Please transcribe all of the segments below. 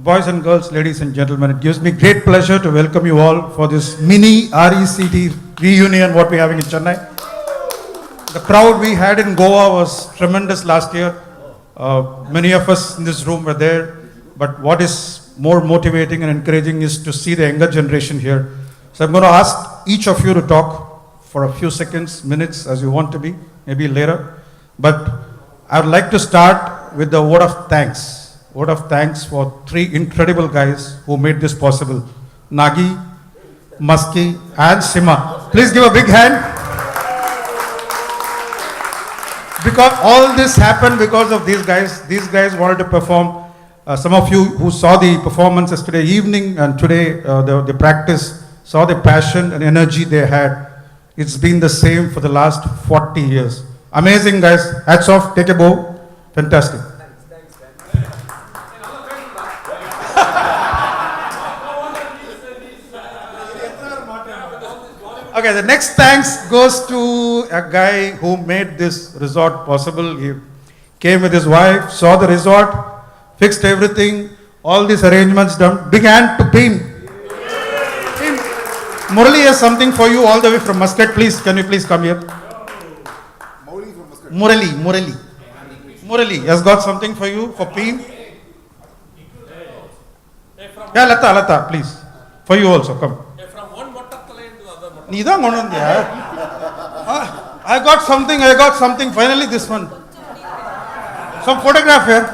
Boys and girls, ladies and gentlemen, it gives me great pleasure to welcome you all for this mini RECT reunion what we're having in Chennai. The crowd we had in Goa was tremendous last year. Many of us in this room were there, but what is more motivating and encouraging is to see the younger generation here. So I'm going to ask each of you to talk for a few seconds, minutes, as you want to be, maybe later. But I would like to start with the word of thanks. Word of thanks for three incredible guys who made this possible. Nagi, Maski, and Sima. Please give a big hand. Because all this happened because of these guys. These guys wanted to perform. Some of you who saw the performance yesterday evening and today the practice, saw the passion and energy they had. It's been the same for the last 40 years. Amazing guys. Hats off. Take a bow. Fantastic. Okay, the next thanks goes to a guy who made this resort possible. He came with his wife, saw the resort, fixed everything, all these arrangements done. Big hand to Pim. Murali has something for you all the way from Muscat. Please, can you please come here? Murali has got something for you, for Pim. Yeah, Lata, please. For you also, come. I got something, finally this one. Some photograph here.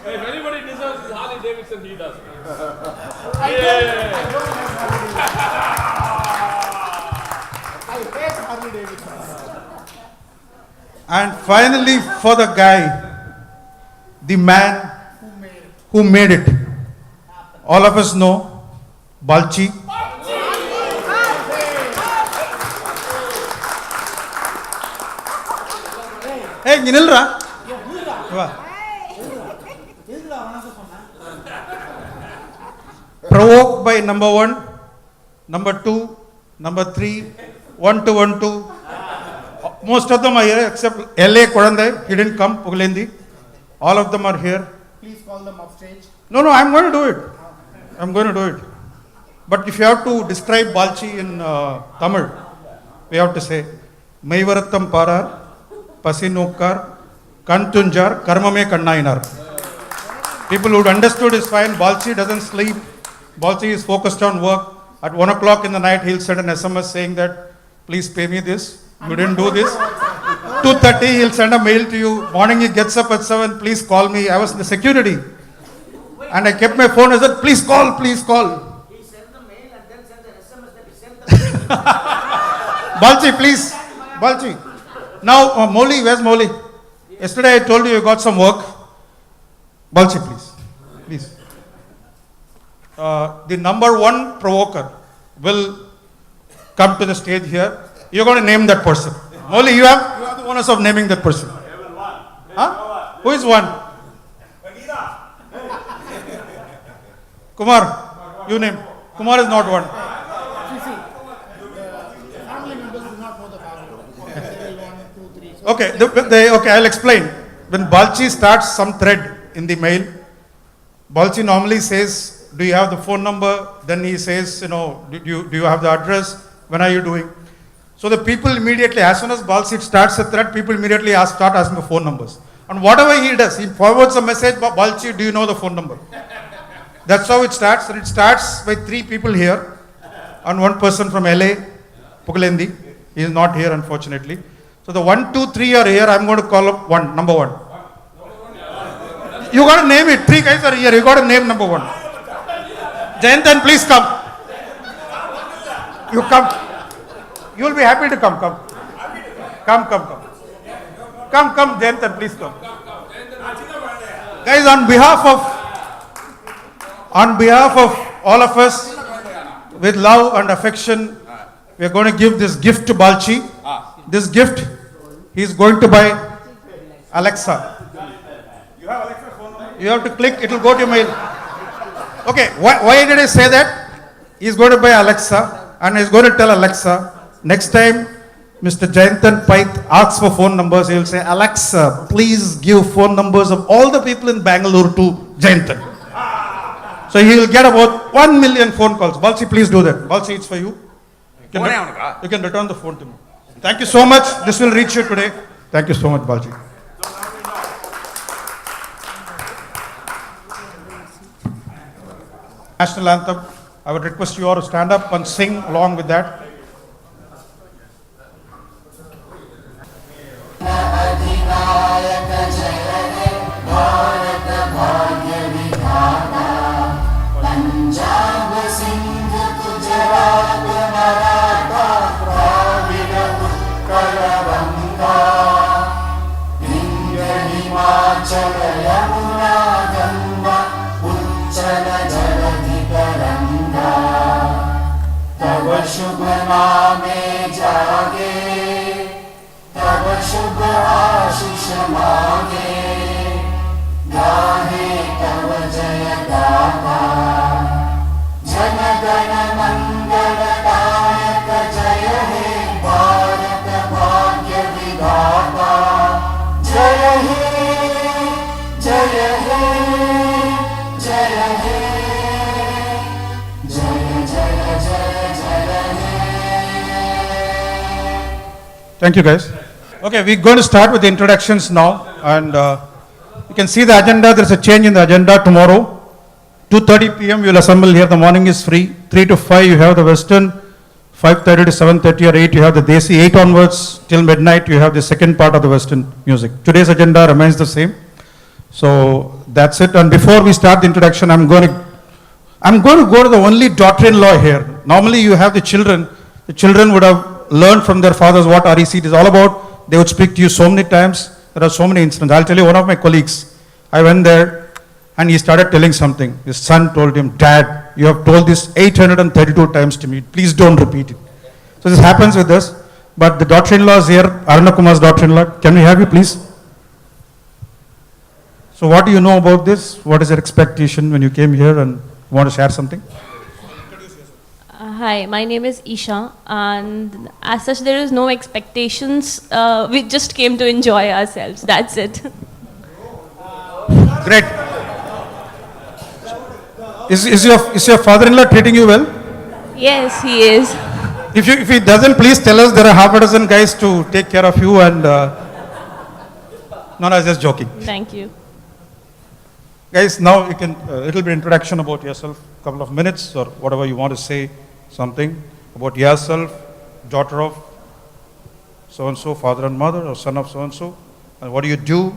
If anybody deserves his Harley Davidson, he does. I hate Harley Davidson. And finally for the guy, the man who made it. All of us know, Balchi. Hey, Ninilra. Provoked by number 1, number 2, number 3, 1, 2, 1, 2. Most of them are here except LA Kodandai. He didn't come, Pugalendi. All of them are here. Please call them upstage. No, I'm going to do it. But if you have to describe Balchi in Tamil, we have to say, Maivaratam Parar, Pasinukar, Kantunjar, Karmame Kannainar. People who understood is fine. Balchi doesn't sleep. Balchi is focused on work. At 1 o'clock in the night, he'll send an SMS saying that, please pay me this. You didn't do this. 2:30, he'll send a mail to you. Morning, he gets up at 7. Please call me. I was in the security. And I kept my phone. I said, please call. He sent the mail and then sent the SMS that he sent the mail. Balchi, please. Balchi. Now, Moli, where's Moli? Yesterday I told you got some work. Balchi, please. The number 1 provoker will come to the stage here. You're going to name that person. Moli, you have the honors of naming that person. Huh? Who is one? Kumar, you name. Kumar is not one. Family members do not know the family. They will 1, 2, 3. So Okay, I'll explain. When Balchi starts some thread in the mail, Balchi normally says, do you have the phone number? Then he says, do you have the address? When are you doing? So the people immediately, as soon as Balchi starts a thread, people immediately start asking for phone numbers. And whatever he does, he forwards a message, Balchi, do you know the phone number? That's how it starts. And it starts by 3 people here and 1 person from LA, Pugalendi. He is not here, unfortunately. So the 1, 2, 3 are here. I'm going to call up number 1. You got to name it. 3 guys are here. You got to name number 1. Jayantan, please come. You come. You will be happy to come. Come, Jayantan, please come. Guys, on behalf of all of us, with love and affection, we are going to give this gift to Balchi. This gift, he is going to buy Alexa. You have Alexa phone number? You have to click, it will go to your mail. Okay, why did I say that? He is going to buy Alexa and he is going to tell Alexa, next time Mr. Jayantan Paith asks for phone numbers, he will say, Alexa, please give phone numbers of all the people in Bangalore to Jayantan. So he will get about 1 million phone calls. Balsi, please do that. Balsi, it's for you. You can return the phone to me. Thank you so much. This will reach you today. Thank you so much, Balji. National anthem. I would request you all to stand up and sing along with that. शुभ नामे जागे तब शुभ आशीष मांगे गाहे तब जय गाथा जन गण मंगल दायक जय हे भारत भाग्य विधाता जय हे जय हे जय हे जय जय जय Thank you, guys. Okay, we're going to start with the introductions now. And you can see the agenda. There's a change in the agenda tomorrow. 2:30 p.m. we will assemble here. The morning is free. 3 to 5 you have the Western. 5:30 to 7:30 or 8 you have the Desi. 8 onwards till midnight you have the second part of the Western music. Today's agenda remains the same. So that's it. And before we start the introduction, I'm going to go to the only daughter-in-law here. Normally you have the children. The children would have learned from their fathers what RECT is all about. They would speak to you so many times. There are so many incidents. I'll tell you one of my colleagues. I went there and he started telling something. His son told him, Dad, you have told this 832 times to me. Please don't repeat it. So this happens with us. But the daughter-in-law is here, Aruna Kumar's daughter-in-law. Can we have you, please? So what do you know about this? What is your expectation when you came here and want to share something? Hi, my name is Isha, and as such, there is no expectations. We just came to enjoy ourselves. That's it. Great. Is your father-in-law treating you well? Yes, he is. If he doesn't, please tell us. There are half a dozen guys to take care of you. And no, I was just joking. Thank you. Guys, now you can a little bit introduction about yourself, couple of minutes or whatever you want to say. Something about yourself, daughter of so-and-so, father and mother, or son of so-and-so, and what do you do,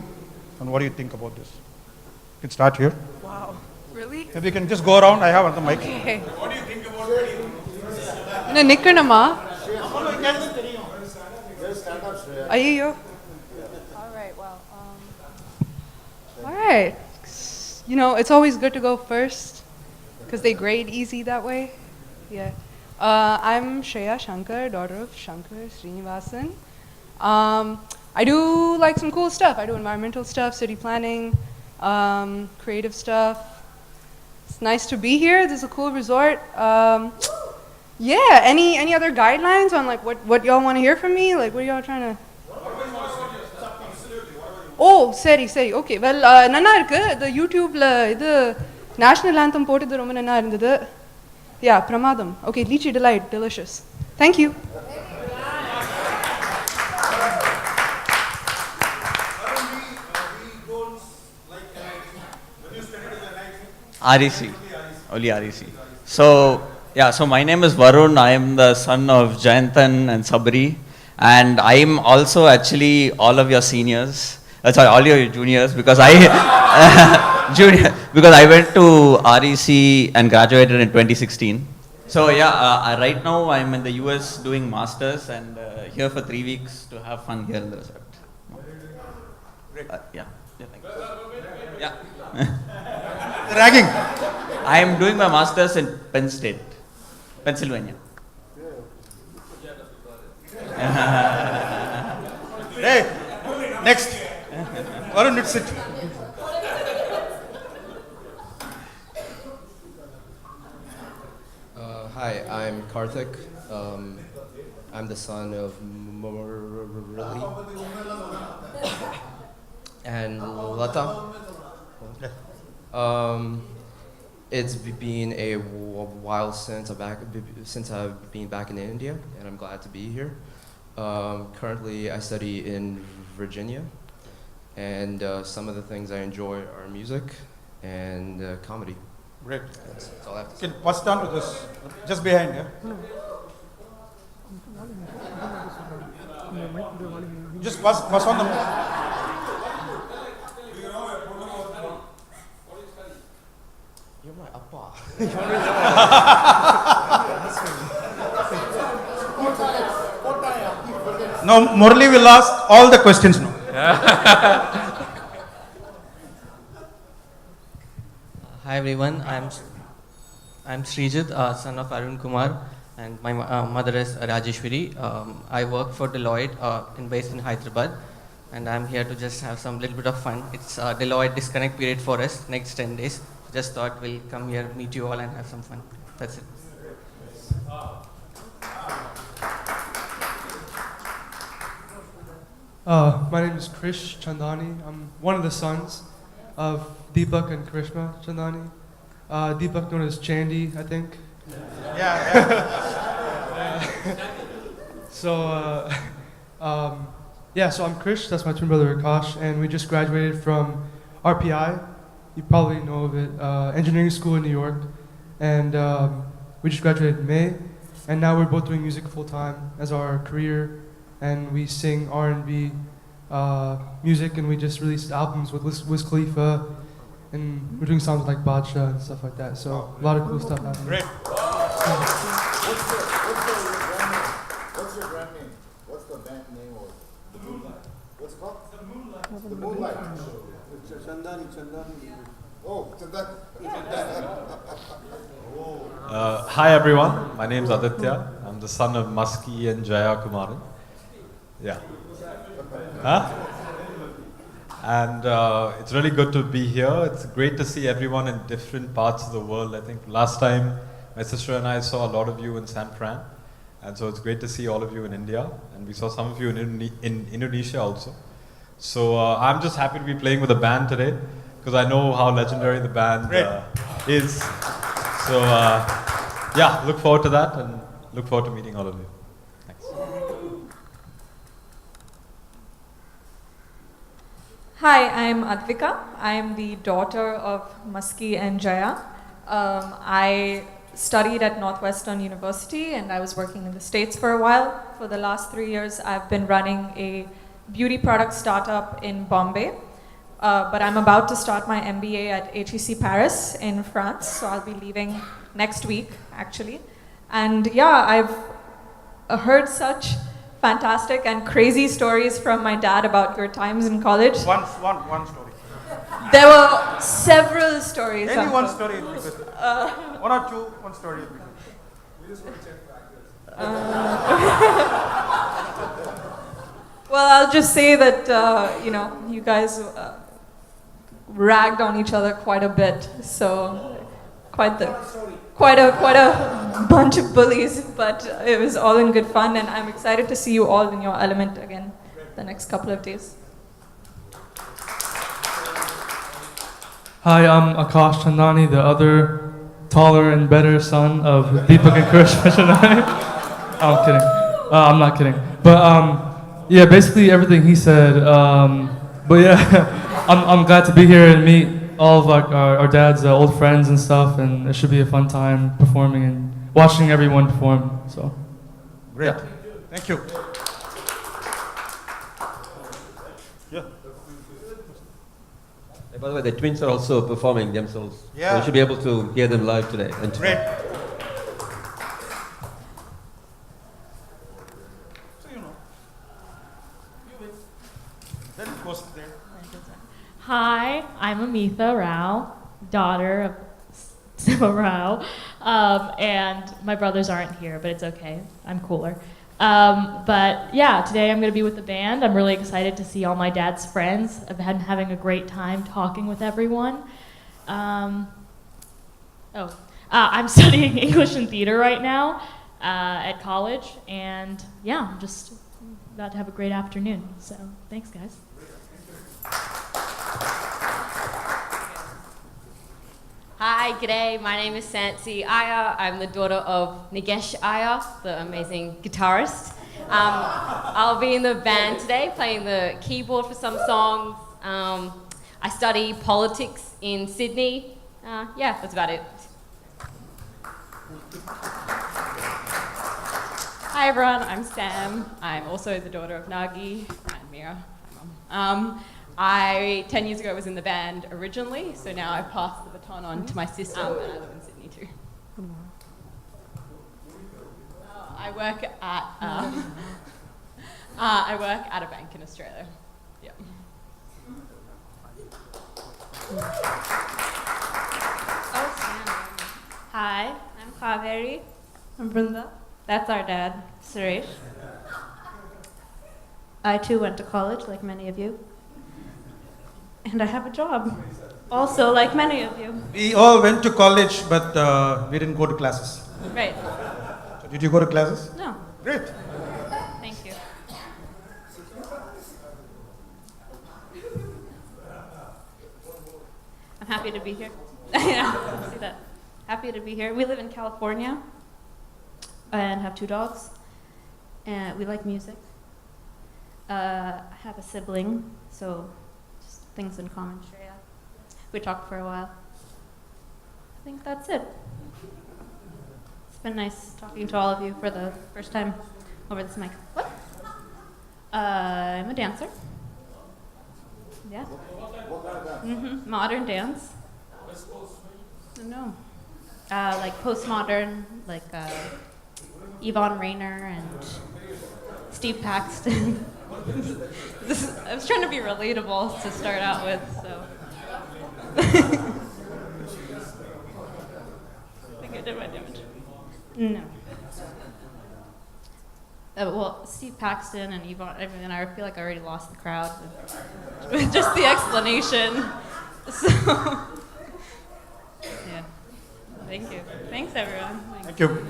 and what do you think about this? You can start here. Wow, really? Maybe you can just go around. I have on the mic. Okay. What do you think about it? No, Nikkanama. Ayyo. All right, well, all right. You know, it's always good to go first, because they grade easy that way. Yeah. I'm Shreya Shankar, daughter of Shankar Srinivasan. I do like some cool stuff. I do environmental stuff, city planning, creative stuff. It's nice to be here. This is a cool resort. Yeah, any other guidelines on like what y'all want to hear from me? Like what are y'all trying to... Oh, seri. Okay. Well, nanna irukku. The YouTube la idu national anthem potudhu romba nanna irundhathu. Yeah, pramadam. Okay, lychee delight, delicious. Thank you. REC, only REC. So, yeah, so my name is Varun. I am the son of Jayantan and Sabri. And I am also actually all of your seniors. Sorry, all your juniors because because I went to REC and graduated in 2016. So yeah, right now I'm in the US doing masters and here for 3 weeks to have fun here in the resort. Yeah, thank you. Yeah. Ragging. I am doing my masters in Penn State, Pennsylvania. Hey, next. Varun, let's sit. Hi, I'm Karthik. I'm the son of Murali and Lata. It's been a while since I've been back in India, and I'm glad to be here. Currently, I study in Virginia, and some of the things I enjoy are music and comedy. Great. That's all I have to say. Can pass down to this, just behind here. Just pass on the. You're my appa. No, Murali will ask all the questions now. Hi everyone, I'm Srijit, son of Arun Kumar, and my mother is Rajeshwari. I work for Deloitte, based in Hyderabad, and I'm here to just have some little bit of fun. It's Deloitte disconnect period for us next 10 days. Just thought we'll come here, meet you all, and have some fun. That's it. My name is Krish Chandani. I'm one of the sons of Deepak and Krishna Chandani. Deepak known as Chandy, I think. Yeah. So I'm Krish, that's my twin brother Akash, and we just graduated from RPI. You probably know of it, engineering school in New York. And we just graduated in May, and now we're both doing music full time as our career. And we sing R&B music, and we just released albums with Wiz Khalifa, and we're doing songs like Badsha and stuff like that. So a lot of cool stuff happening. Great. What's your brand name? What's the band name of the Moonlight? What's it called? The Moonlight. The Moonlight. Chandani. Oh, Chandani. Hi everyone, my name is Aditya. I'm the son of Musky and Jaya Kumaran. Yeah. Huh? And it's really good to be here. It's great to see everyone in different parts of the world. I think last time my sister and I saw a lot of you in San Fran. And so it's great to see all of you in India. And we saw some of you in Indonesia also. So I'm just happy to be playing with a band today, because I know how legendary the band is. So yeah, look forward to that, and look forward to meeting all of you. Thanks. Hi, I'm Advika. I'm the daughter of Musky and Jaya. I studied at Northwestern University, and I was working in the States for a while. For the last 3 years, I've been running a beauty product startup in Bombay. But I'm about to start my MBA at HEC Paris in France, so I'll be leaving next week, actually. And yeah, I've heard such fantastic and crazy stories from my dad about your times in college. One story. There were several stories. Any Uncle. one story will be good. One or two, one story will be good. We just want to check practice. Well, I'll just say that, you guys ragged on each other quite a bit. So quite a bunch of bullies, but it was all in good fun, and I'm excited to see you all in your element again the next couple of days. Hi, I'm Akash Chandani, the other taller and better son of Deepak and Krishna Chandani. I'm kidding. I'm not kidding. But yeah, basically everything he said. But yeah, I'm glad to be here and meet all of our dad's old friends and stuff, and it should be a fun time performing and watching everyone perform. So, great. Yeah. Thank you. Yeah. By the way, the twins are also performing themselves. Yeah. So you should be able to hear them live today. And Great. So then it goes there. Hi, I'm Amitha Rao, daughter of Siva Rao, and my brothers aren't here, but it's okay. I'm cooler. But yeah, today I'm going to be with the band. I'm really excited to see all my dad's friends. I've been having a great time talking with everyone. I'm studying English and theater right now. at college, and yeah, I'm just about to have a great afternoon. So thanks, guys. Hi, g'day. My name is Sansi Iyer. I'm the daughter of Nagesh Iyer, the amazing guitarist. I'll be in the band today, playing the keyboard for some songs. I study politics in Sydney. Yeah, that's about it. Hi everyone, I'm Sam. I'm also the daughter of Nagi and Mira, my mum. 10 years ago was in the band originally, so now I've passed the baton on to my sister, and I live in Sydney too. I work at a bank in Australia. Yeah. Oh, Sam. Hi, I'm Kaveri. I'm Brenda. That's our dad, Suresh. I too went to college, like many of you. And I have a job, also like many of you. We all went to college, but we didn't go to classes. Right. So did you go to classes? No. Great. Thank you. I'm happy to be here. Yeah, see that. Happy to be here. We live in California and have 2 dogs. And we like music. I have a sibling, so just things in common, Shreya. We talked for a while. I think that's it. It's been nice talking to all of you for the first time over this mic. What? I'm a dancer. Yeah. Modern dance. No. Like postmodern, like Yvonne Rainer and Steve Paxton. I was trying to be relatable to start out with, so. I think I did my damage. No. Well, Steve Paxton and Yvonne, I feel like I already lost the crowd with just the explanation. So, yeah. Thank you. Thanks, everyone. Thank you.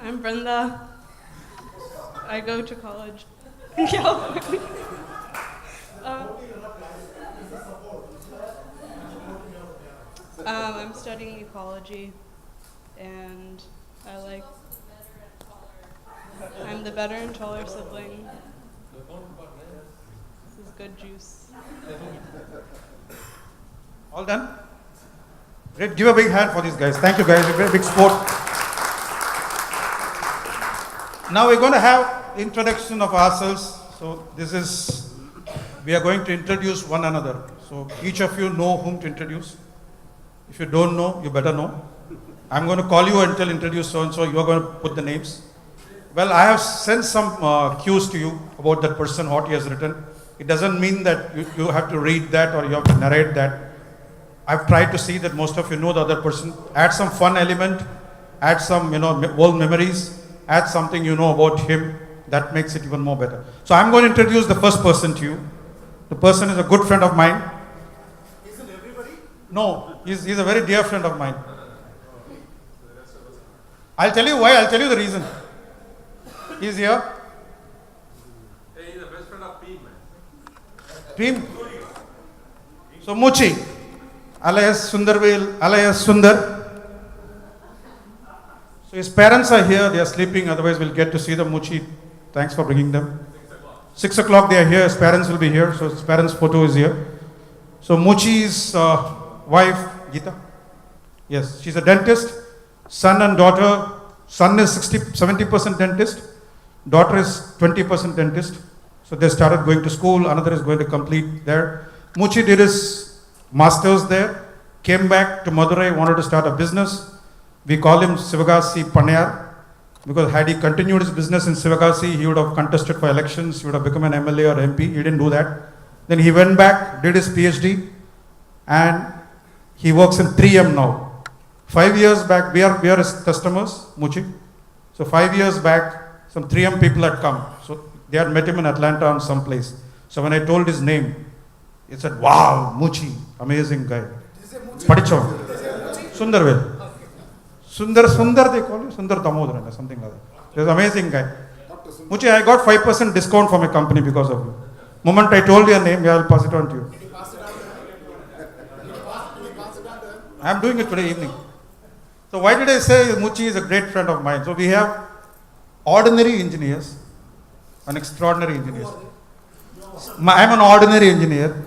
I'm Brenda. I go to college in California. I'm studying ecology, and I'm the better and taller sibling. This is good juice. All done? Great. Give a big hand for these guys. Thank you, guys. A very big sport. Now we're going to have introduction of ourselves. So we are going to introduce one another. So each of you know whom to introduce. If you don't know, you better know. I'm going to call you until introduce so-and-so. You are going to put the names. Well, I have sent some cues to you about that person, what he has written. It doesn't mean that you have to read that or you have to narrate that. I've tried to see that most of you know the other person. Add some fun element, add some, old memories, add something you know about him. That makes it even more better. So I'm going to introduce the first person to you. The person is a good friend of mine. Isn't everybody? No, he's a very dear friend of mine. I'll tell you why, I'll tell you the reason. He's here. Hey, he's the best friend of Pete, man. Team. So Muchi, alias Sundarvel, alias Sundar. So his parents are here, they are sleeping, otherwise we'll get to see them. Muchi, thanks for bringing them. 6 o'clock they are here, his parents will be here, so his parents' photo is here. So Muchi's wife, Geeta. Yes, she's a dentist. Son and daughter, son is 70% dentist, daughter is 20% dentist. So they started going to school, another is going to complete there. Muchi did his masters there, came back to Madurai, wanted to start a business. We call him Sivagasi Panayar, because had he continued his business in Sivagasi, he would have contested for elections, he would have become an MLA or MP. He didn't do that. Then he went back, did his PhD, and he works in 3M now. 5 years back, we are his customers, Muchi. So 5 years back, some 3M people had come. So they had met him in Atlanta or someplace. So when I told his name, He said, wow, Muchi, amazing guy. Padichon. Sundarvel. Sundar they call you? Sundar Damodar or something like that. He's an amazing guy. Muchi, I got 5% discount from my company because of you. Moment I told your name, yeah, I'll pass it on to you. I'm doing it today evening. So why did I say Muchi is a great friend of mine? So we have ordinary engineers and extraordinary engineers. I'm an ordinary engineer.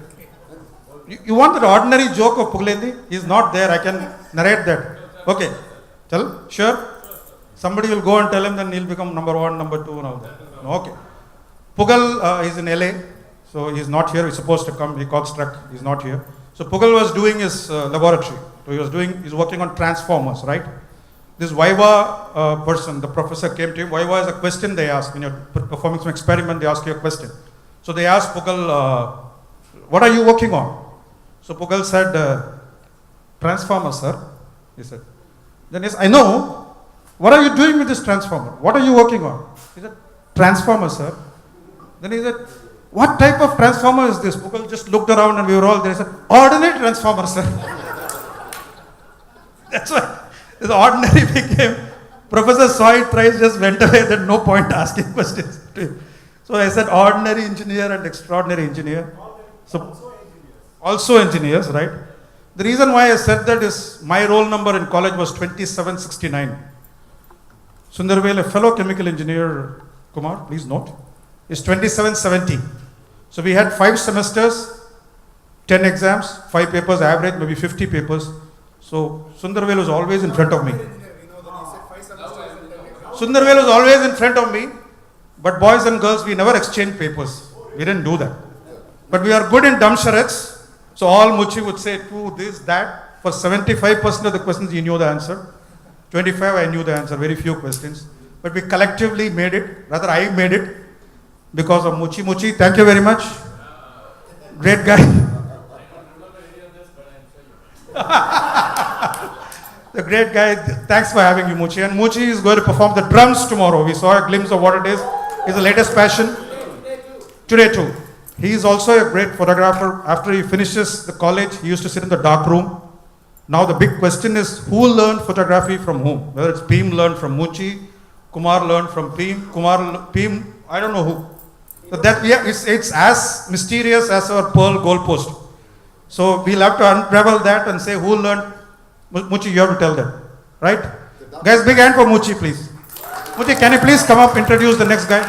You want that ordinary joke of Puglendi? He's not there. I can narrate that. Okay. Tell? Sure? Somebody will go and tell him, then he'll become number 1, number 2 and all that. Okay. Pugal is in LA. So he's not here. He's supposed to come. He got struck. He's not here. So Pugal was doing his laboratory. So he's working on transformers, right? This Viva person, the professor came to him. Viva is a question they ask. When you're performing some experiment, they ask you a question. So they asked Pugal, what are you working on? So Pugal said, transformer, sir. He said. Then he said, I know. What are you doing with this transformer? What are you working on? He said, transformer, sir. Then he said, what type of transformer is this? Pugal just looked around and we were all there. He said, ordinary transformer, sir. That's why this ordinary became, professor saw it thrice, just went away, then no point asking questions to him. So I said ordinary engineer and extraordinary engineer. So also engineers, right? The reason why I said that is my roll number in college was 2769. Sundarvel, a fellow chemical engineer, Kumar, please note, is 2770. So we had 5 semesters, 10 exams, 5 papers average, maybe 50 papers. So Sundarvel was always in front of me. Sundarvel was always in front of me, but boys and girls, we never exchanged papers. We didn't do that. But we are good in dumb charades. So all Muchi would say, to this, that. For 75% of the questions, he knew the answer. 25, I knew the answer, very few questions. But we collectively made it, rather I made it, because of Muchi. Muchi, thank you very much. Great guy. The great guy, thanks for having you, Muchi. And Muchi is going to perform the drums tomorrow. We saw a glimpse of what it is. It's the latest passion. Today too. He is also a great photographer. After he finishes the college, he used to sit in the dark room. Now the big question is, who learned photography from whom? Whether it's Beam learned from Muchi, Kumar learned from Beam, Beam, I don't know who. So that, yeah, it's as mysterious as our Pearl goalpost. So we'll have to unravel that and say who learned. Muchi, you have to tell them, right? Guys, big hand for Muchi, please. Muchi, can you please come up, introduce the next guy?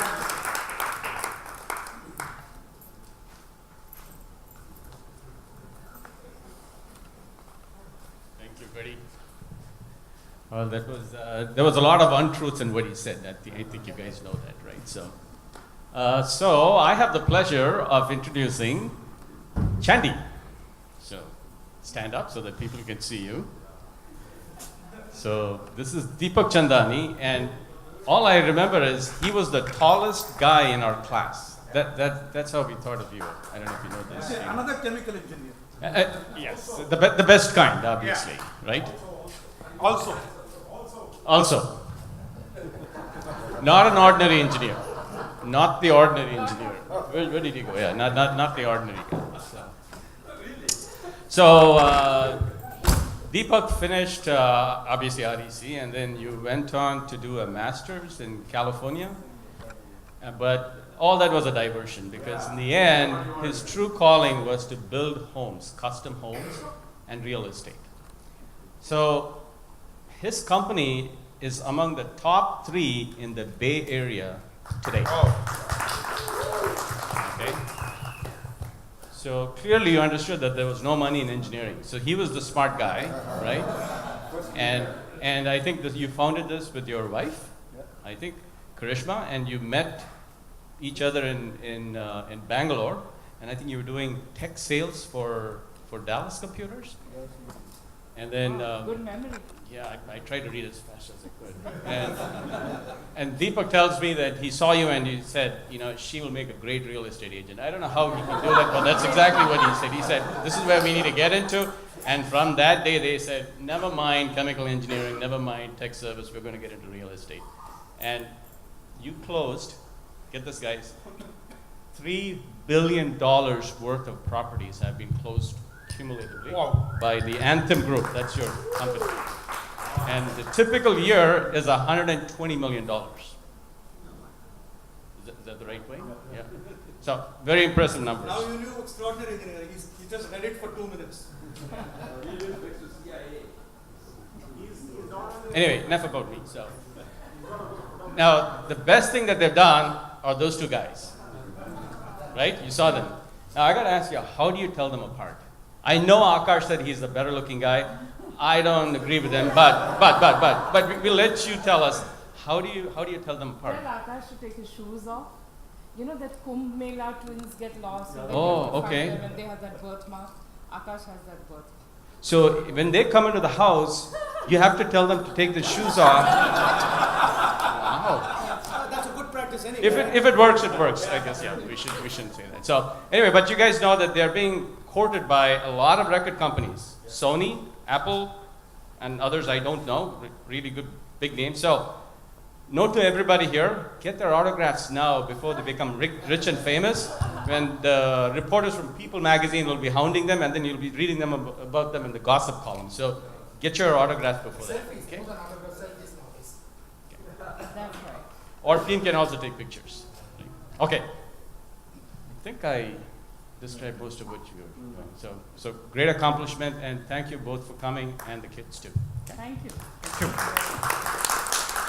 Thank you, buddy. Well, that was there was a lot of untruths in what he said. I think you guys know that, right? So I have the pleasure of introducing Chandy. So stand up so that people can see you. So this is Deepak Chandani, and all I remember is he was the tallest guy in our class. That's how we thought of you. I don't know if you know this. Another chemical engineer. Yes, the best kind, obviously, right? Also. Not an ordinary engineer. Not the ordinary engineer. Where did he go? Yeah, not the ordinary guy. So Deepak finished obviously REC, and then you went on to do a master's in California. But all that was a diversion, because in the end, his true calling was to build homes, custom homes, and real estate. So his company is among the top 3 in the Bay Area today. Okay. So clearly you understood that there was no money in engineering. So he was the smart guy, right? And I think that you founded this with your wife, I think, Karishma, and you met each other in Bangalore, and I think you were doing tech sales for Dallas Computers. And then, good memory. Yeah, I tried to read as fast as I could. And Deepak tells me that he saw you and he said, she will make a great real estate agent. I don't know how he can do that, but that's exactly what he said. He said, this is where we need to get into. And from that day, they said, never mind chemical engineering, never mind tech service, we're going to get into real estate. And you closed, get this guys, $3 billion worth of properties have been closed cumulatively by the Anthem Group. That's your company. And the typical year is $120 million. Is that the right way? Yeah. So, very impressive numbers. Now you knew extraordinary engineering. He just read it for 2 minutes. Anyway, enough about me. So, now the best thing that they've done are those two guys, right? You saw them. Now I got to ask you, how do you tell them apart? I know Akash said he's the better looking guy. I don't agree with him, but we'll let you tell us. How do you tell them apart? Tell Akash to take his shoes off. You know that Kumbh Mela twins get lost and when they have that birthmark. Akash has that birthmark. So when they come into the house, you have to tell them to take the shoes off. Wow. That's a good practice anyway. If it works, it works. I guess, yeah, we shouldn't say that. So anyway, but you guys know that they're being courted by a lot of record companies. Sony, Apple, and others I don't know. Really good big names. So note to everybody here, get their autographs now before they become rich and famous. When the reporters from People magazine will be hounding them, and then you'll be reading them about them in the gossip column. So get your autographs before that. Okay? That's right. Or team can also take pictures. Okay. I think I described most of what you were doing. So great accomplishment, and thank you both for coming, and the kids too. Thank you.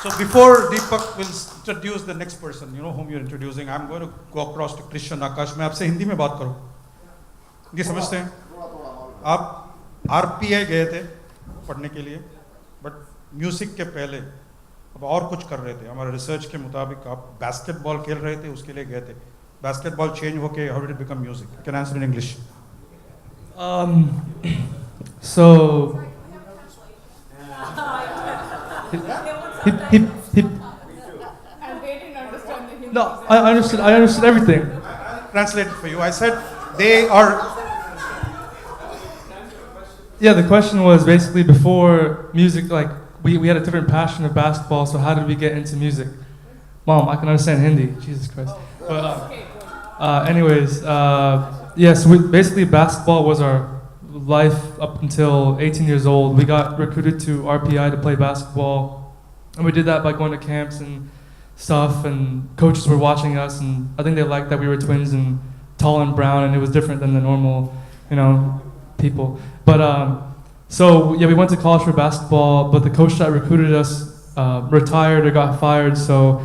So before Deepak will introduce the next person, you know whom you're introducing, I'm going to go across to Christian Akash. मैं आपसे हिंदी में बात करूँ. ये समझते हैं? आप RPI गए थे पढ़ने के लिए, but म्यूजिक के पहले अब और कुछ कर रहे थे. हमारे रिसर्च के मुताबिक आप बास्केटबॉल खेल रहे थे, उसके लिए गए थे. Basketball change होके how did it become music? You can answer in English. So he And they didn't understand the Hindi. No, I understood everything. Translate it for you. I said they are. Yeah, the question was basically before music, like we had a different passion of basketball, so how did we get into music? Mom, I can understand Hindi. Jesus Christ. But yes, basically basketball was our life up until 18 years old. We got recruited to RPI to play basketball, and we did that by going to camps and stuff, and coaches were watching us, and I think they liked that we were twins and tall and brown, and it was different than the normal, people. But we went to college for basketball, but the coach that recruited us retired or got fired, so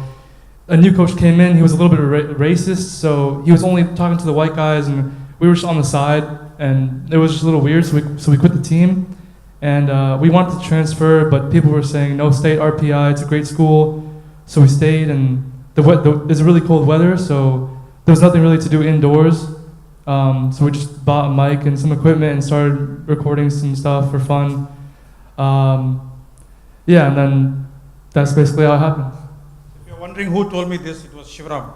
a new coach came in. He was a little bit racist, so he was only talking to the white guys, and we were just on the side, and it was just a little weird, so we quit the team, and we wanted to transfer, but people were saying, no, stay at RPI, it's a great school. So we stayed, and it's really cold weather, so there was nothing really to do indoors. So we just bought a mic and some equipment and started recording some stuff for fun. And then that's basically how it happened. If you're wondering who told me this, it was Shivram.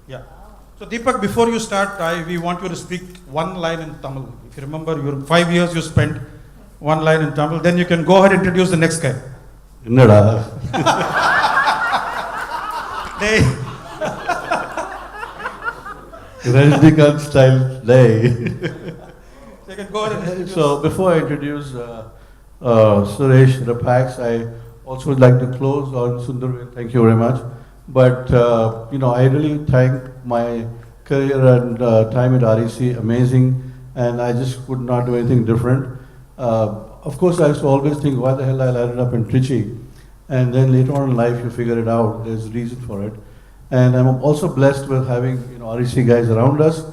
Yeah. So Deepak, before you start, we want you to speak one line in Tamil. If you remember, your 5 years you spent one line in Tamil, then you can go ahead and introduce the next guy. Rajnikant style day. So you can go ahead and introduce. So before I introduce Suresh Rapax, I also would like to close on Sundar. Thank you very much. But I really thank my career and time at REC, amazing, and I just could not do anything different. Of course, I used to always think, why the hell I ended up in Trichy? And then later on in life, you figure it out. There's a reason for it. And I'm also blessed with having REC guys around us.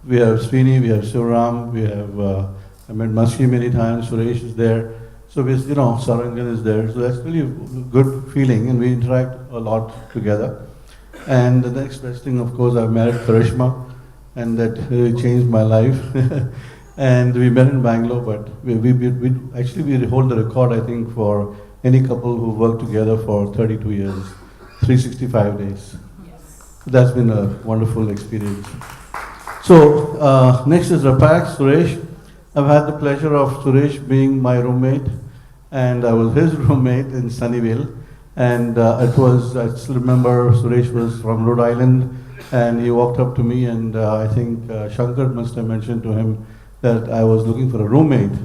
We have Srini, we have Sivaram, we have I met Muskie many times. Suresh is there. So Sarangan is there. So that's really a good feeling, and we interact a lot together. And the next best thing, of course, I've married Karishma, and that really changed my life. And we met in Bangalore, but we hold the record, I think, for any couple who worked together for 32 years, 365 days. Yes. That's been a wonderful experience. So next is Rapak, Suresh. I've had the pleasure of Suresh being my roommate, and I was his roommate in Sunnyvale. And I still remember Suresh was from Rhode Island, And he walked up to me, and I think Shankar must have mentioned to him that I was looking for a roommate.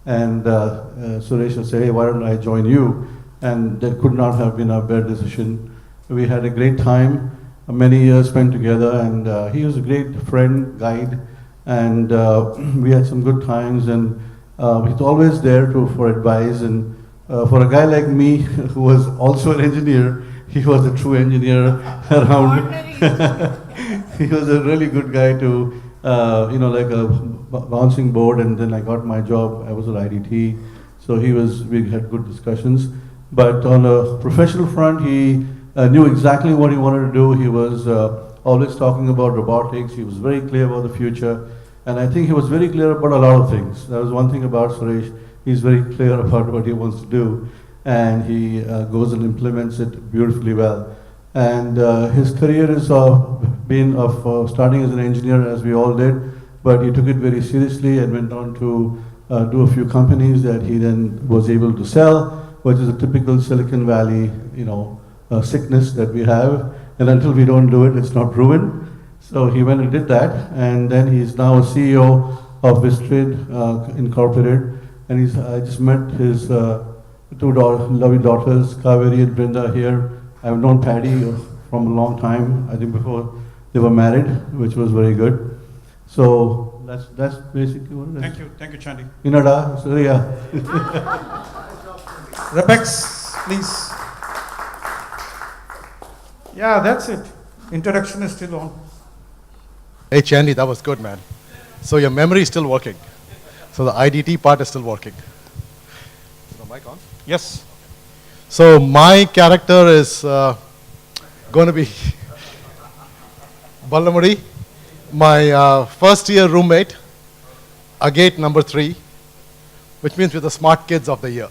And Suresh said, hey, why don't I join you? And that could not have been a bad decision. We had a great time, many years spent together, and he was a great friend, guide, and we had some good times, and he's always there for advice. And for a guy like me, who was also an engineer, he was a true engineer around. He was a really good guy to, like a bouncing board, and then I got my job. I was at IDT, so we had good discussions. But on a professional front, he knew exactly what he wanted to do. He was always talking about robotics. He was very clear about the future. And I think he was very clear about a lot of things. That was one thing about Suresh. He's very clear about what he wants to do. And he goes and implements it beautifully well. And his career has been of starting as an engineer, as we all did, but he took it very seriously and went on to do a few companies that he then was able to sell, which is a typical Silicon Valley, sickness that we have. And until we don't do it, it's not proven. So he went and did that, and then he's now a CEO of Vistrid Incorporated. And I just met his two lovely daughters, Kaveri and Brinda, here. I've known Patty from a long time, I think before they were married, which was very good. So that's basically what it is. Thank you, Chandy. Inada, so yeah. Repex, please. Yeah, that's it. Introduction is still on. Hey Chandy, that was good, man. So your memory is still working. So the IDT part is still working. Is the mic on? Yes. So my character is going to be Ballamudi, my first year roommate, Agate number 3, which means we're the smart kids of the year.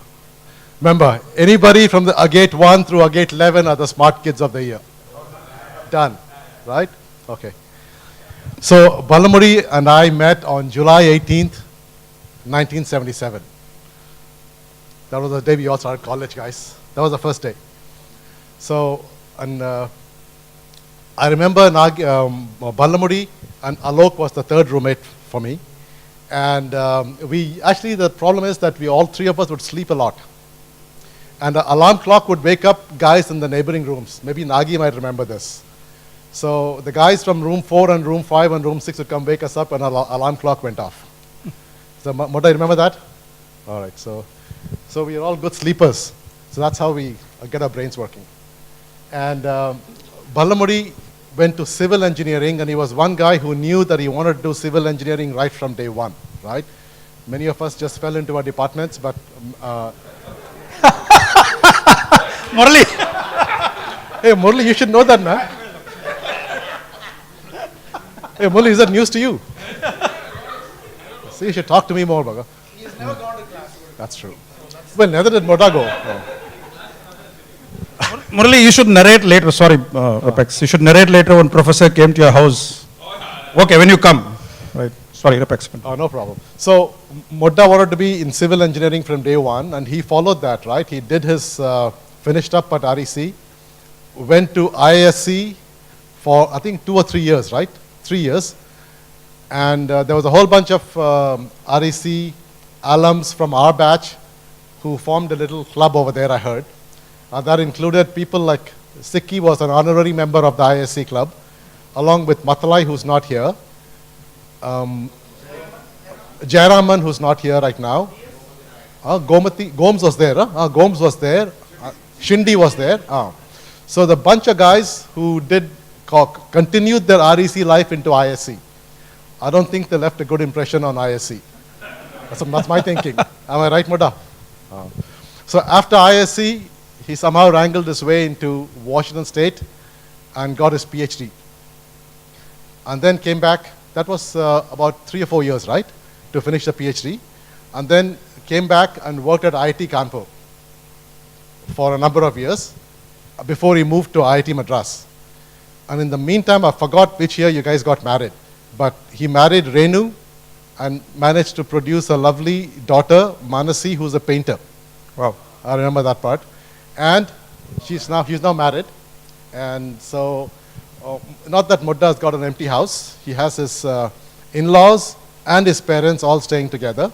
Remember, anybody from the Agate 1 through Agate 11 are the smart kids of the year. Done, right? Okay. So Ballamudi and I met on July 18th, 1977. That was the day we all started college, guys. That was the first day. So, and I remember Ballamudi and Alok was the third roommate for me. And the problem is that all three of us would sleep a lot. And the alarm clock would wake up guys in the neighboring rooms. Maybe Nagi might remember this. So the guys from room 4 and room 5 and room 6 would come wake us up and our alarm clock went off. So, Moda, remember that? All right, so we are all good sleepers. So that's how we get our brains working. And Ballamudi went to civil engineering, and he was one guy who knew that he wanted to do civil engineering right from day one, right? Many of us just fell into our departments, but... Murali! Hey, Murali, you should know that, man. Hey, Murali, is that news to you? See, you should talk to me more, Baga. He's never gone to class. That's true. Well, neither did Moda go. Murali, you should narrate later. Sorry, Repex. You should narrate later when Professor came to your house. Okay, when you come. Right. Sorry, Repex. Oh, no problem. So, Moda wanted to be in civil engineering from day one, and he followed that, right? He did his, finished up at REC, went to ISC for, I think, 2 or 3 years, right? 3 years. And there was a whole bunch of REC alums from our batch who formed a little club over there, I heard. That included people like Sikki was an honorary member of the ISC club, along with Matalai, who's not here. Jayaraman, who's not here right now. Gomes was there. Gomes was there. Shindi was there. So the bunch of guys who continued their REC life into ISC. I don't think they left a good impression on ISC. That's my thinking. Am I right, Moda? So after ISC, he somehow wrangled his way into Washington State and got his PhD. And then came back. That was about 3 or 4 years, right, to finish the PhD. And then came back and worked at IIT Kanpur for a number of years before he moved to IIT Madras. And in the meantime, I forgot which year you guys got married. But he married Renu and managed to produce a lovely daughter, Manasi, who's a painter. Wow. I remember that part. And he's now married. And so Not that Mudda has got an empty house. He has his in-laws and his parents all staying together.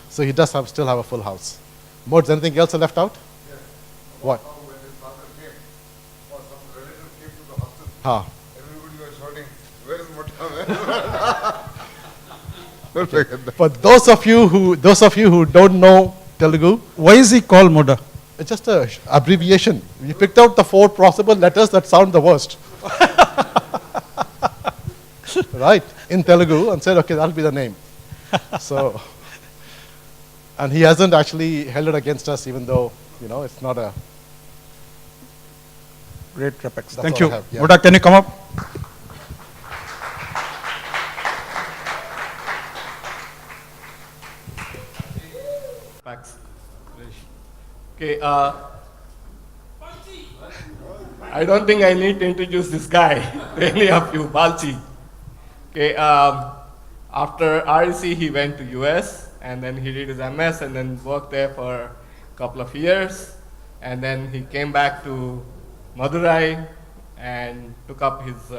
So he does still have a full house. Mods, anything else I left out? Yes. What? When his father came, or some relative came to the hospital, everybody was shouting, "Where is Mutta?" For those of you who don't know Telugu, why is he called Muda? It's just a abbreviation. We picked out the 4 possible letters that sound the worst. Right, in Telugu, and said, okay, that'll be the name. So, and he hasn't actually held it against us, even though, it's not a... Great repex. That's Thank all you. I have, yeah. Muda, can you come up? Okay, I don't think I need to introduce this guy to any of you, Balchi. Okay, after REC, he went to US, and then he did his MS, and then worked there for a couple of years, and then he came back to Madurai and took up his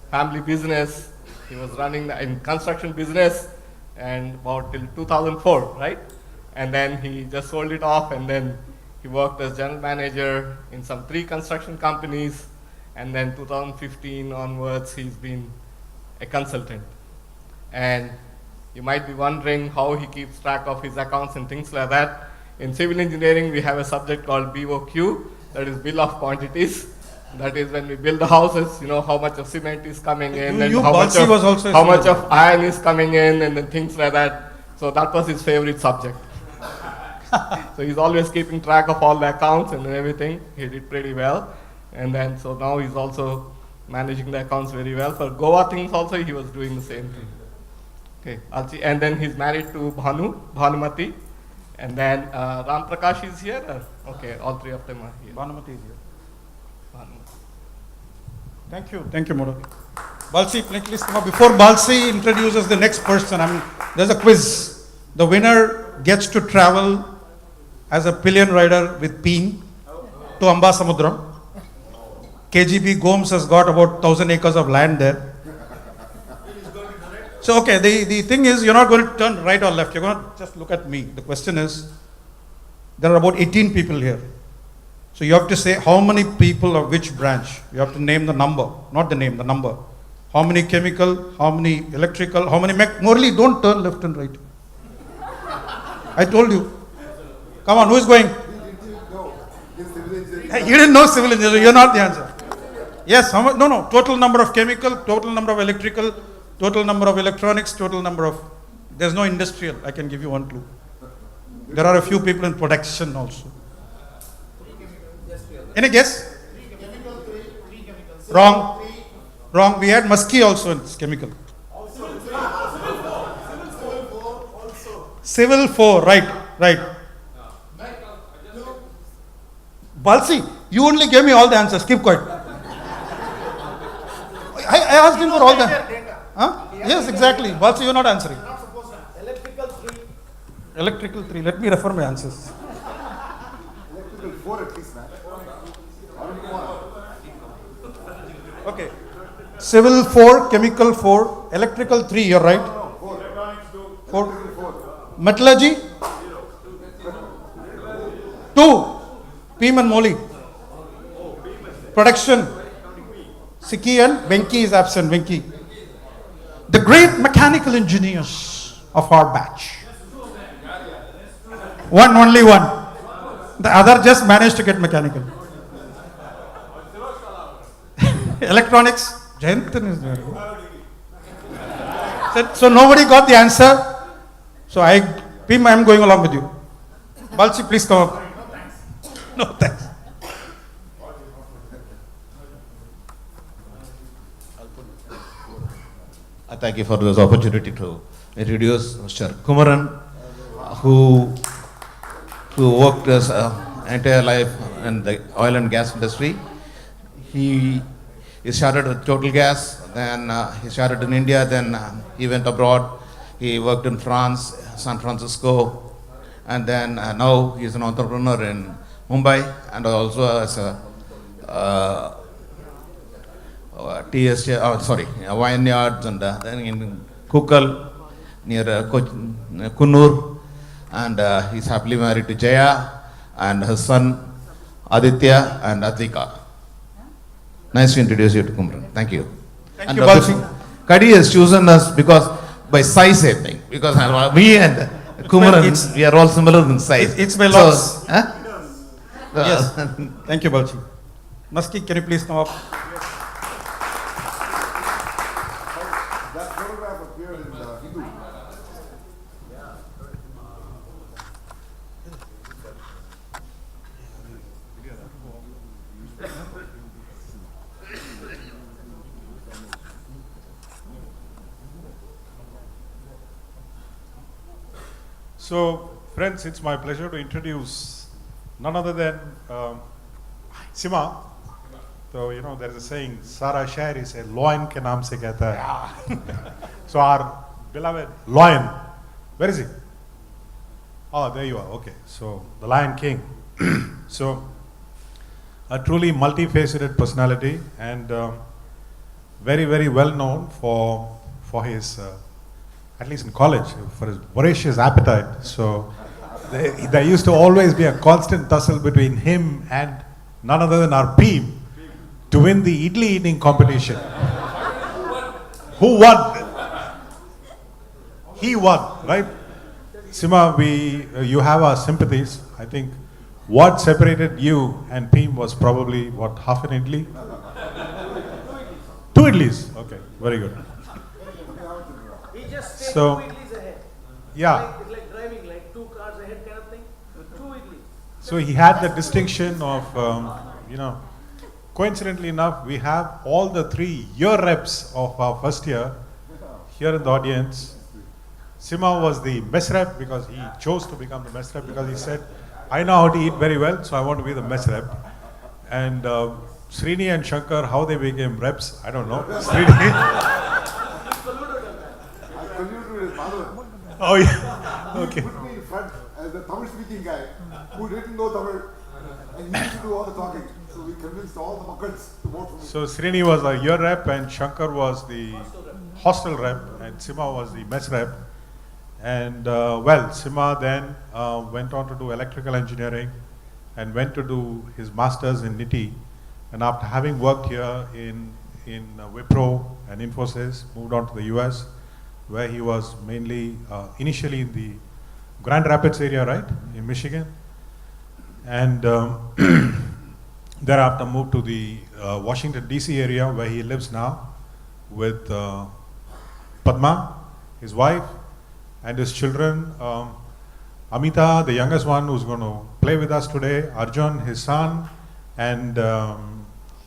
family business. He was running in construction business, and about till 2004, right? And then he just sold it off, and then he worked as general manager in some 3 construction companies, and then 2015 onwards, he's been a consultant. And you might be wondering how he keeps track of his accounts and things like that. In civil engineering, we have a subject called BOQ, that is bill of quantities. That is when we build the houses, how much of cement is coming in, and how much of iron is coming in, and then things like that. So that was his favorite subject. So he's always keeping track of all the accounts and everything. He did pretty well. And then, so now he's also managing the accounts very well. For Goa things also, he was doing the same thing. Okay, and then he's married to Bhanumati. And then Ram Prakash is here. Okay, all 3 of them are here. Bhanumati is here. Thank you. Thank you, Muda. Balsi, please come up. Before Balsi introduces the next person, there's a quiz. The winner gets to travel as a pillion rider with Peen to Ambasamudram. KGB Gomes has got about 1,000 acres of land there. So, okay, the thing is, you're not going to turn right or left. You're going to just look at me. The question is, there are about 18 people here. So you have to say how many people of which branch. You have to name the number, not the name, the number. How many chemical, how many electrical, how many Morley, don't turn left and right. I told you. Come on, who is going? You didn't know civil engineering, you're not the answer. Yes, how much? No. Total number of chemical, total number of electrical, total number of electronics, total number of... There's no industrial, I can give you one clue. There are a few people in production also. Any guess? Wrong. Wrong. We had Muskie also in chemical. Civil 4, right. Balsi, you only gave me all the answers. Keep quiet. I asked him for all the... Huh? Yes, exactly. Balsi, you're not answering. Electrical 3. Let me refer my answers. Electrical 4 at least, man. Okay. Civil 4, chemical 4, electrical 3, you're right. 4. Metallurgy? 2. Peem and Moli. Production. Siki and Venki is absent. Venki. The great mechanical engineers of our batch. Only one. The other just managed to get mechanical. Electronics. Jayantan is there. So nobody got the answer. So Pim, I am going along with you. Balsi, please come up. No, thanks. I thank you for this opportunity to introduce Mr. Kumaran, who worked his entire life in the oil and gas industry. He started with Total Gas, then he started in India, then he went abroad. He worked in France, San Francisco, and then now he is an entrepreneur in Mumbai, and also as a TS, vineyards, and then in Kukal, near Kunnur, and he's happily married to Jaya and his son Aditya and Advika. Nice to introduce you to Kumran. Thank you. Thank you, Balsi. Kadi has chosen us because by size, I think, because we and Kumaran, we are all similar in size. It's my So, loss. Yes. Thank you, Balchi. Musky, can you please come up? That photograph appeared in Hindu. So, friends, it's my pleasure to introduce none other than Sima. So, you know, there is a saying, Sara Shairi se loin ke naam se kehta hai. So, our beloved Lion, where is he? Oh, there you are. Okay. So, the Lion King. So, a truly multifaceted personality and very, very well known for his at least in college, for his voracious appetite. So there used to always be a constant tussle between him and none other than our team to win the idli eating competition. Who won? He won, right? Sima, you have our sympathies. I think what separated you and team was probably, what, half an idli? Two idlis. Okay, very good. He just stayed So, 2 idlis ahead. yeah. It's like driving, like 2 cars ahead kind of thing. 2 idlis. So he had the distinction of, you know, coincidentally enough, we have all the 3 year reps of our first year here in the audience. Sima was the mess rep because he chose to become the mess rep because he said, I know how to eat very well, so I want to be the mess rep. And Srini and Shankar, how they became reps, I don't know. Srini. Oh yeah, okay. He put me in front as the Tamil-speaking guy who didn't know Tamil, and he used to do all the talking. So we convinced all the buckets to vote for me. So Srini was a year rep and Shankar was the hostel rep and Sima was the mess rep. And well, Sima then went on to do electrical engineering and went to do his masters in NITI. And after having worked here in Wipro and Infosys, moved on to the US, where he was mainly initially in the Grand Rapids area, right, in Michigan. And thereafter moved to the Washington DC area where he lives now with Padma, his wife, and his children. Amita, the youngest one who's going to play with us today, Arjun, his son, and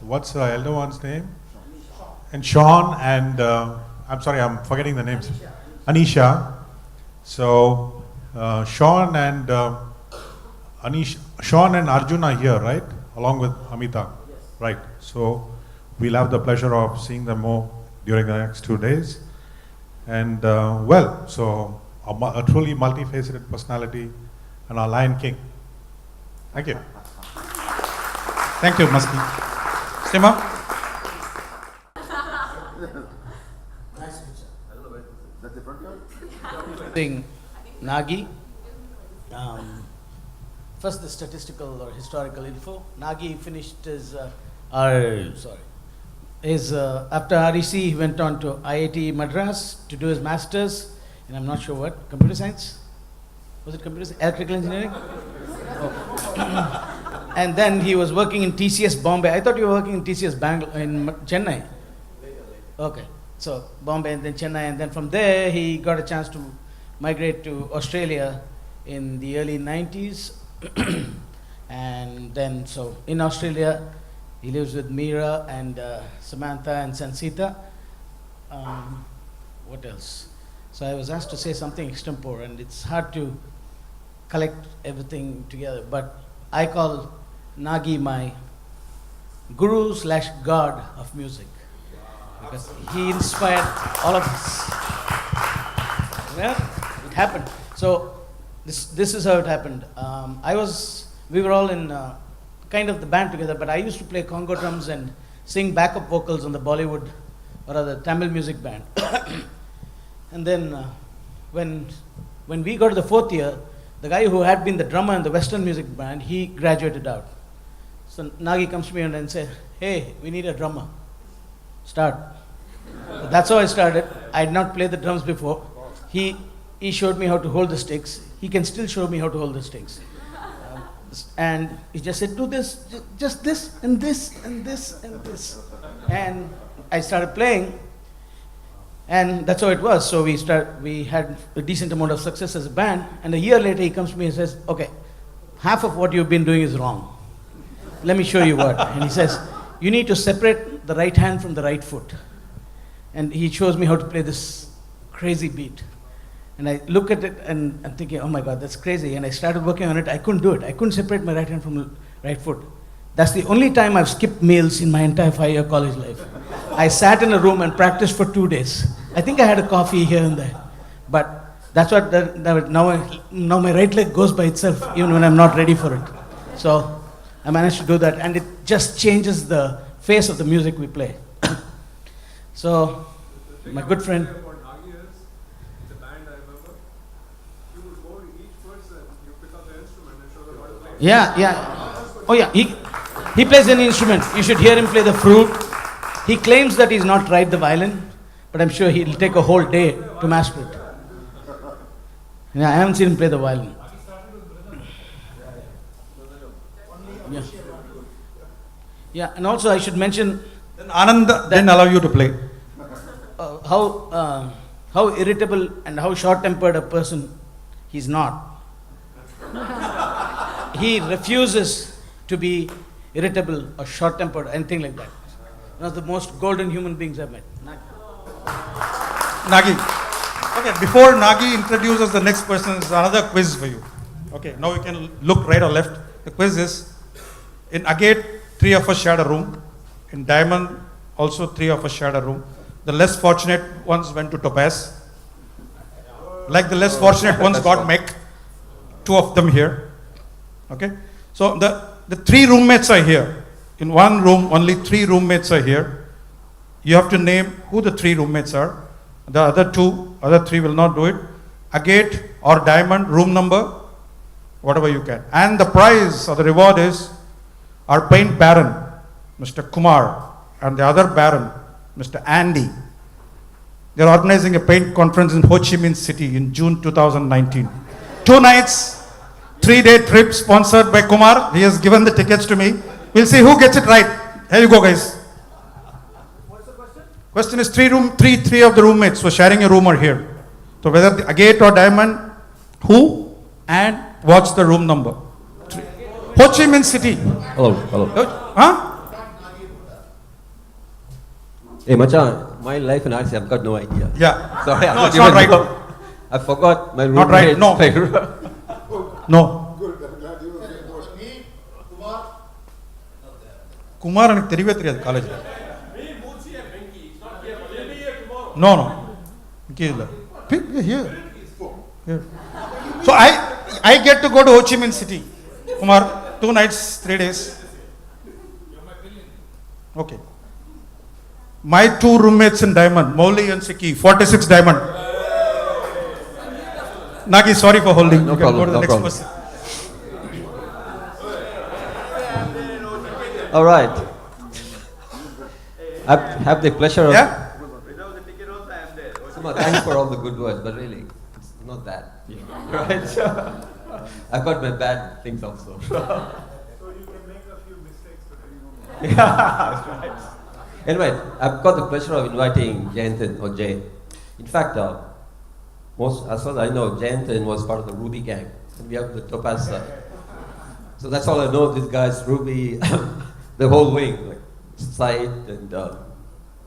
what's the elder one's name? And Sean, and I'm sorry, I'm forgetting the names. Anisha. So Sean and Sean and Arjun are here, right? Along with Amita. Yes. Right. So we'll have the pleasure of seeing them more during the next 2 days. And well, so a truly multifaceted personality and our Lion King. Thank you. Thank you, Musky. Sima? Thing, Nagi. First, the statistical or historical info. Nagi finished his, after REC, he went on to IIT Madras to do his master's in, I'm not sure what, computer science? Was it computer science? Electrical engineering? Oh. And then he was working in TCS Bombay. I thought you were working in TCS Bangalore, in Chennai. Okay, so Bombay and then Chennai, and then from there he got a chance to migrate to Australia in the early 90s. And then, so in Australia, he lives with Meera and Samantha and Sansita. What else? So I was asked to say something extempore, and it's hard to collect everything together, but I call Nagi my guru / god of music, because he inspired all of us. Well, it happened. So this is how it happened. We were all in kind of the band together, but I used to play congo drums and sing backup vocals on the Bollywood or other Tamil music band. And then when we got to the 4th year, the guy who had been the drummer in the Western music band, he graduated out. So Nagi comes to me and said, hey, we need a drummer. Start. That's how I started. I had not played the drums before. He showed me how to hold the sticks. He can still show me how to hold the sticks. And he just said, do this, just this, and this, and this, and this. And I started playing, and that's how it was. So we had a decent amount of success as a band, and a year later he comes to me and says, okay, half of what you've been doing is wrong. Let me show you what. And he says, you need to separate the right hand from the right foot. And he shows me how to play this crazy beat. And I look at it and I'm thinking, oh my God, that's crazy. And I started working on it. I couldn't do it. I couldn't separate my right hand from the right foot. That's the only time I've skipped meals in my entire 5-year college life. I sat in a room and practiced for 2 days. I think I had a coffee here and there. But that's what, now my right leg goes by itself, even when I'm not ready for it. So I managed to do that. And it just changes the face of the music we play. So, my good friend. Yeah. Oh yeah, he plays an instrument. You should hear him play the flute. He claims that he's not tried the violin, but I'm sure he'll take a whole day to master it. Yeah, I haven't seen him play the violin. Yeah. Yeah, and also I should mention. Then Anand didn't allow you to play. How irritable and how short-tempered a person he's not. He refuses to be irritable or short-tempered, anything like that. One of the most golden human beings I've met. Nagi. Okay, before Nagi introduces the next person, is another quiz for you. Okay, now you can look right or left. The quiz is, in Agate, 3 of us shared a room. In Diamond, also 3 of us shared a room. The less fortunate ones went to Topaz. Like the less fortunate ones got Mech. 2 of them here. Okay? So the 3 roommates are here. In one room, only 3 roommates are here. You have to name who the 3 roommates are. The other 3 will not do it. Agate or Diamond, room number, whatever you can. And the prize or the reward is our paint baron, Mr. Kumar, and the other baron, Mr. Andy. They're organizing a paint conference in Ho Chi Minh City in June 2019. 2 nights, 3-day trip sponsored by Kumar. He has given the tickets to me. We'll see who gets it right. Here you go, guys. What's the question? Question is 3 of the roommates were sharing a room are here. So whether the Agate or Diamond, who and what's the room number? Ho Chi Minh City. Hello. Huh? Hey, Macha, my life in RC, I've got no idea. Yeah. Sorry, no, it's not right. I forgot my Not right, no. No. Kumar and Terivethri college. No. Here. So I get to go to Ho Chi Minh City. Kumar, 2 nights, 3 days. Okay. My 2 roommates in Diamond, Mowli and Siki, 46 Diamond. Nagi, sorry for holding. No you problem, can go to the no next problem. person. All right. I have the pleasure of... Yeah? Sima, thanks for all the good words, but really, it's not that. Right? I've got my bad things also. So you can make a few mistakes, but Yeah, that's right. Anyway, I've got the pleasure of inviting Jayantan or Jay. In fact, as far as I know, Jayantan was part of the Ruby gang, and we have the Topaz side. So that's all I know. These guys, Ruby, the whole wing, like Said and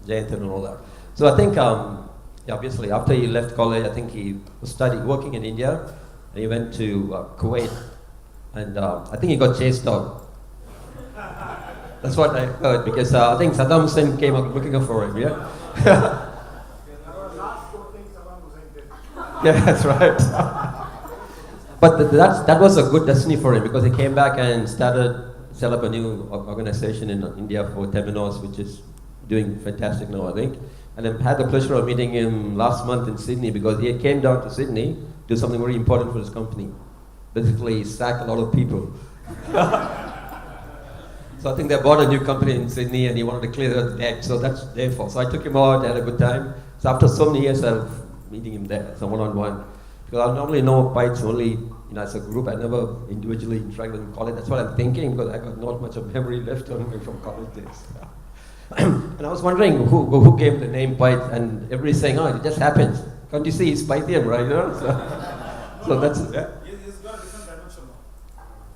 Jayantan and all that. So I think, obviously, after he left college, I think he was working in India, and he went to Kuwait, and I think he got chased out. That's what I heard, because I think Saddam Hussein came up looking up for him, yeah? Yeah, that's right. But that was a good destiny for him, because he came back and started set up a new organization in India for Temenos, which is doing fantastic now, I think. And I had the pleasure of meeting him last month in Sydney because he came down to Sydney to do something very important for his company. Basically, he sacked a lot of people. So I think they bought a new company in Sydney and he wanted to clear the deck, so that's their fault. So I took him out, had a good time. So after so many years of meeting him there, so one-on-one. Because I normally know Python only as a group, I never individually interacted with him in college. That's what I'm thinking because I got not much of memory left on me from college days. And I was wondering who gave the name Python, and everybody's saying, oh, it just happens. Can't you see he's Pythian, right? You know? So that's it. Yeah. He's got a different dimension now.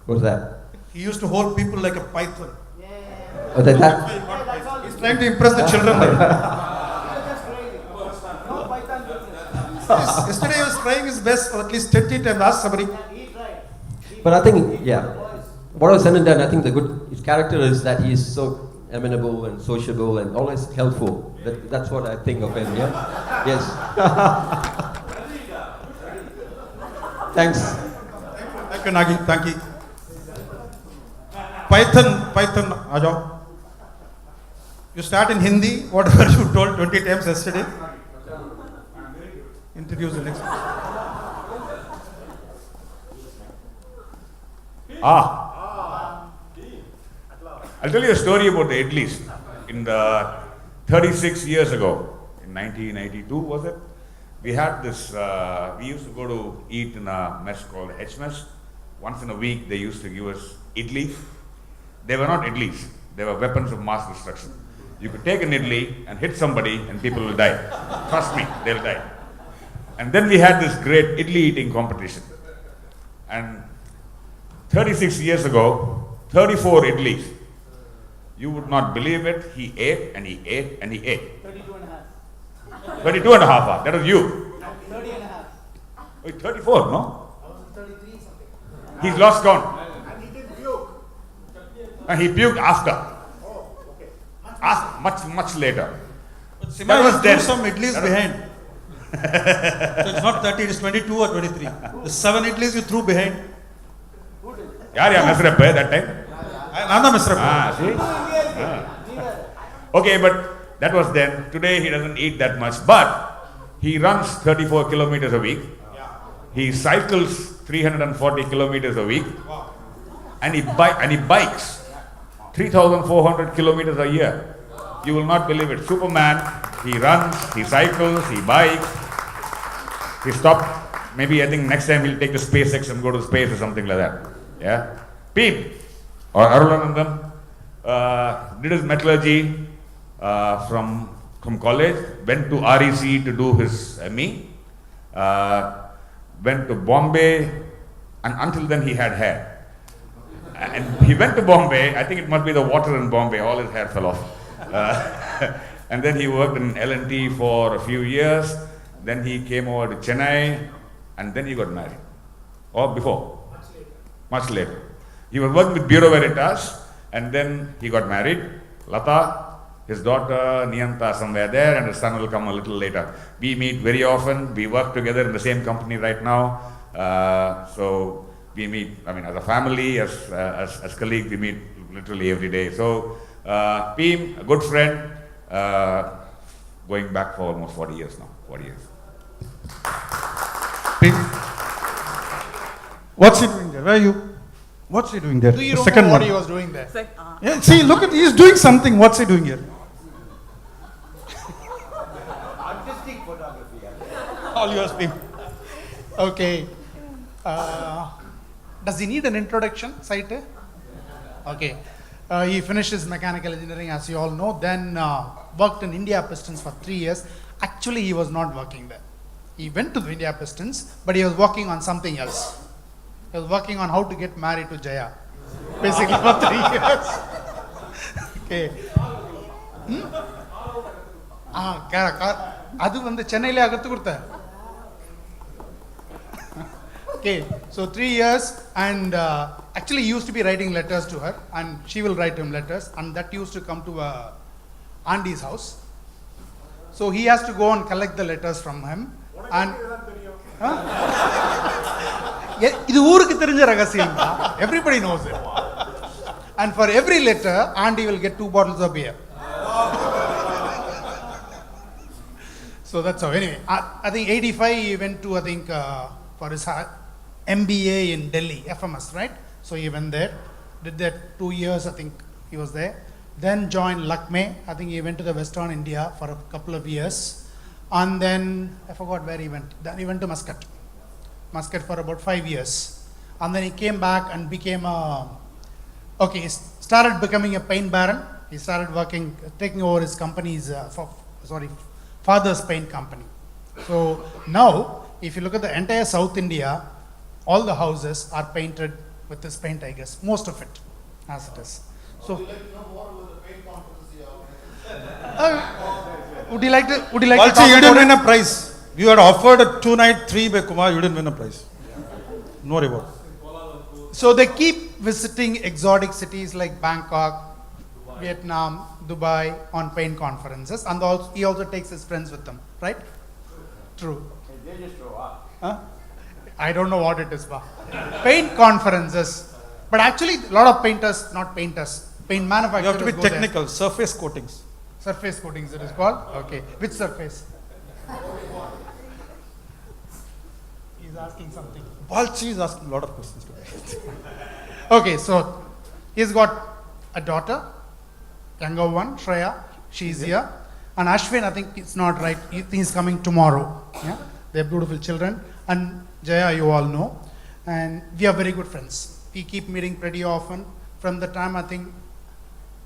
What's that? He used to hold people like a python. Oh, that. He's trying to impress the children. Yesterday he was trying his best for at least 20 times. Ask somebody. But I think, yeah, what I was saying then, I think his character is that he is so amenable and sociable and always helpful. That's what I think of him, yeah? Yes. Thanks. Thank you, Nagi. Thank you. Python, Ajo. You start in Hindi, whatever you told 20 times yesterday. Introduce the next one. I'll tell you a story about the idlis. In the 36 years ago, in 1982 was it? We had this, we used to go to eat in a mess called H mess. Once in a week they used to give us idlis. They were not idlis, they were weapons of mass destruction. You could take an idli and hit somebody and people will die. Trust me, they'll die. And then we had this great idli eating competition. And 36 years ago, 34 idlis. You would not believe it, he ate and he ate and he ate. 32 and a half. 32 and a half, that was you. 30 and a half. Wait, 34, no? I was 33 something. He's lost count. And he didn't puke. And he puked after. Oh, okay. Much later. But Sima, That was you then. threw some idlis behind. So it's not 30, it's 22 or 23. The 7 idlis you threw behind. Yeah, Messrap that time. I'm the Messrap. See? Okay, but that was then. Today he doesn't eat that much, but he runs 34 kilometers a week. He cycles 340 kilometers a week. And he bikes 3,400 kilometers a year. You will not believe it. Superman, he runs, he cycles, he bikes. He stopped. Maybe I think next time he'll take the SpaceX and go to space or something like that. Yeah. Pim or Arulanandam did his metallurgy from college, went to REC to do his ME, went to Bombay, and until then he had hair. And he went to Bombay, I think it must be the water in Bombay, all his hair fell off. And then he worked in L&T for a few years, then he came over to Chennai, and then he got married. Or before? Much later. He was working with Bureau Veritas, and then he got married. Lata, his daughter, Niyanta, somewhere there, and his son will come a little later. We meet very often, we work together in the same company right now. So we meet, I mean, as a family, as colleagues, we meet literally every day. So, Pim, a good friend, going back for almost 40 years now, 40 years. Pim, what's he doing there? Where are you? What's he doing there? You The don't second know what one. he was doing there. Yeah, see, look at, he's doing something. What's he doing here? Artistic photography. All yours, Pim. Okay. Does he need an introduction, Saite? Okay. He finished his mechanical engineering, as you all know, then worked in India Pistons for 3 years. Actually, he was not working there. He went to the India Pistons, but he was working on something else. He was working on how to get married to Jaya, basically for 3 years. Okay. அது வந்து சென்னையிலே அகத்து கொடுத்த. Okay, so 3 years, and actually he used to be writing letters to her, and she will write him letters, and that used to come to Andy's house. So he has to go and collect the letters from him, and இது ஊருக்கு தெரிஞ்ச ரகசியம் தான். Everybody knows it. And for every letter, Andy will get 2 bottles of beer. So that's how. Anyway, I think 85 he went to, I think, for his MBA in Delhi, FMS, right? So he went there, did that 2 years, I think he was there. Then joined Lakme. I think he went to the Western India for a couple of years. And then, I forgot where he went. Then he went to Muscat. Muscat for about 5 years. And then he came back and became he started becoming a paint baron. He started working, taking over his company's, father's paint company. So now, if you look at the entire South India, all the houses are painted with this paint, I guess. Most of it, as it is. So, would you like to talk you about didn't it? win a prize. You had offered a 2-night 3 by Kumar, you didn't win a prize. No reward. So they keep visiting exotic cities like Bangkok, Vietnam, Dubai on paint conferences, and he also takes his friends with them, right? True. They just show up. Huh? I don't know what it is, but paint conferences. But actually, a lot of paint manufacturers. You have to be go there. technical, surface coatings. Surface coatings it is called? Okay. Which surface? He's asking something. Balchi is asking a lot of questions today. Okay, so he's got a daughter, younger one, Shreya. She's here. And Ashwin, I think it's not right. He's coming tomorrow. Yeah, they're beautiful children. And Jaya, you all know. And we are very good friends. We keep meeting pretty often. From the time, I think,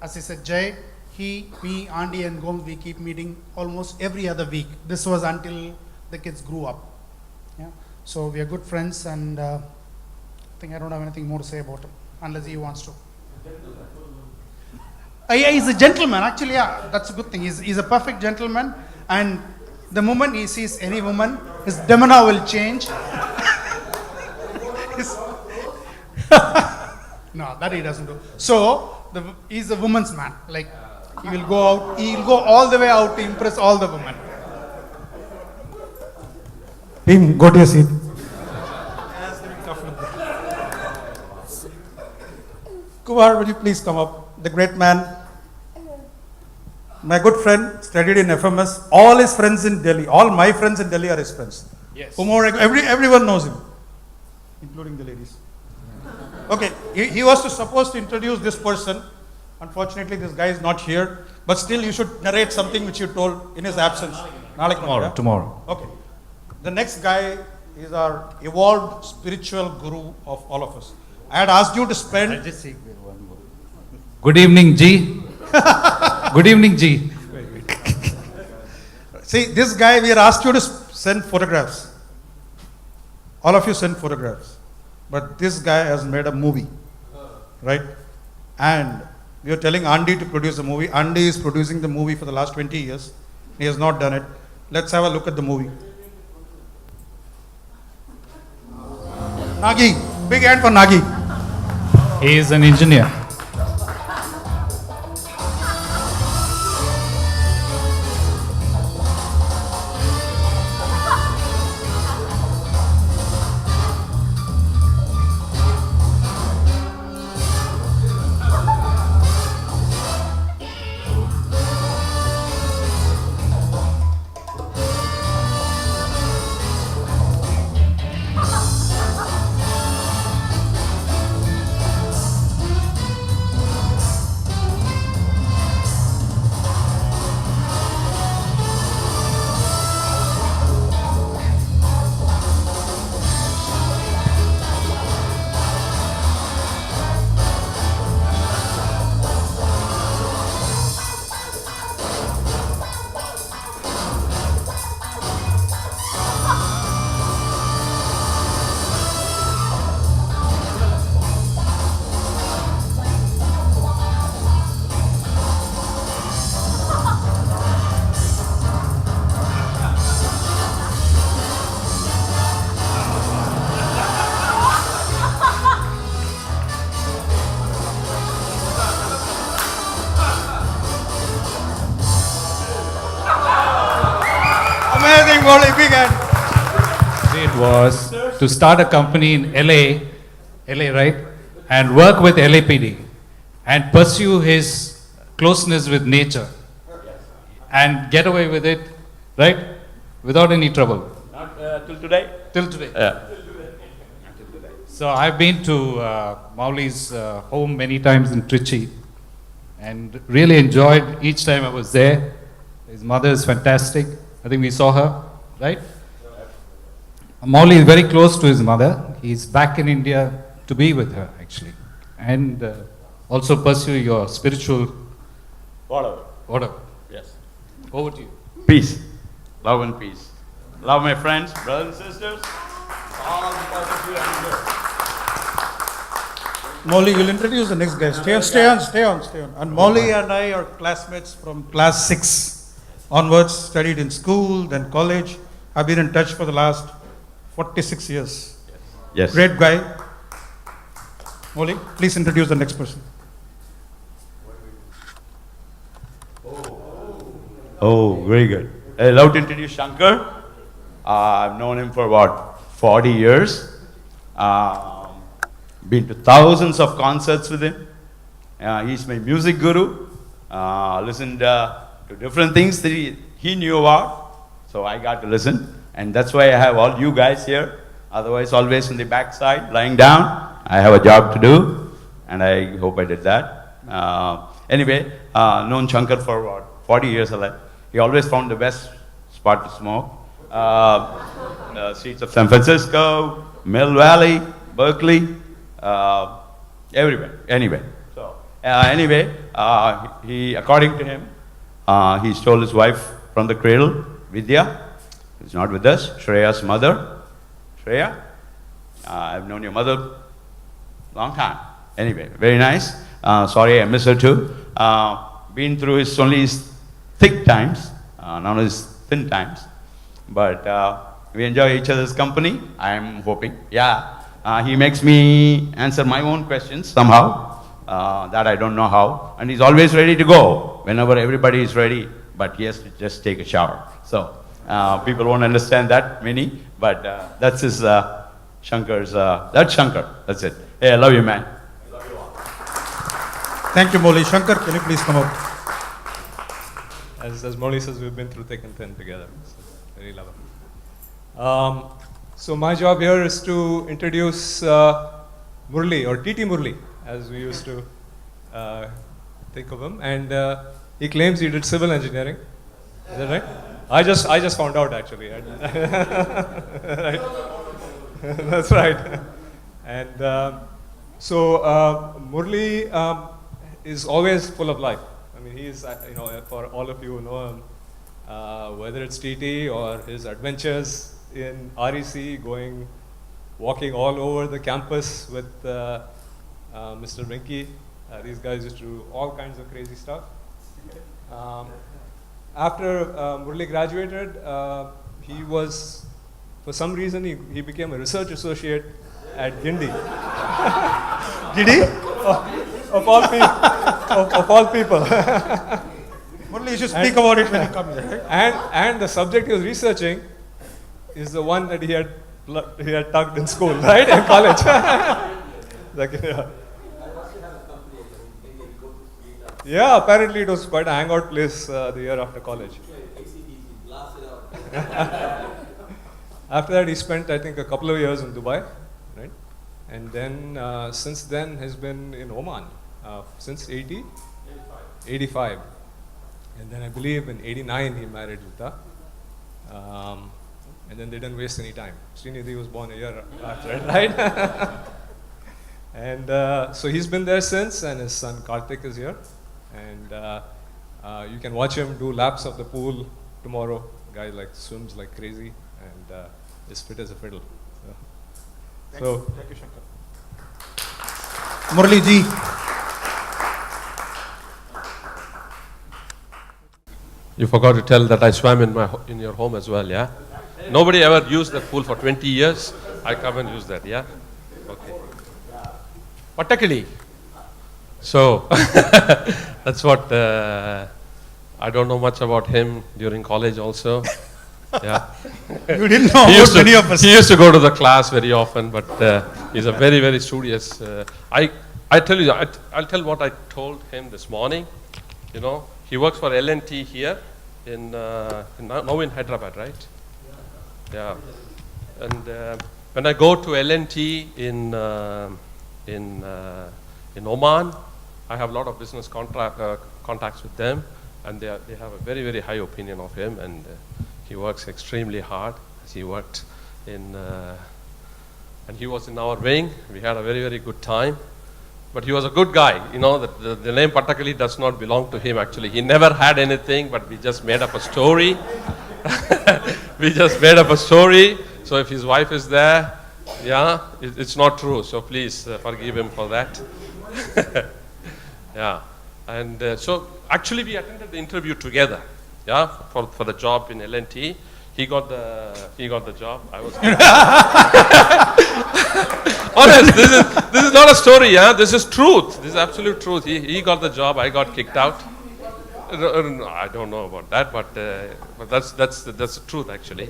as I said, Jay, me, Andy, and Gomes, we keep meeting almost every other week. This was until the kids grew up. Yeah. So we are good friends, and I think I don't have anything more to say about him, unless he wants to. Yeah, he's a gentleman. Actually, yeah, that's a good thing. He's a perfect gentleman, and the moment he sees any woman, his demeanor will change. No, that he doesn't do. So he's a woman's man. Like, he will go out. He will go all the way out to impress all the women. Team, go to your seat. Kumar, would you please come up? The great man. My good friend studied in FMS. All his friends in Delhi, all my friends in Delhi are his friends. Yes. Everyone knows him, including the ladies. Okay, he was supposed to introduce this person. Unfortunately, this guy is not here. But still, you should narrate something which you told in his absence. Tomorrow. Okay. The next guy is our evolved spiritual guru of all of us. I had asked you to spend. Good evening, G. Good evening, G. See, this guy, we had asked you to send photographs. All of you send photographs. But this guy has made a movie. Right? And we are telling Andy to produce a movie. Andy is producing the movie for the last 20 years. He has not done it. Let's have a look at the movie. Nagi. Big hand for Nagi. He is an engineer. Amazing, Molly, big hand. It was to start a company in LA, right? And work with LAPD and pursue his closeness with nature and get away with it, right? Without any trouble. Not till today? Till today. Yeah. So I've been to Mauli's home many times in Trichy and really enjoyed each time I was there. His mother is fantastic. I think we saw her, right? Mauli is very close to his mother. He's back in India to be with her, actually. And also pursue your spiritual... Whatever. Yes. Over to you. Peace. Love and peace. Love my friends, brothers and sisters. All because of you I'm here. Molly, you'll introduce the next guy. Stay on. And Molly and I are classmates from class 6 onwards, studied in school, then college. I've been in touch for the last 46 years. Yes. Great guy. Molly, please introduce the next person. Oh, very good. I'd love to introduce Shankar. I've known him for about 40 years. Been to thousands of concerts with him. He's my music guru. Listened to different things that he knew about. So I got to listen. And that's why I have all you guys here. Otherwise, always on the backside, lying down. I have a job to do. And I hope I did that. Anyway, known Shankar for about 40 years. He always found the best spot to smoke. Streets of San Francisco, Mill Valley, Berkeley, everywhere. Anyway, so he, according to him, he stole his wife from the cradle, Vidya. Who's not with us. Shreya's mother. Shreya, I've known your mother long time. Anyway, very nice. Sorry, I miss her too. Been through only his thick times, none of his thin times. But we enjoy each other's company, I'm hoping. Yeah, he makes me answer my own questions somehow, that I don't know how. And he's always ready to go whenever everybody is ready, but he has to just take a shower. So people won't understand that, many, but that's his Shankar's, that's Shankar, that's it. Hey, I love you, man. Thank you, Molly. Shankar, can you please come up? As Molly says, we've been through thick and thin together. So very love it. So my job here is to introduce Murli, or TT Murli, as we used to think of him. And he claims he did civil engineering. Is that right? I just found out, actually. Right. That's right. And so Murli is always full of life. I mean, he is, for all of you who know him, whether it's TT or his adventures in REC, walking all over the campus with Mr. Rinky. These guys used to do all kinds of crazy stuff. After Murli graduated, he was, for some reason, he became a research associate at Gindi. Did he? Of all people. Murli, you should speak about it when you come here, right? And the subject he was researching is the one that he had tugged in school, right? In college. Yeah, apparently it was quite a hangout place the year after college. After that, he spent, I think, a couple of years in Dubai, right? And then, since then, has been in Oman since 85. And then I believe in 89 he married Lita. And then they didn't waste any time. Srinidhi was born a year after, right? And so he's been there since, and his son Karthik is here. And you can watch him do laps of the pool tomorrow. Guy swims like crazy and is fit as a fiddle. Thank you, Shankar. Murli ji. You forgot to tell that I swam in your home as well, yeah? Nobody ever used the pool for 20 years. I come and use that, yeah? Okay. Patakali. So, that's what, I don't know much about him during college also. Yeah. You didn't know about many of us. He used to go to the class very often, but he's a very, very studious. I tell you, I'll tell what I told him this morning. You know, he works for L&T here now in Hyderabad, right? Yeah. And when I go to L&T in Oman, I have a lot of business contacts with them, and they have a very, very high opinion of him, and he works extremely hard. He worked and he was in our wing. We had a very, very good time. But he was a good guy. You know, the name Patakali does not belong to him actually. He never had anything, but we just made up a story. We just made up a story. So if his wife is there, yeah, it's not true. So please forgive him for that. Yeah. And so actually we attended the interview together, yeah, for the job in L&T. He got the job. I was honest. This is not a story, yeah. This is truth. This is absolute truth. He got the job. I got kicked out. I don't know about that, but that's the truth actually.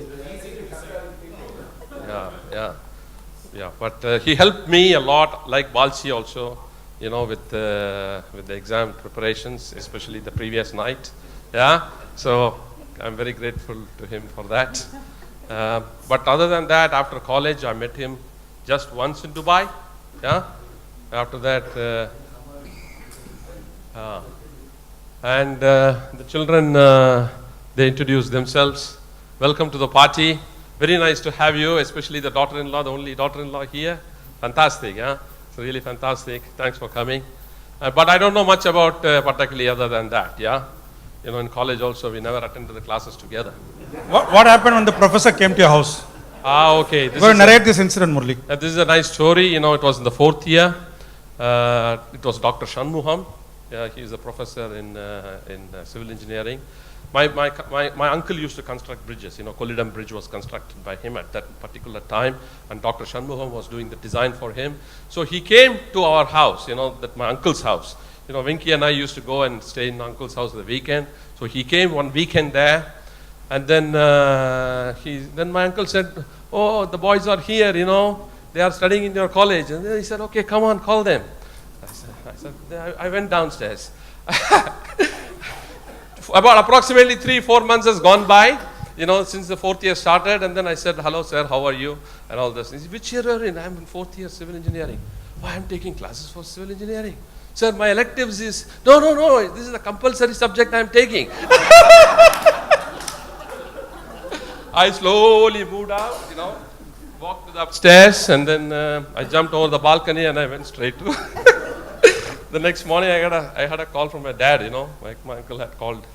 Yeah. But he helped me a lot, like Balchi also, you know, with the exam preparations, especially the previous night. Yeah. So I'm very grateful to him for that. But other than that, after college, I met him just once in Dubai. Yeah. After that, and the children, they introduced themselves. Welcome to the party. Very nice to have you, especially the daughter-in-law, the only daughter-in-law here. Fantastic, yeah? It's really fantastic. Thanks for coming. But I don't know much about Patakali other than that, yeah? You know, in college also, we never attended the classes together. What happened when the professor came to your house? Okay. Go and narrate this incident, Murli. This is a nice story. You know, it was in the 4th year. It was Dr. Shanmuham. Yeah, he is a professor in civil engineering. My uncle used to construct bridges. You know, Kollidam Bridge was constructed by him at that particular time, and Dr. Shanmuham was doing the design for him. So he came to our house, you know, my uncle's house. You know, Venki and I used to go and stay in uncle's house the weekend. So he came one weekend there, and then then my uncle said, "Oh, the boys are here, you know, they are studying in your college." And then he said, "Okay, come on, call them." I went downstairs. About approximately 3-4 months has gone by, you know, since the 4th year started, and then I said, "Hello, sir, how are you?" and all this. He said, "Which year are you in?" "I'm in 4th year civil engineering." "Why, I'm taking classes for civil engineering." "Sir, my electives is..." No, this is a compulsory subject I'm taking." I slowly moved out, you know, walked to the upstairs, and then I jumped over the balcony and I went straight to... The next morning I had a call from my dad, you know, my uncle had called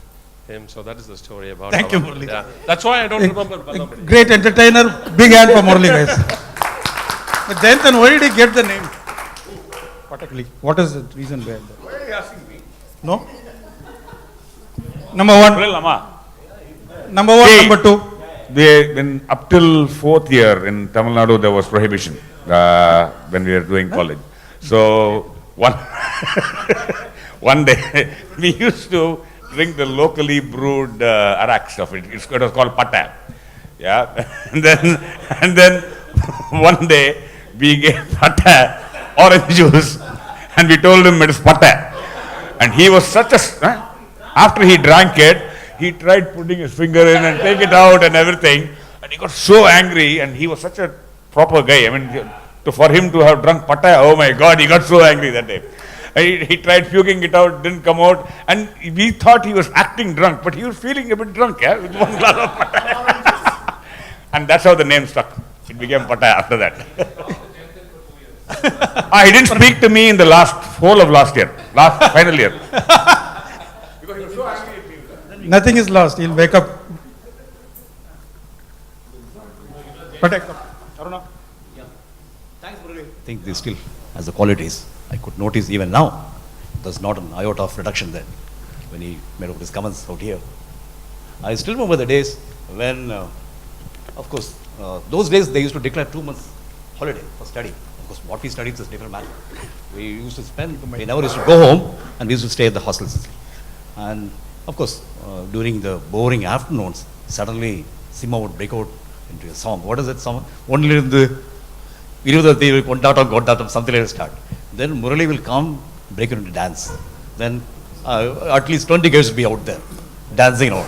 him, so that is the story about... Thank you, Murli. Yeah. That's why I don't remember Balabari. Great entertainer, big hand for Murli, guys. But then where did he get the name? Patakali. What is the reason behind that? Why are you asking me? No? Number one. Number one, See, number two. When up till 4th year in Tamil Nadu, there was prohibition when we were doing college. So one day we used to drink the locally brewed arak stuff. It was called pata. Yeah, and then one day we gave pata orange juice, and we told him it is pata, and he was such a. After he drank it, he tried putting his finger in and take it out and everything, and he got so angry, and he was such a proper guy. I mean, for him to have drunk pata, oh my God, he got so angry that day. He tried puking it out, didn't come out, and we thought he was acting drunk, but he was feeling a bit drunk, yeah, with one glass of pata. And that's how the name stuck. It became pata after that. He didn't speak to me in the whole of last final year. Because he was so angry at me. Nothing is lost. He'll wake up. Protect. Aruna. Yeah. Thanks, Murali. I think this still has the qualities. I could notice even now, there's not an iota of reduction then when he made up his comments out here. I still remember the days when, of course, those days they used to declare 2 months holiday for study. Of course, what we studied is a different matter. We used to we never used to go home, and we used to stay at the hostels. And of course, during the boring afternoons, suddenly Sima would break out into a song. What is that song? Only the something like that start. Then Murali will come, break into dance. Then at least 20 guys will be out there, dancing and all.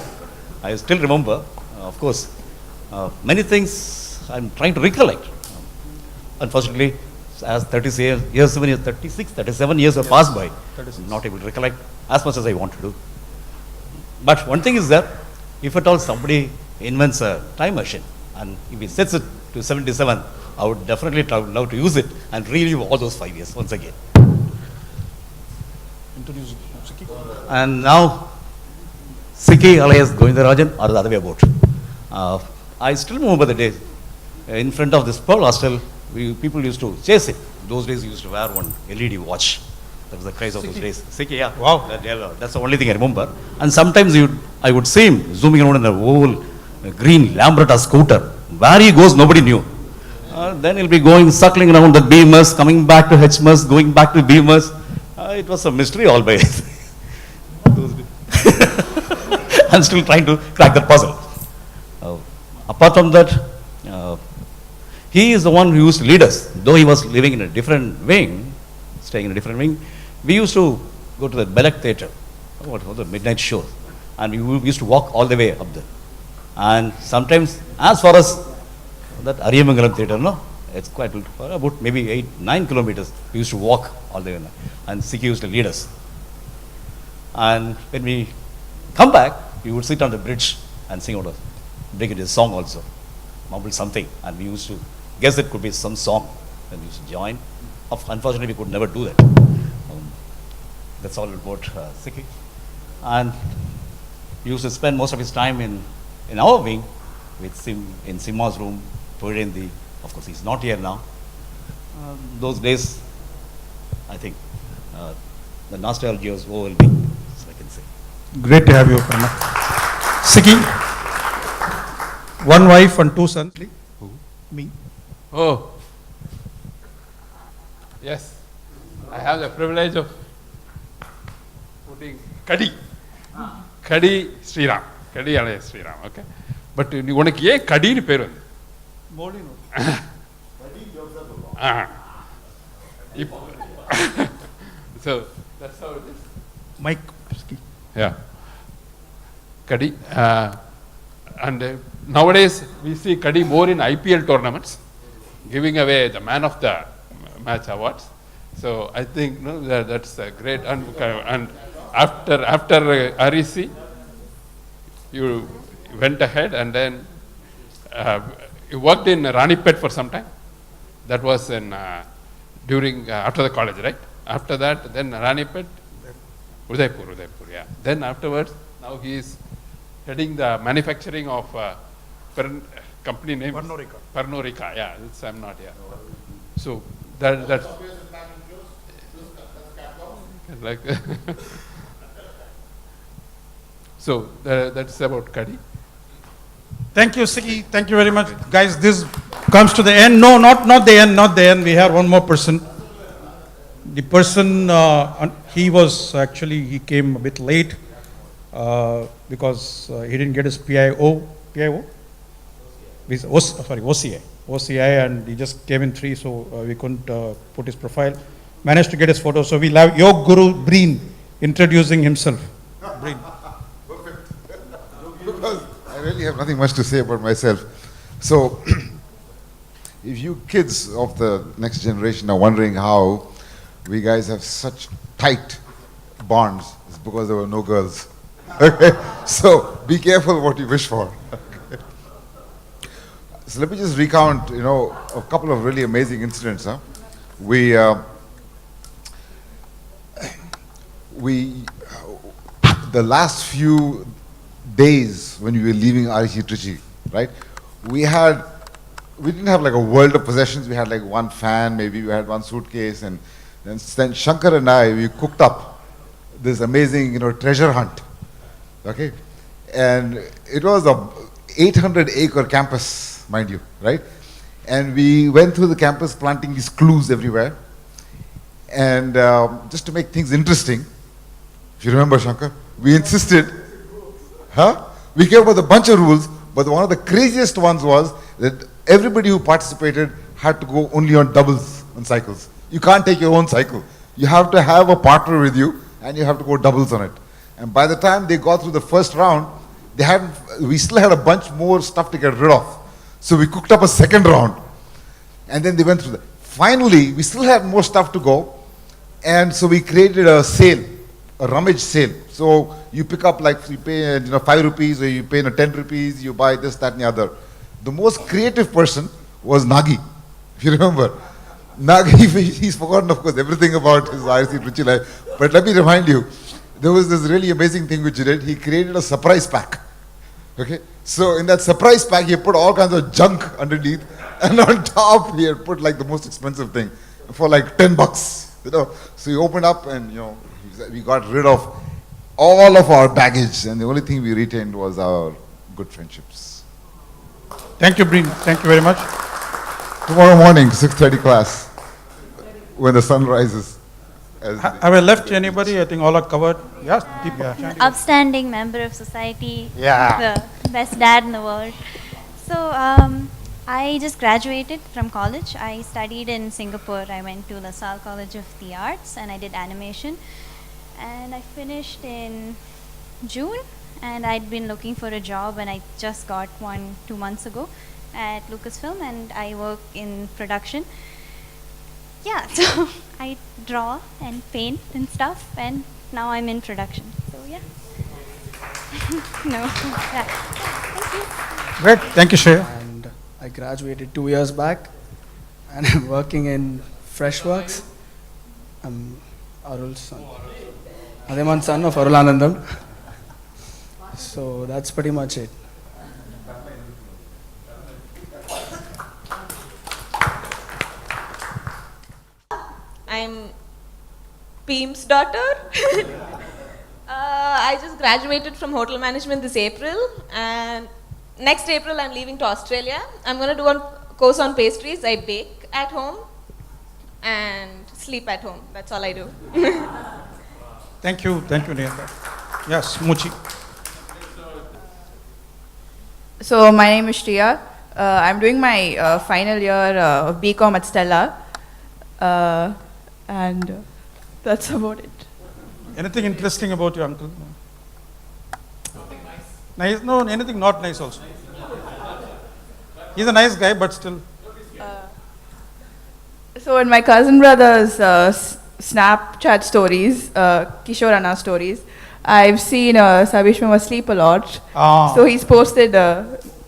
I still remember, of course, many things I'm trying to recollect. Unfortunately, as 37 years have passed by, I'm not able to recollect as much as I want to do. But one thing is that if at all somebody invents a time machine and if he sets it to 77, I would definitely love to use it and relive all those 5 years once again. Introduce Siki. And now, Siki alias Govindarajan or the other way about. I still remember the days in front of this Pearl Hostel, people used to chase it. Those days you used to wear one LED watch. That was the craze of those days. Siki, yeah. Wow. That's the only thing I remember. And sometimes I would see him zooming around in the whole green Lambretta scooter. Where he goes, nobody knew. Then he'll be going, circling around the Beamers, coming back to HMS, going back to Beamers. It was a mystery all by I'm still trying to crack that puzzle. Apart from that, he is the one who used to lead us. Though he was living in a different wing, staying in a different wing, we used to go to the Belek Theatre, what was the midnight show, and we used to walk all the way up there. And sometimes, as far as that Ariyamangalam Theatre, no? It's quite about maybe 8-9 kilometers. We used to walk all the way, and Siki used to lead us. And when we come back, we would sit on the bridge and sing out a break into a song also, mumble something, and we used to guess it could be some song, and we used to join. Unfortunately, we could never do that. That's all about Siki. And he used to spend most of his time in our wing, with in Simha's room, of course, he's not here now. Those days, I think, the nostalgia was overwhelming, so I can say. Great to have you, Prana. Siki, one wife and 2 sons. Who? Me. Oh. Yes. I have the privilege of putting Kadi. Kadi Sriram. Kadi alias Sriram, okay? But உனக்கு ஏன் கடின்னு பேர் வந்து? So that's how it is. Mike. Yeah. Kadi. And nowadays we see Kadi more in IPL tournaments, giving away the man of the match awards. So I think that's a great. And after REC, you went ahead and then you worked in Ranipet for some time. That was during after the college, right? After that, then Ranipet, Udaipur, yeah. Then afterwards, now he is heading the manufacturing of company name. Pernod Ricard, yeah. I'm not here. So that's like. So that's about Kadi. Thank you, Siki. Thank you very much. Guys, this comes to the end. No, not the end, not the end. We have one more person. The person, he came a bit late because he didn't get his OCI, and he just came in 3, so we couldn't put his profile. Managed to get his photo, so we'll have Yog Guru Breen introducing himself. Breen. Because I really have nothing much to say about myself. So, if you kids of the next generation are wondering how we guys have such tight bonds, it's because there were no girls. Okay? So, be careful what you wish for. Okay? So, let me just recount, a couple of really amazing incidents. The last few days when we were leaving REC Trichy, right? We didn't have like a world of possessions. We had like one fan, maybe we had one suitcase, and then Shankar and I, we cooked up this amazing, treasure hunt. Okay, and it was a 800-acre campus, mind you, right? And we went through the campus planting these clues everywhere. And just to make things interesting, if you remember, Shankar, we insisted. We came up with a bunch of rules, but one of the craziest ones was that everybody who participated had to go only on doubles on cycles. You can't take your own cycle. You have to have a partner with you, and you have to go doubles on it. And by the time they got through the first round, we still had a bunch more stuff to get rid of. So we cooked up a second round, and then they went through that. Finally, we still had more stuff to go, and so we created a sale, a rummage sale. So you pick up, like, you pay 5 rupees, or you pay 10 rupees, you buy this, that, and the other. The most creative person was Nagi, if you remember. Nagi, he's forgotten, of course, everything about his RC Trichy life. But let me remind you, there was this really amazing thing which he did. He created a surprise pack. Okay? So in that surprise pack, he put all kinds of junk underneath, and on top, he had put like the most expensive thing for like $10. So he opened up, and we got rid of all of our baggage, and the only thing we retained was our good friendships. Thank you, Breen. Thank you very much. Tomorrow morning, 6:30 class, when the sun rises. Have I left anybody? I think all are covered. Yes, Deepak. Yeah. Upstanding member of society. Yeah. The best dad in the world. So I just graduated from college. I studied in Singapore. I went to LaSalle College of the Arts, and I did animation. And I finished in June, and I'd been looking for a job, and I just got one 2 months ago at Lucasfilm, and I work in production. Yeah, so I draw and paint and stuff, and now I'm in production. So yeah. No. Yeah. Thank you. Great. Thank you, Shreya. And I graduated 2 years back, and I'm working in Freshworks. I'm Arul's son. I'm son of Arulanandam. So that's pretty much it. I'm Peem's daughter. I just graduated from hotel management this April, and next April I'm leaving to Australia. I'm going to do a course on pastries. I bake at home and sleep at home. That's all I do. Thank you, Niyata. Yes, Muchi. So my name is Shriya. I'm doing my final year of BCom at Stella. And that's about it. Anything interesting about your uncle? Nice? No, anything not nice also. He's a nice guy, but still. So in my cousin brother's Snapchat stories, Kishore Anna stories, I've seen Sabish Mama sleep a lot. Ah. So he's posted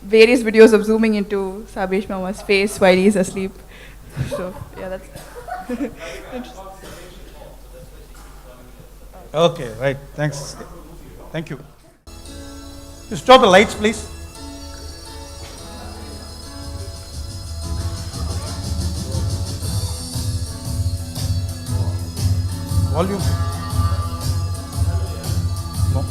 various videos of zooming into Sabish Mama's face while he's asleep. So yeah, that's interesting. Okay, right. Thanks. Thank you. You stop the lights, please. Volume. No.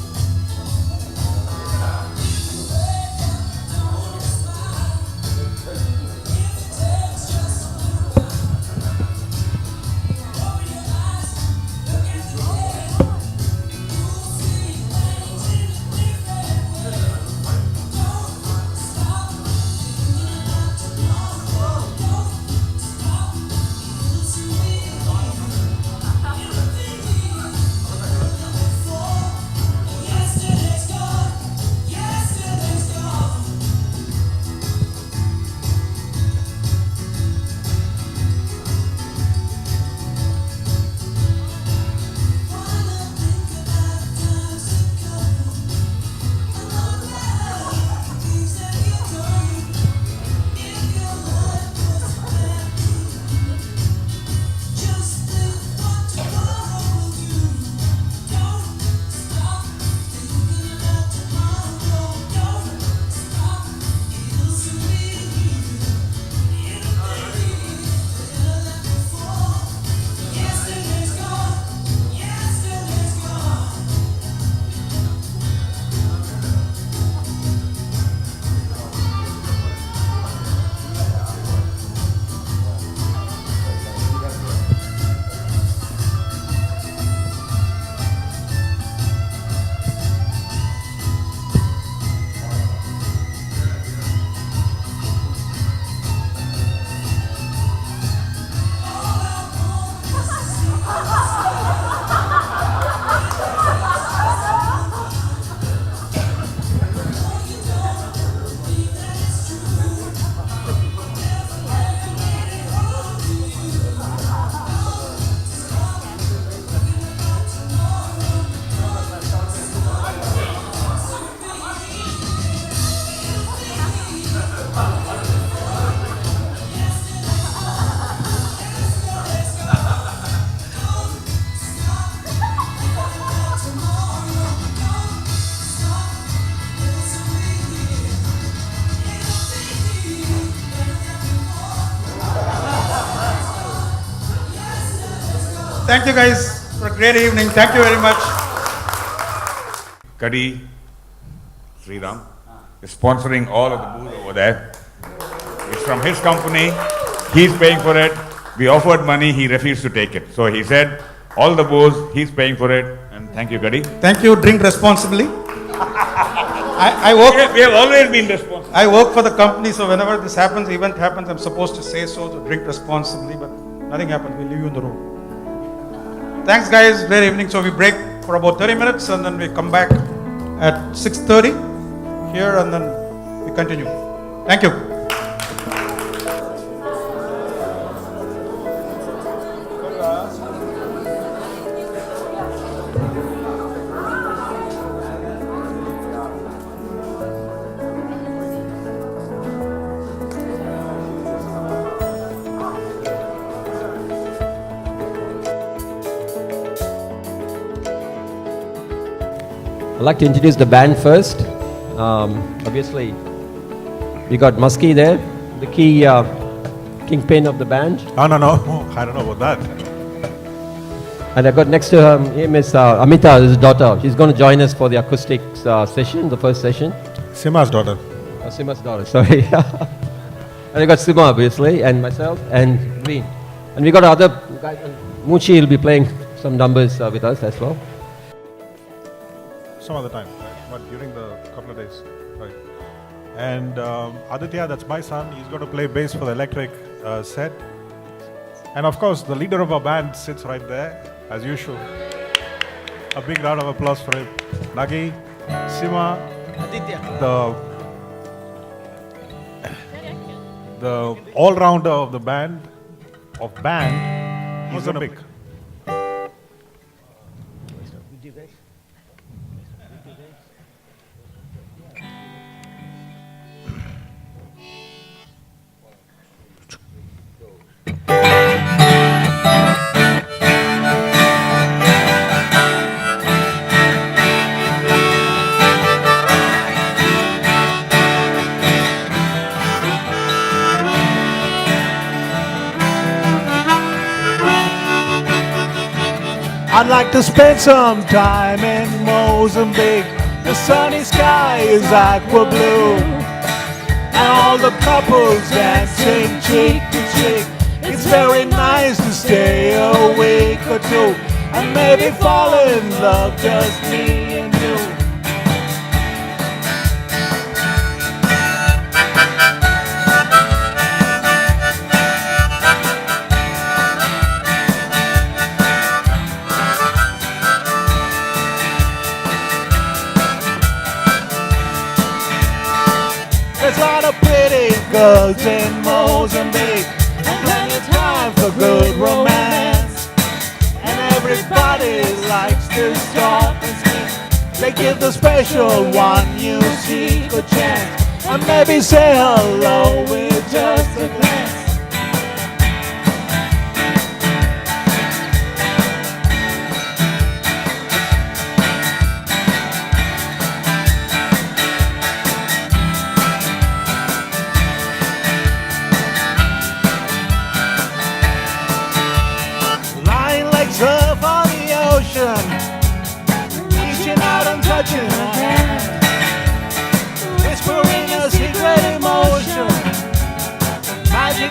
Thank you guys for a great evening. Thank you very much. Kadi Sriram is sponsoring all of the booze over there. It's from his company. He's paying for it. We offered money. He refused to take it. So he said, all the booze, he's paying for it. And thank you, Kadi. Thank you. Drink responsibly. I work. We have always been responsible. I work for the company, so whenever this happens, event happens, I'm supposed to say so, to drink responsibly, but nothing happens. We leave you in the room. Thanks, guys. Great evening. So we break for about 30 minutes, and then we come back at 6:30 here, and then we continue. Thank you. I'd like to introduce the band first. Obviously, we got Muskie there, the key kingpin of the band. Oh, no. I don't know about that. And I've got next to him is Amita, his daughter. She's going to join us for the acoustic session, the first session. Sima's daughter. Sima's daughter, sorry. And I got Sima, obviously, and myself, and Green. And we got other guys. Muchi will be playing some numbers with us as well. Some other time, right? But during the couple of days, right? And Aditya, that's my son. He's going to play bass for the electric set. And of course, the leader of our band sits right there, as usual. A big round of applause for him. Nagi, Sima, Aditya. The all-rounder of the band, he's going to pick. I'd like to spend some time in Mozambique. The sunny sky is aqua blue, and all the couples dancing cheek to cheek. It's very nice to stay a week or two and maybe fall in love, just me and you. There's a lot of pretty girls in Mozambique, and plenty of time for good romance. And everybody likes to talk and speak. They give the special one you seek a chance, and maybe say hello with just a glance. Surf on the ocean, reaching out and touching her hand, whispering a secret emotion. Magic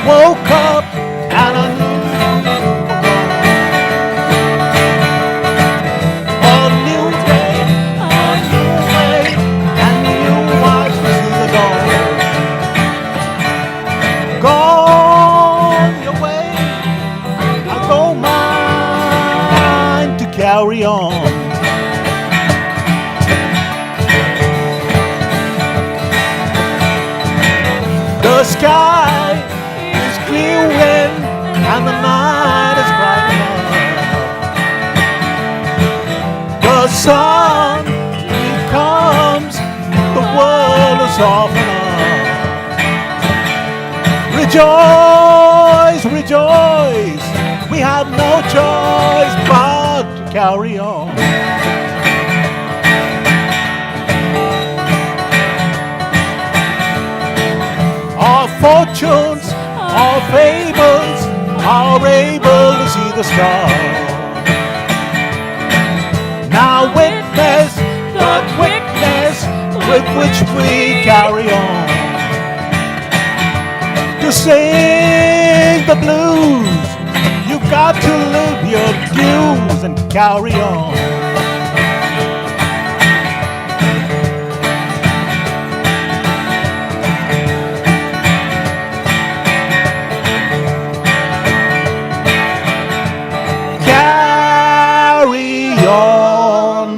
woke up and I knew a new day, a new way, and new watch is the dawn. Gone your way, I go mine to carry on. The sky is clearing and the night is brightening. The sun comes, the world is softening. Rejoice, rejoice, we have no choice but to carry on. Our fortunes, our fables are able to see the stars. Now witness the quickness with which we carry on. To sing the blues, you've got to live your dues and carry on. Carry on,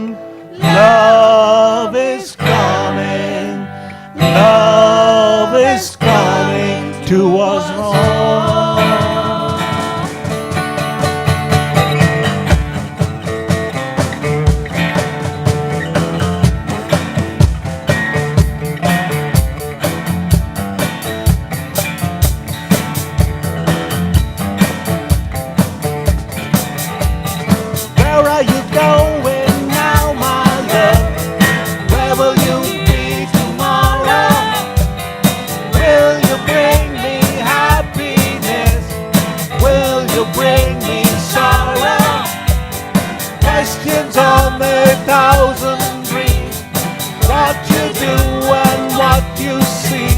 love is coming, love is coming to us all. Where are you going now, my love? Where will you be tomorrow? Will you bring me happiness? Will you bring me sorrow? Questions on a thousand dreams. What you do and what you see.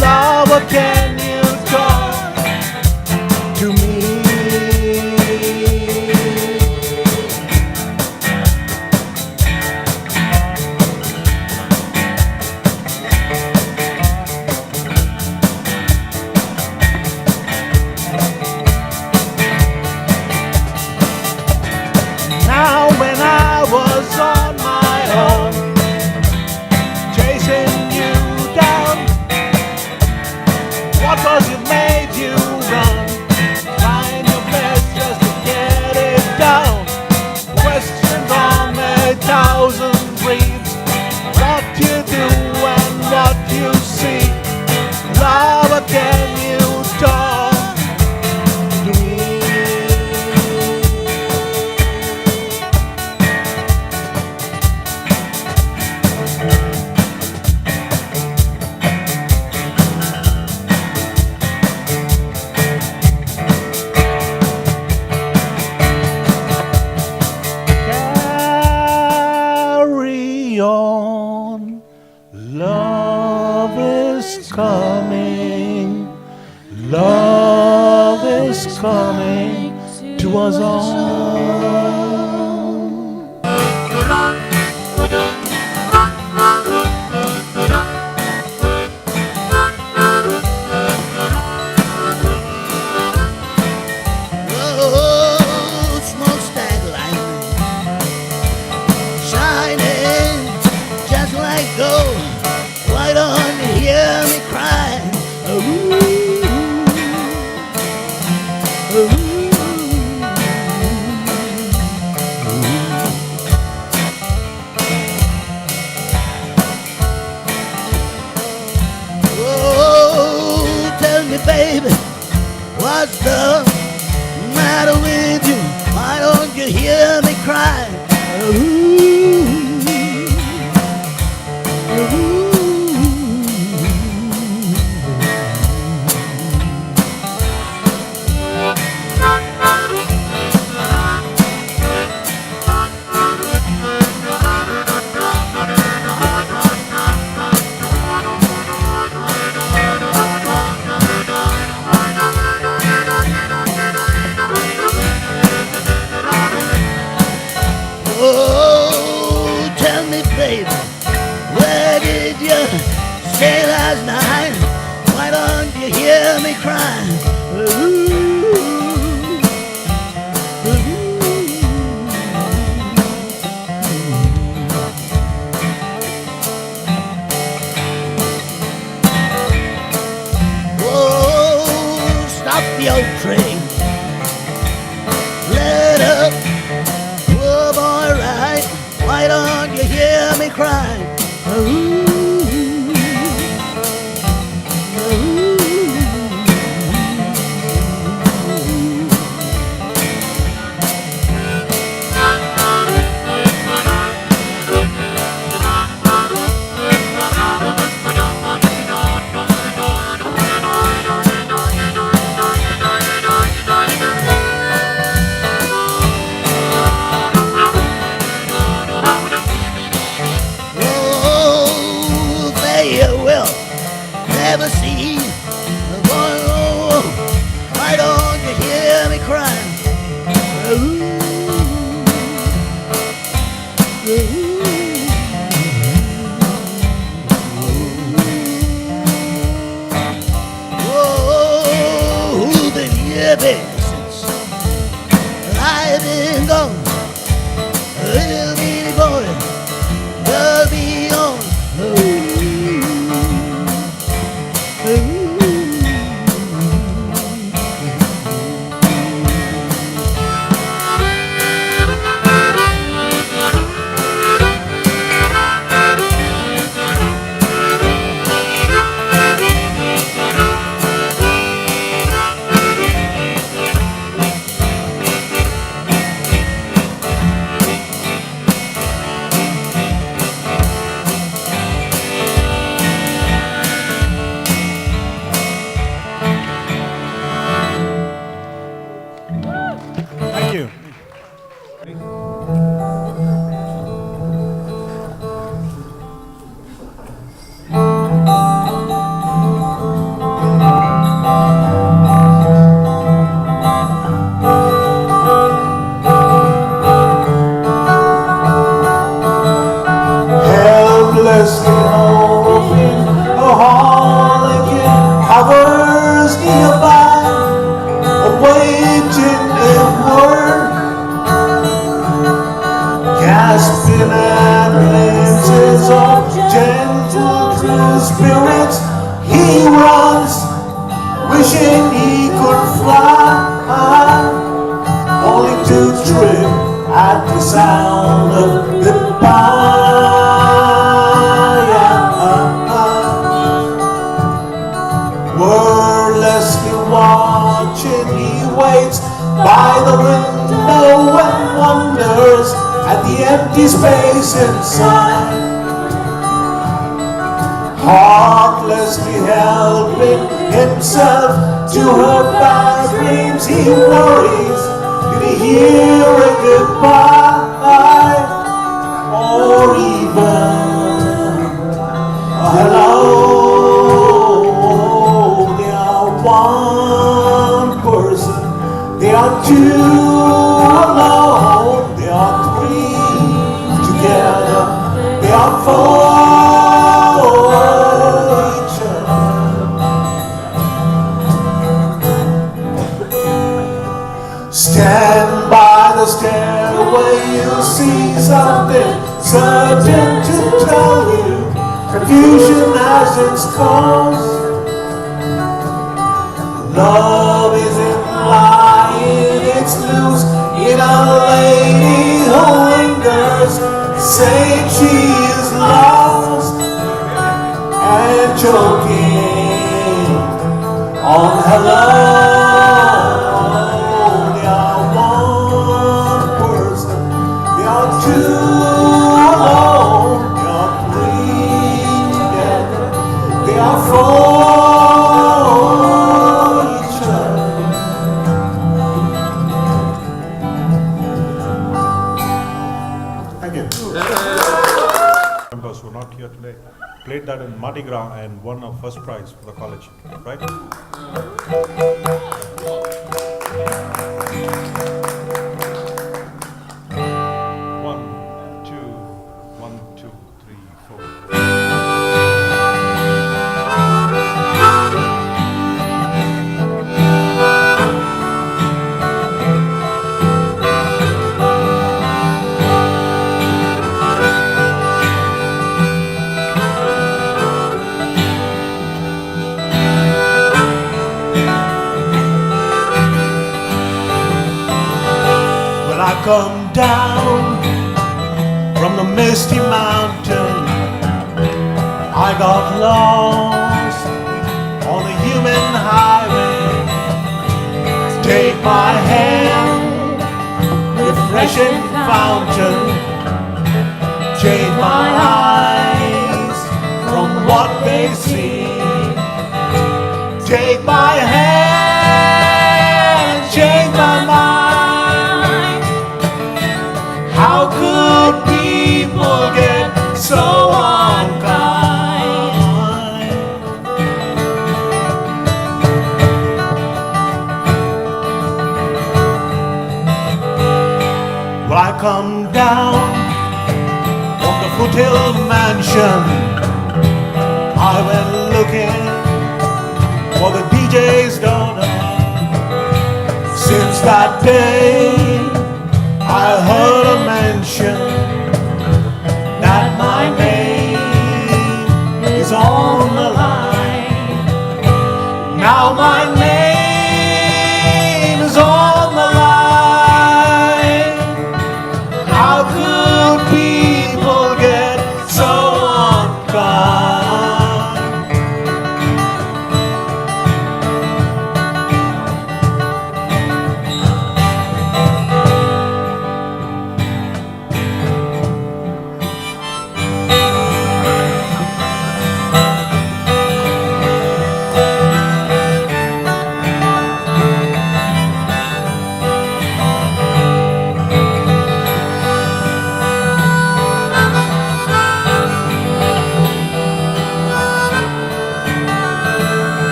Lover, can you talk to me? Now when I was on my own, chasing you down, what was it made you run? Trying your best just to get it down. Questions on a thousand dreams. What you do and what you see. Lover, can you talk to me? Carry on, love is coming, love is coming to us all. Oh, smokestack lightning, shining just like gold. Why don't you hear me cry? Ooh, ooh. Oh, tell me, baby, what's the matter with you? Why don't you hear me cry? Ooh, ooh. hear me crying. Ooh. Oh, stop the old train. Let up, poor boy, right? Why don't you hear me cry? Ooh. Oh, they will never see. Oh, why don't you hear me crying? Oh, who's been here, baby, since I've been gone? Little bitty boy, just be on. Thank you. Helplessly hoping a harlequin hovers nearby, awaiting a word, gasping at glimpses of gentle true spirits. He runs, wishing he could fly, only to trip at the sound of goodbye. Wordlessly watching, he waits by the window and wonders at the empty space inside. Heartlessly helping himself to her bad dreams, he worries, did he hear a goodbye? Or even a hello? They are one person, they are two alone, they are three together, they are four each other. Stand by the stairway, you'll see something certain to tell you. Confusion has its cause. Love isn't lying, it's loose in a lady who lingers, saying she is lost and choking on her love. They are one person, they are two alone, they are three together, they are four each other. Thank you. Members who are not here today played that in Mardi Gras and won a first prize for the college, right? One, two, three, four. come down from the misty mountain, I got lost on the human highway. Take my hand, refreshing fountain, change my eyes from what they see. Take my hand, change my mind. How could people get so unkind? Well, I come down from the foothill mansion. I went looking for the DJ's daughter. Since that day, I heard a mention that my name is on the line. Now my name is on the line. How could people get so unkind?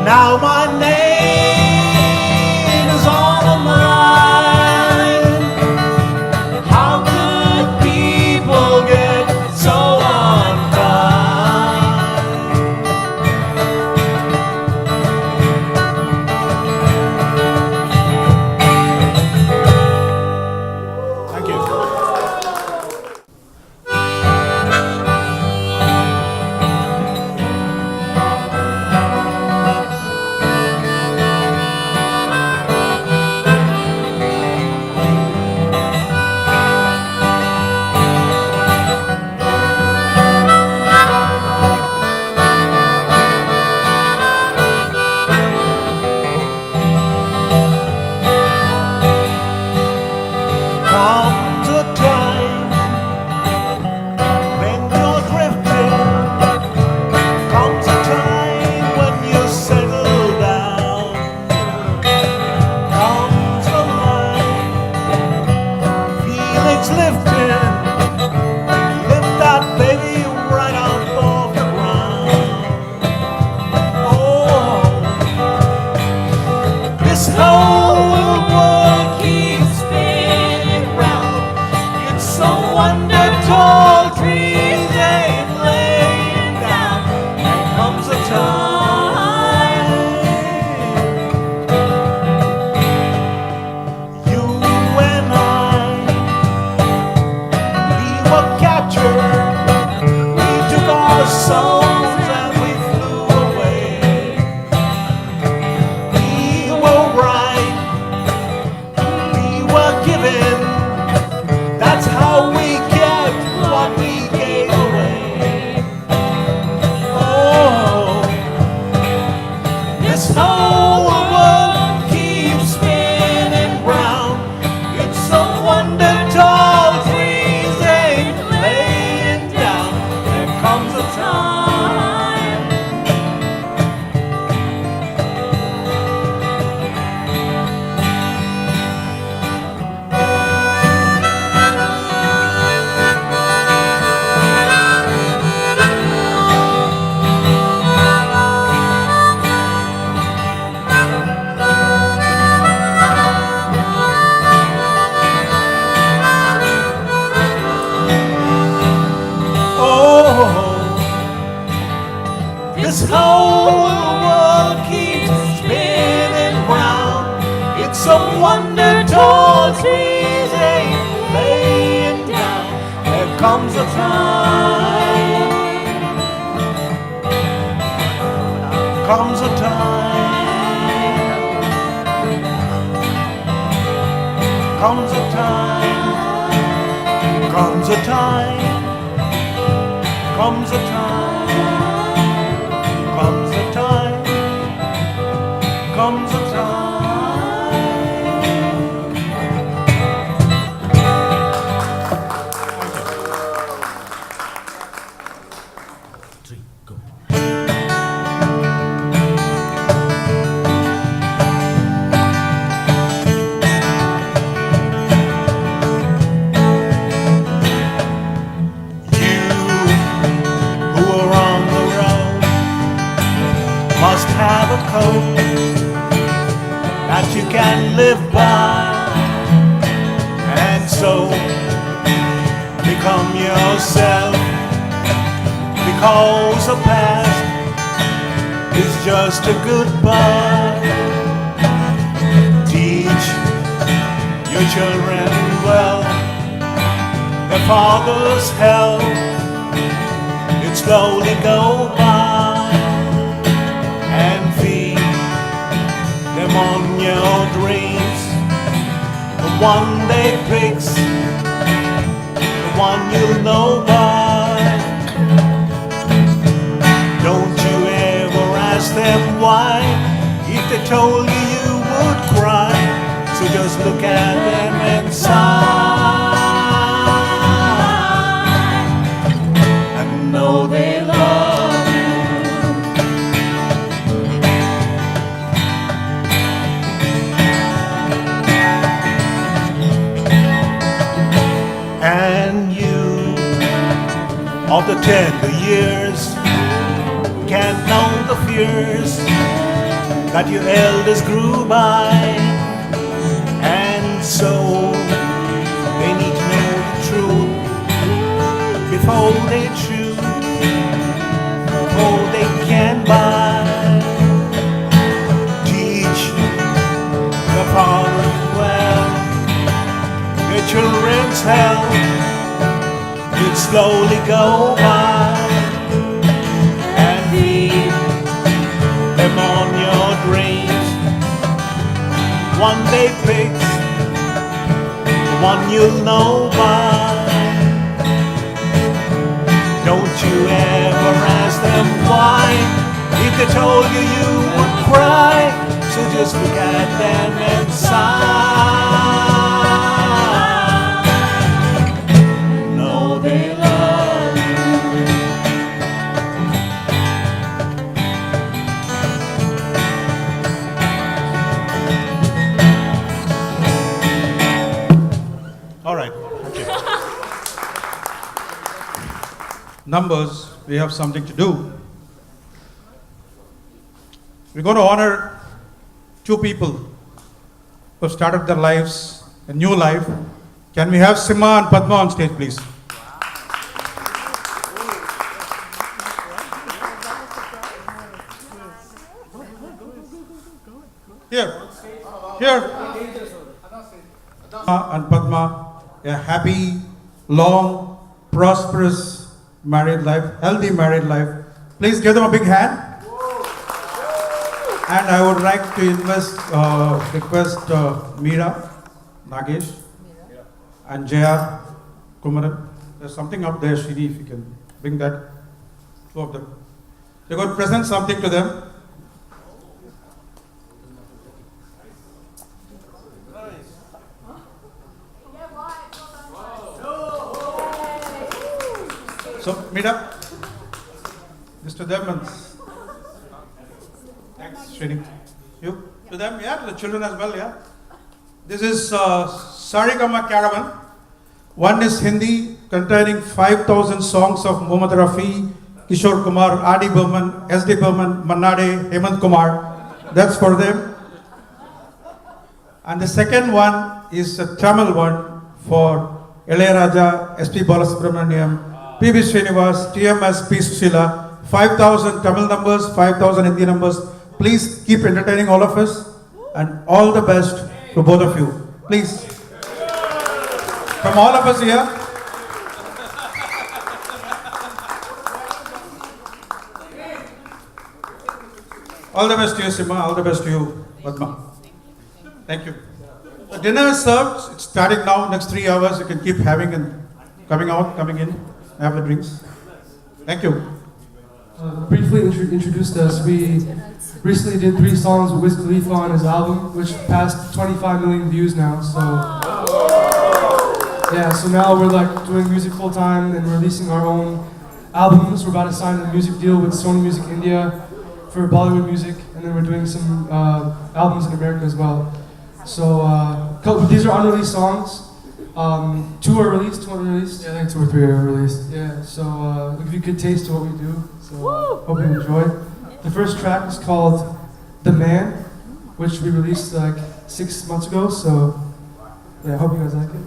Now my name is on the line. How could people get so unkind? Thank you. Comes a time when you're drifting. Comes a time when you settle down. Comes a line, feelings lifting. Lift that baby right up off the ground. Oh, this whole world keeps spinning round. It's so wonder tall trees ain't laying down. There comes a time you and we were captured. We took our souls and we flew away. We were right, we were given. That's how we get what we gave away. Oh, this whole world keeps spinning round. It's so wonder tall trees ain't laying down. There comes a time. Oh, this whole world keeps spinning round. It's a wonder tall trees ain't laying down. There comes a time. Comes a time Comes a time, comes a time, comes a time, comes a time, comes a time. Who are on the road must have a code that you can live by, and so become yourself, because the past is just a goodbye. Teach your children well, their father's hell it slowly go by, and feed them on your dreams. The one they picks, the one you'll know by. Don't you ever ask them why, if they told you you would cry. So just look at them and sigh, and know they love you. And you, of the tender years, can know the fears that your elders grew by, and so they need to know the truth before they choose, before they can buy. Teach the father well, your children's hell will slowly go by, and feed them on your dreams. One day picks, one you'll know by. Don't you ever ask them why, if they told you you would cry. So just look at them and sigh, know they love you. All right. Okay. Numbers, we have something to do. We're going to honor two people who have started their lives, a new life. Can we have Sima and Padma on stage, please? Here, here. And Padma, a happy, long, prosperous married life, healthy married life. Please give them a big hand. And I would like to request Meera, Nagesh, and Jaya Kumaran. There's something up there, Shri, if you can bring that. Two of them. They're going to present something to them. So, Meera, this to them and thanks, Srini. You? To them, yeah? To the children as well, yeah? This is Sarigama Caravan. One is Hindi, containing 5,000 songs of Muhammad Rafi, Kishore Kumar, R.D. Burman, S.D. Burman, Mannade, Hemant Kumar. That's for them. And the second one is a Tamil one for Ilayaraja, S.P. Balasubramaniam, P.B. Srinivas, TMS, P. Sushila. 5,000 Tamil numbers, 5,000 Hindi numbers. Please keep entertaining all of us, and all the best to both of you. Please. From all of us here. All the best to you, Sima. All the best to you, Padma. Thank you. The dinner is served. It's starting now. Next 3 hours, you can keep having and coming out, coming in, have the drinks. Thank you. Briefly introduced us. We recently did 3 songs with Wiz Khalifa on his album, which passed 25 million views now. So yeah, so now we're like doing music full time and releasing our own albums. We're about to sign a music deal with Sony Music India for Bollywood music, and then we're doing some albums in America as well. So these are unreleased songs. 2 are released, 2 aren't released. Yeah, I think 2 or 3 are released. Yeah, so give you a good taste of what we do. So hope you enjoy. The first track is called "The Man," which we released like 6 months ago. So yeah, I hope you guys like it.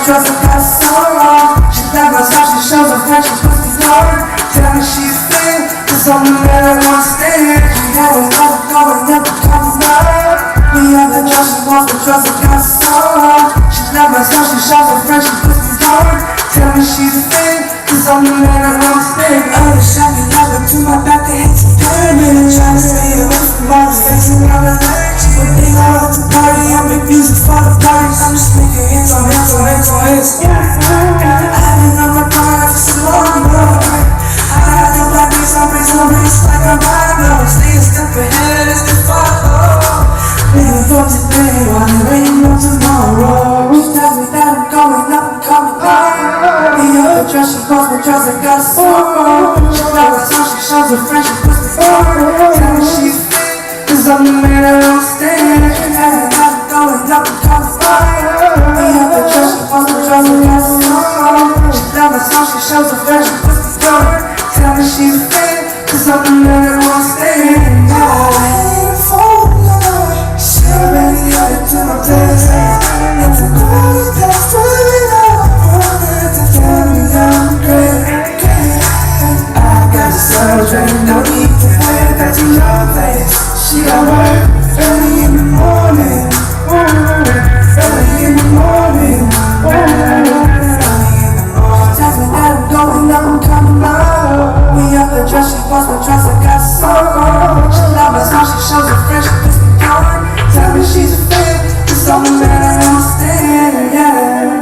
Trust her got so long. She never stops, she shows her friends, she puts me down. Tell me she's thin, cause I'm the man that wants to stay. She never never comes down. We have the trust, she wants the trust her got so long. She never stops, she shows her friends, she puts me down. Tell me she's thin, cause I'm the man that wants to stay. Other shot me never to my back, they hate to pay me. Trying to stay away from all the things that I'm allergic. But they all at the party, I make music for the parties. I'm just making hits on hits on hits on hits. I've been on my grind for so long, bro. I got the black beats on bricks like I'm Bible. Stay a step ahead, it's the follow. Living for today while there ain't no tomorrow. She tells me that I'm going up and coming down. The other dress, she calls my dress, I got so wrong. She never talks, she shows her friends, she puts me down. Tell me she's fit, cause I'm the man that won't stand. I'm going up and coming down. The other dress, she calls my dress, I got so wrong. She never talks, she shows her friends, she puts me down. Tell me she's fit, cause I'm the man that won't stand. She already added to my place. It's a cold past to tell me I'm great. I got a surgery, no need to head back to your place. She got work early in the morning. Early in the morning. Tells me that I'm going up, I'm coming up. We up the dress, she wants my dress, I got so wrong. She loves my song, she shows her friends, she puts me down. Tell me she's a fit, cause I'm the man I understand, yeah.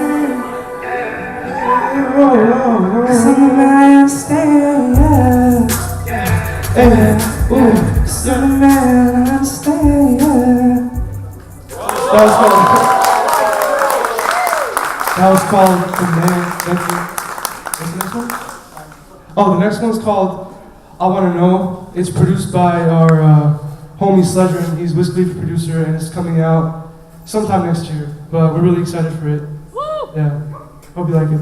Cause I'm the man I understand, yeah. Yeah, ooh, cause I'm the man I understand, yeah. That was called "The Man." Thank you. What's the next one? Oh, the next one's called "I Wanna Know." It's produced by our homie Sledger, and he's Wiz Khalifa producer, and it's coming out sometime next year. But we're really excited for it. Yeah, hope you like it.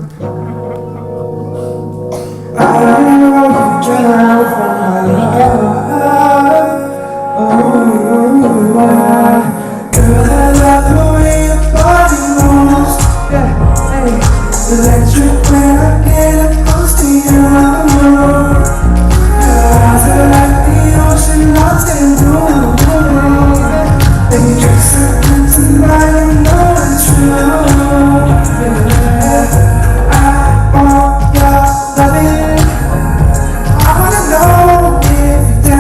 Girl, I love the way your body moves. Yeah, hey, electric when I get close to you. Girls are like the ocean, lost in blue. They just happen tonight, I know it's true. Yeah, I want your loving. I wanna know if you're down.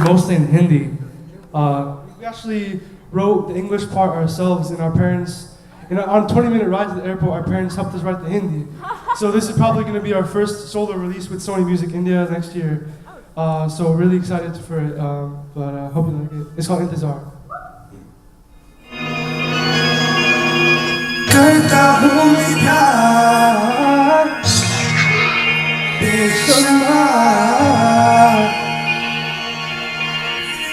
Mostly in Hindi. We actually wrote the English part ourselves, and our parents, on a 20-minute ride to the airport, our parents helped us write the Hindi. So this is probably going to be our first solo release with Sony Music India next year. So really excited for it, but hope you like it. It's called Intezar. करता हूँ मैं प्यार बेशुमार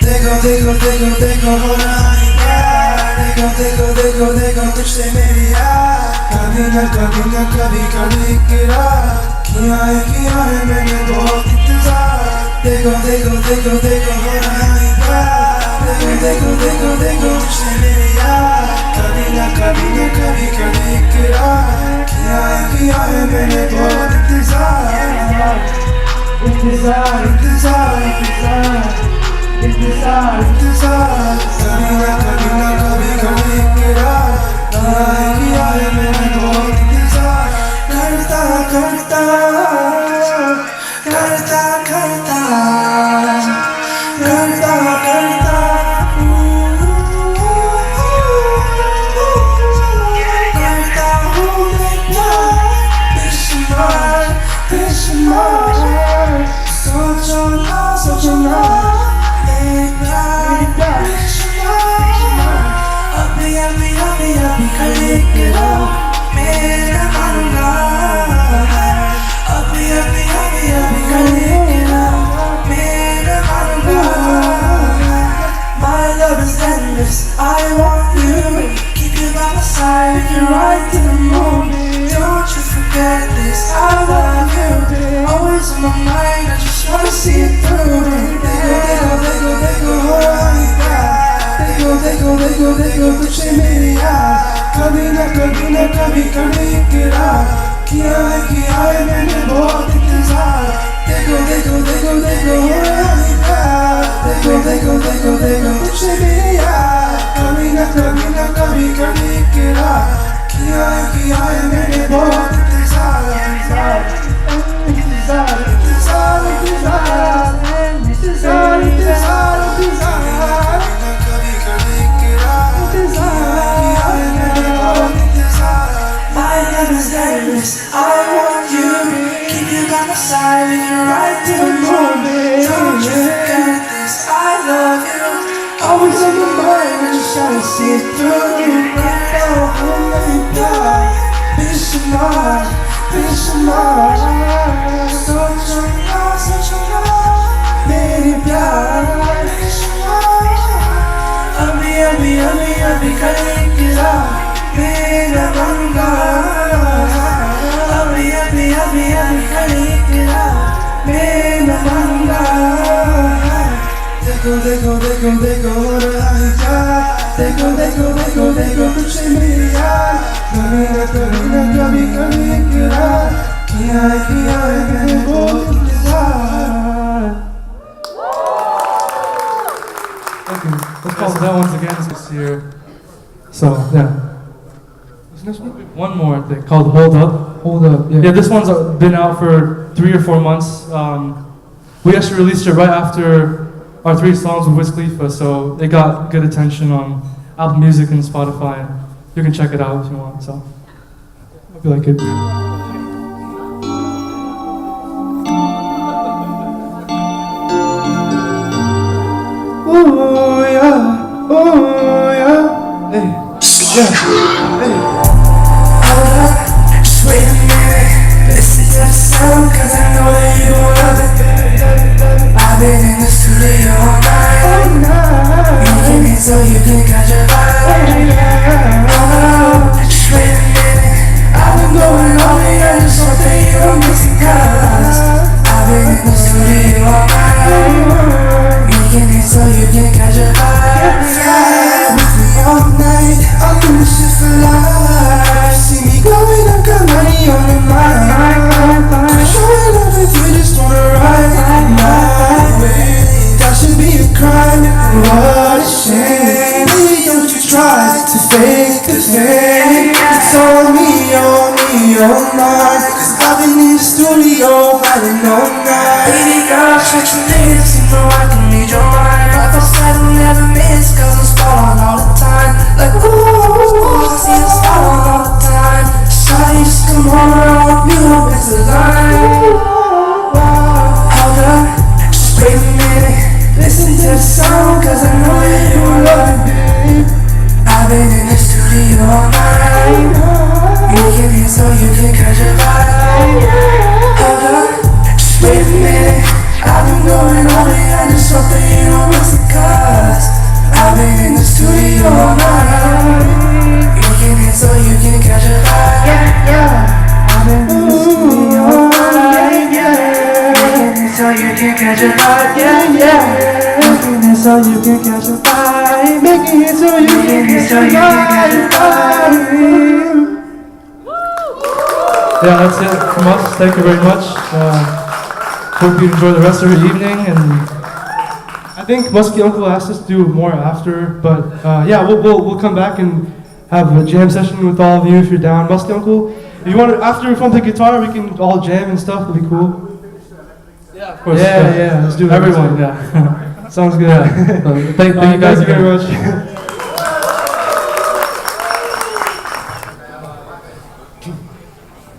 देखो देखो देखो देखो हो रहा है प्यार देखो देखो देखो देखो तुझसे मेरी यार कभी न कभी कभी इकरार किया है मैंने बहुत इंतजार देखो देखो देखो देखो हो रहा है प्यार देखो देखो देखो देखो तुझसे मेरी यार कभी न कभी इकरार किया है मैंने बहुत इंतजार इंतजार इंतजार इंतजार इंतजार कभी न कभी इकरार किया है मैंने बहुत इंतजार करता करता करता करता करता करता सोचना अभी खड़े करो मेरा मानना अभी खड़े करो मेरा मानना My love is endless, I want you keep you by my side if you're right to the moon don't you forget this, I love you always on my mind, I just wanna see it through देखो हो रहा है देखो देखो तुझसे मेरी यार कभी न कभी इकरार किया है मैंने बहुत इंतजार देखो हो रहा है देखो तुझसे मेरी यार कभी न कभी इकरार किया है मैंने बहुत इंतजार My love is endless, I want you keep you by my side when you're right to the moon don't you forget this, I love you always on my mind, I just wanna see it through you बेशुमार सोचना मेरी प्यार अभी करेगा मेरा बनगा अभी करेगा मेरा बनगा देखो हो रहा है क्या देखो तुझसे मेरी यार कभी न कभी इकरार किया है मैंने बहुत इंतजार Okay, let's call that once again this year. So, yeah. One more, I think, called Hold Up. Yeah, this one's been out for 3 or 4 months. We actually released it right after our 3 songs with Wiz Khalifa, so they got good attention on Apple Music and Spotify. You can check it out if you want, so hope you like it. Oh yeah, hey, yeah, hey. Hold up, just wait a minute. Listen to the sound, cause I know that you love it. I've been in the studio all night. Making it so you can catch a vibe. Hold up, just wait a minute. I've been going all the years, just hoping you're missing cause I've been in the studio all night. Making it so you can catch a vibe. Yeah, with me all night, I'll do this shit for life. See me glowing, I've got money on the mind. Showing up if you just wanna ride my way. That should be a crime, what a shame. Baby, don't you try to fake the fame. It's on me, oh mine. Cause I've been in the studio studio by the night. Baby girl, shut your lips, you know I can read your mind. Prophesy will never miss, cause I'm spot on all the time. Like ooh, I see I'm spot on all the time. Shawty, just come over, I'll be up into the line. Hold up, just wait a minute. Listen to the sound, cause I know that you love me. I've been in the studio all night. You can hear so you can catch a vibe. Hold up, just wait a minute. I've been going all day, I just hope that you don't miss it, cause I've been in the studio all night. You can hear so you can catch a vibe. I've been in the studio all night. You can hear so you can catch a vibe. Making it so you can catch a vibe. Making it so you can catch a vibe. Yeah, that's it from us. Thank you very much. Hope you enjoy the rest of your evening. And I think Musky Uncle asked us to do more after, but yeah, we'll come back and have a jam session with all of you if you're down. Musky Uncle, if you want to, after we film the guitar, we can all jam and stuff. It'll be cool. Yeah, of course. Yeah, let's do it. Everyone, yeah. Sounds good. Thank you guys very much.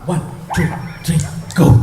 One, two, three, go.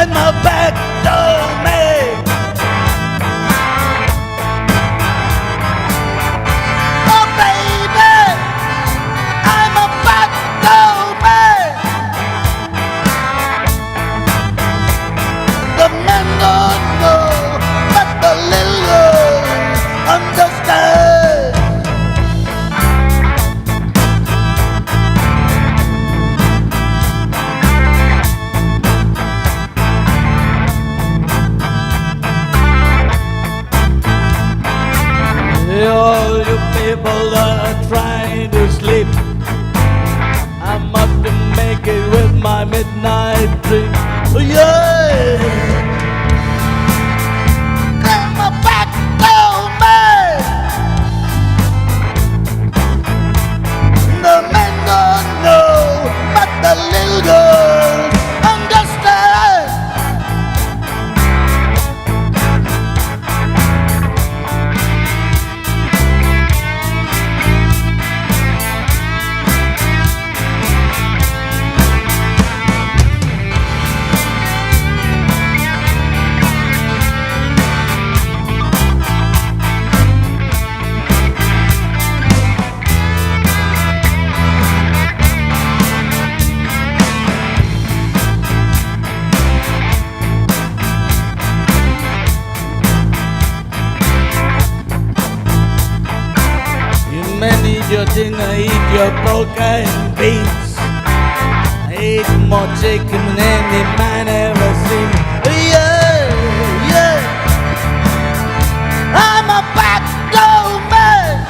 and my back told me. Oh baby, I'm a back told me. The men don't know, but the little girl understands. All you people that are trying to sleep, I'm up to make it with my midnight dream. Oh yeah, come on back to me. The men don't know, but the little girls understand. Men eat your dinner, eat your pork and beans. I eat more chicken than any man ever seen. Yeah, yeah. I'm a backdoor man.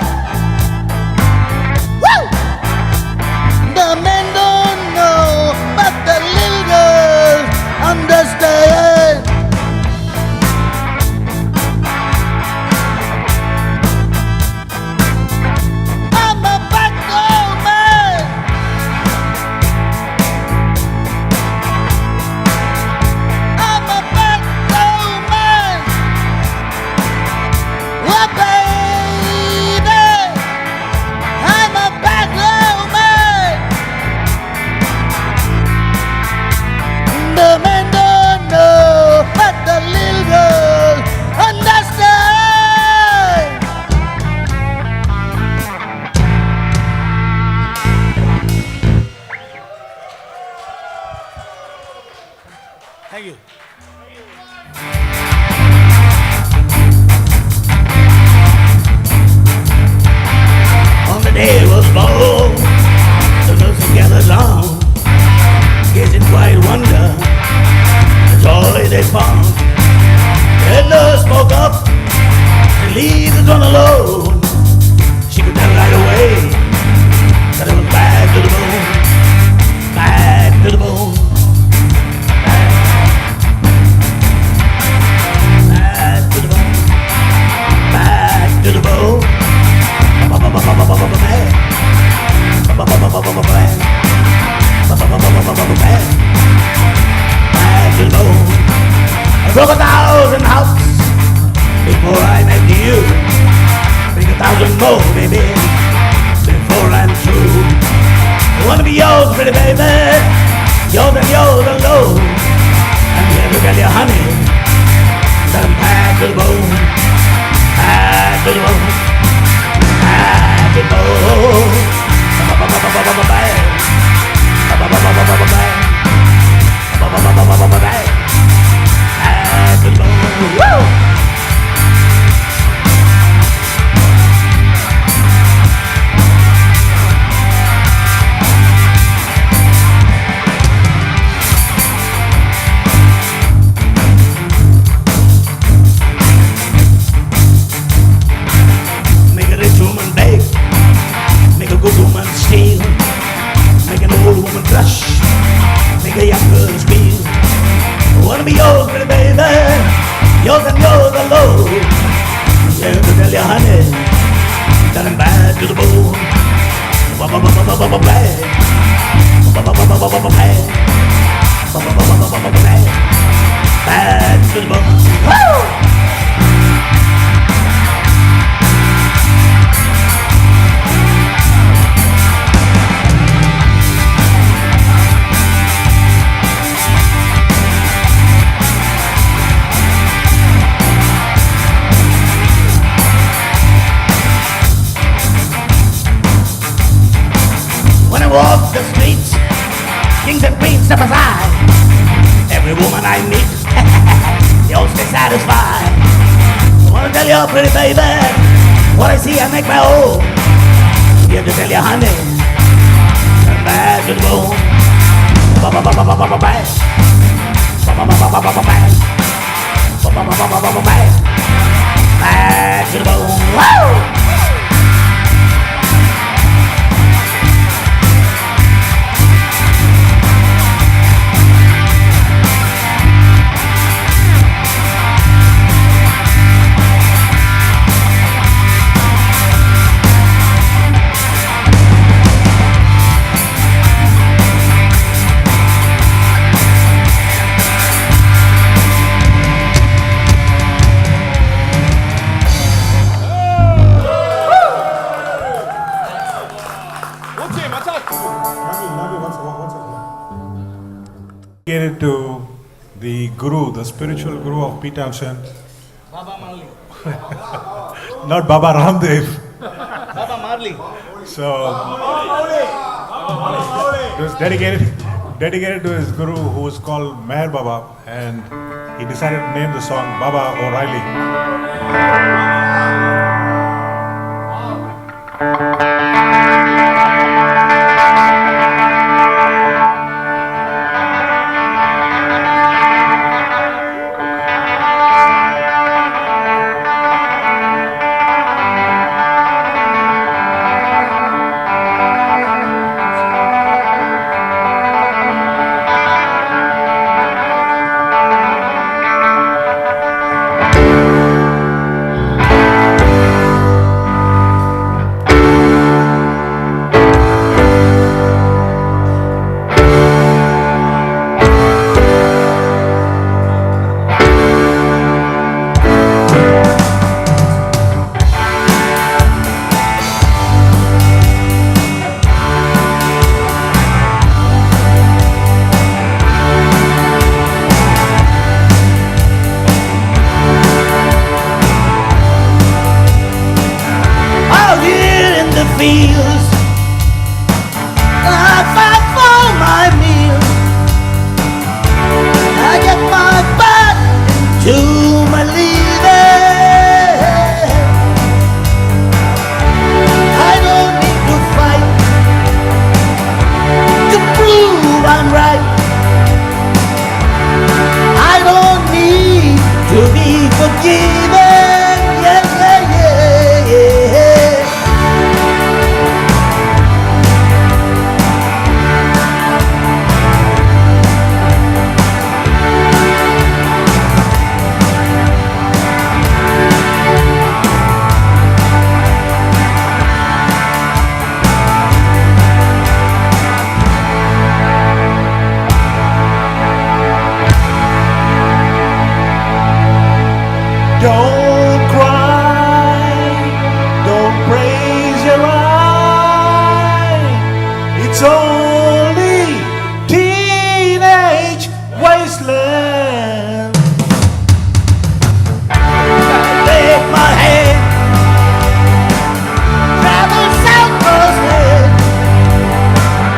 Woo! The men don't know, but the little girls understand. The men don't know, but the little girls understand. Thank you. On the day it was born, the nurses gathered round, gazing quiet wonder. Joy they found. The nurse spoke up and leave this one alone. She could tell right away that it was bad to the bone, bad to the bone, bad to the bone, bad to the bone, bad, to the bone. I broke 1,000 houses before I met you. Break 1,000 more, baby, before I'm through. I wanna be yours, pretty baby, yours and yours alone. And never get your honey, that I'm bad to the bone, bad to the bone, bad to the bone, bad. Woo! Make a rich woman beg, make a good woman steal, make an old woman blush, woman I meet, they all stay satisfied. I wanna tell you, pretty baby, what I see I make my own. Here to tell you, honey, turn back to the bone. Ba-ba-ba-ba-ba-ba-ba-bang. Ba-ba-ba-ba-ba-ba-bang. Ba-ba-ba-ba-ba-ba-bang. Back to the bone. Woo! Dedicated to the guru, the spiritual guru of P. Townshend. Baba Marley. Not Baba Ramdev. Baba Marley. So it was dedicated to his guru, who was called Meher Baba, and he decided to name the song Baba O'Reilly. Fields, I fight for my meal. I get my butt into my leaving. I don't need to fight to prove I'm right. I don't need to be forgiven. Yeah, yeah, yeah, yeah. Don't cry, don't praise your eye. It's only teenage wasteland. Take my hand, travel south coast,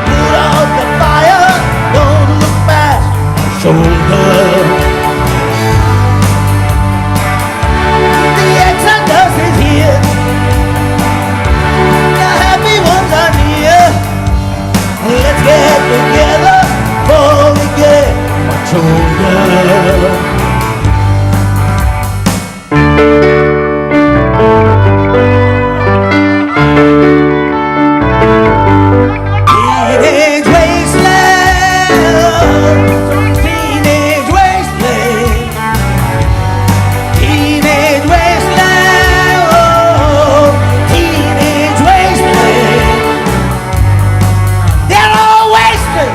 put out the fire, don't look back, shoulder. The exodus is here, the happy ones are near. Let's get together before we get much older. Teenage wasteland, teenage wasteland, teenage wasteland, oh, teenage wasteland. They're all wasted.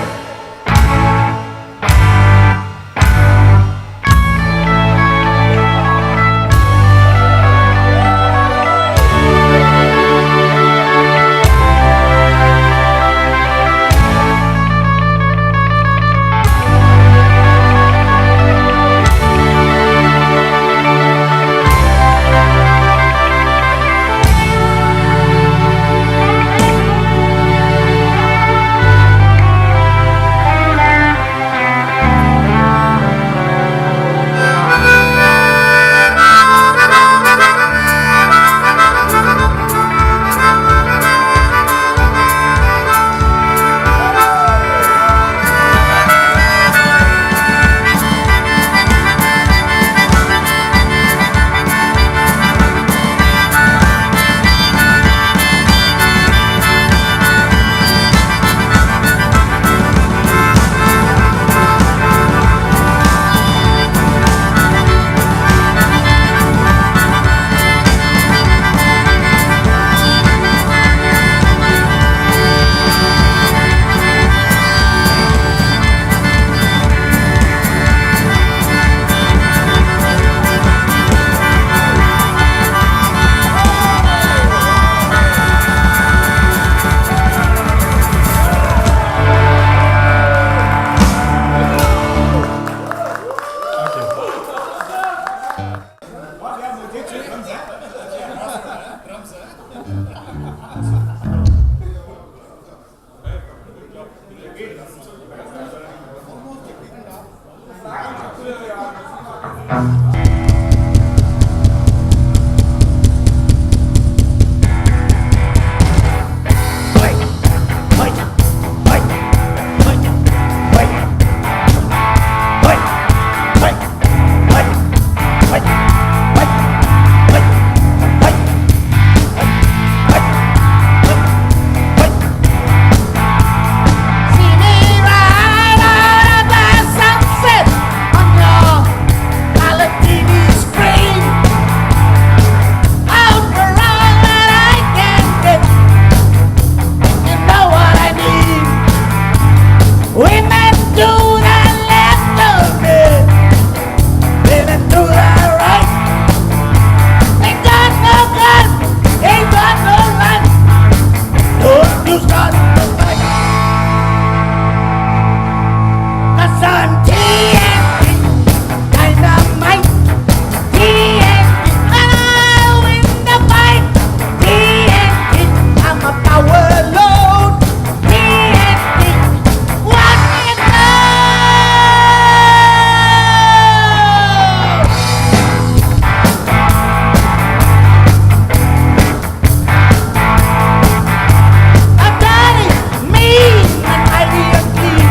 See me ride out of the sunset on your color TV screen. Out for all that I can get. You know what I need. Women do the left of it, women do the right. Ain't got no gun, ain't got no right. Don't you start the fight. 'Cause I'm TNT, dynamite, TNT, and I'll win the fight. TNT, I'm a power load. TNT, watch me go. I'm dirty, mean, and mighty and clean.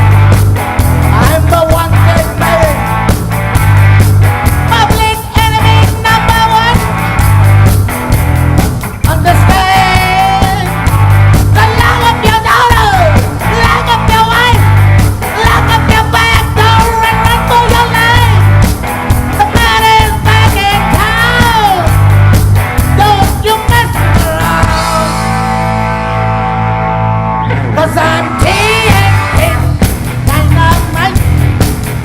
I'm the wanted man. Public enemy number one. Understand? The lock up your daughter, lock up your wife, lock up your back door and run for your life. The man is back in town. Don't you mess around. 'Cause I'm TNT, dynamite,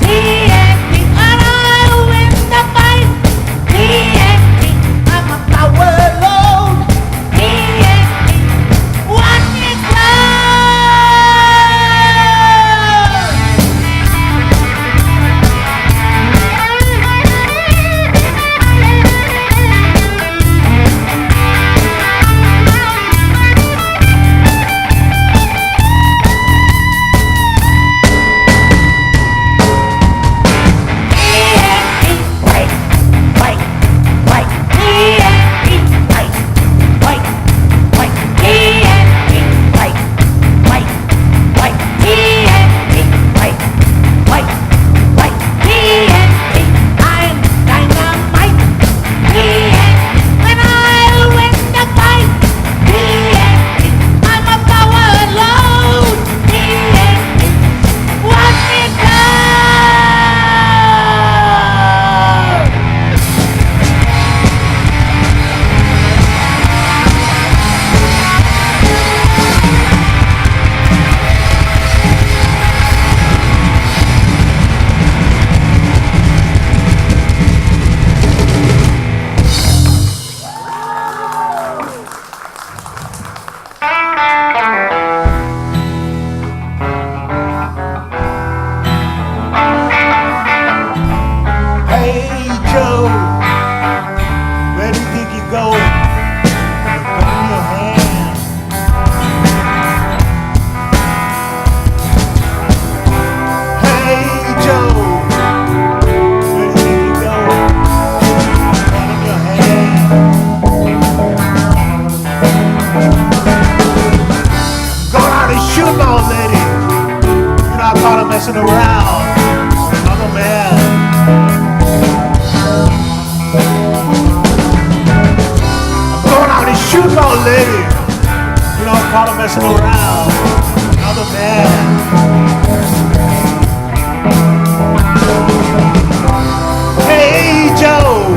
TNT, and I'll win the fight. TNT, I'm a power load. TNT, watch it go. Hey Joe, where do you think you're going? Put in your hand. Hey Joe, where do you think you're going? Put in your hand. Going out and shoot my old lady. You know I caught her messing around with another man. Going out and shooting old lady. You know, caught her messing around. Another man. Hey Joe,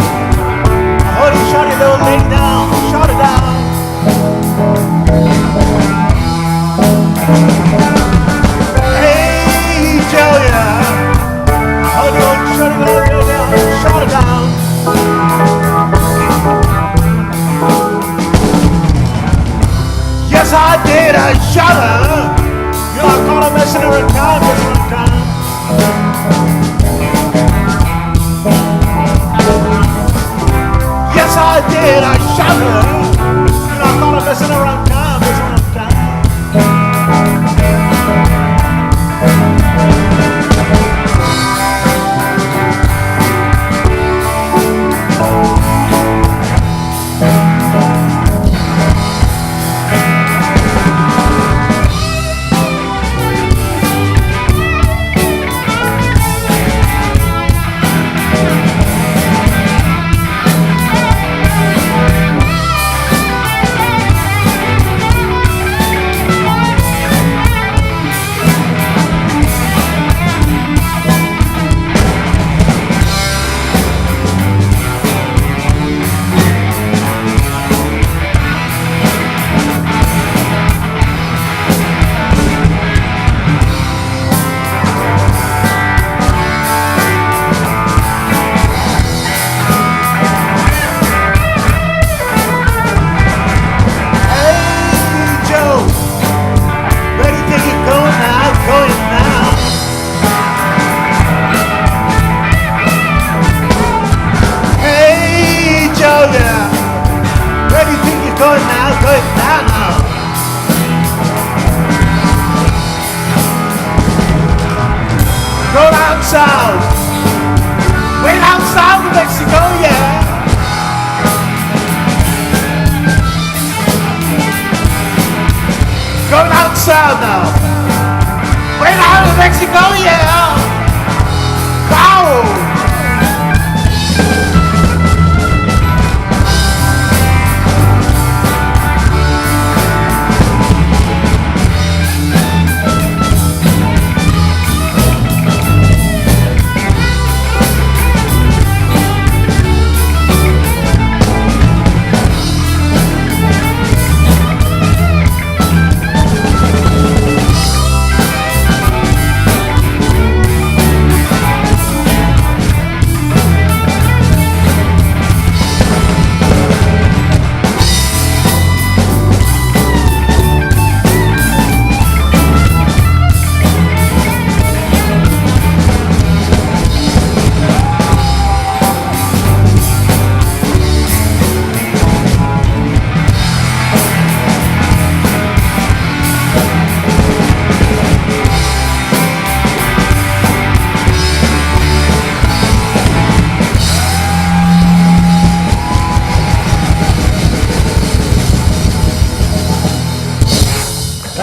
I heard you shot your little lady down. Shot her down. Hey Joe, yeah. I heard you shot your little lady down. Shot her down. Yes, I did. I shot her. You know, I caught her messing around town, messing around town. Yes, I did. I shot her. You know, I caught her messing around town, messing around town.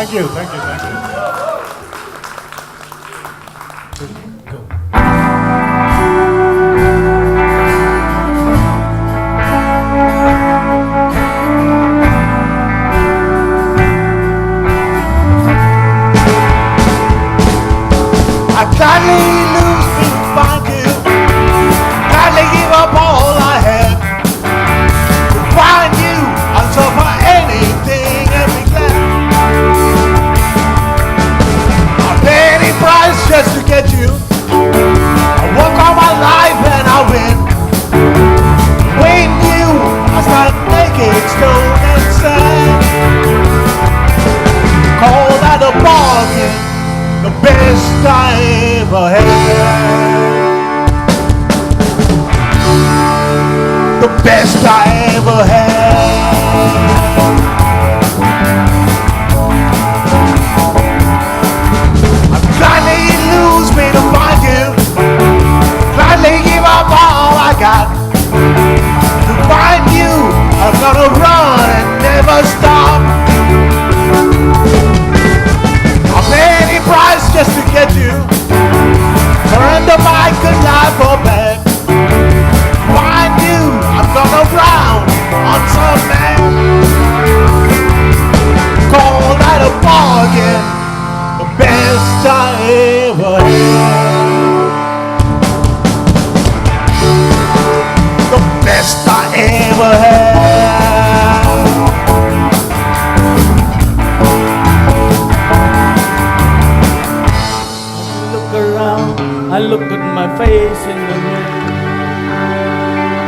Thank you, thank you, thank you. I gladly lose me to find you. Gladly give up all I had. To find you, I'll suffer anything and be glad. I pay any price just to get you. I work all my life and I win. Win you, I start naked, stone and sand. Call that a bargain. The best I ever had. The best I ever had. I'm gladly lose me to find you. Gladly give up all I got. To find you, I'm gonna run and never stop. I'll pay any price just to get you. Surrender my good life for bad. Find you, I'm gonna drown on some man. Call that a bargain. The best I ever had. The best I ever had. Look around, I look at my face in the mirror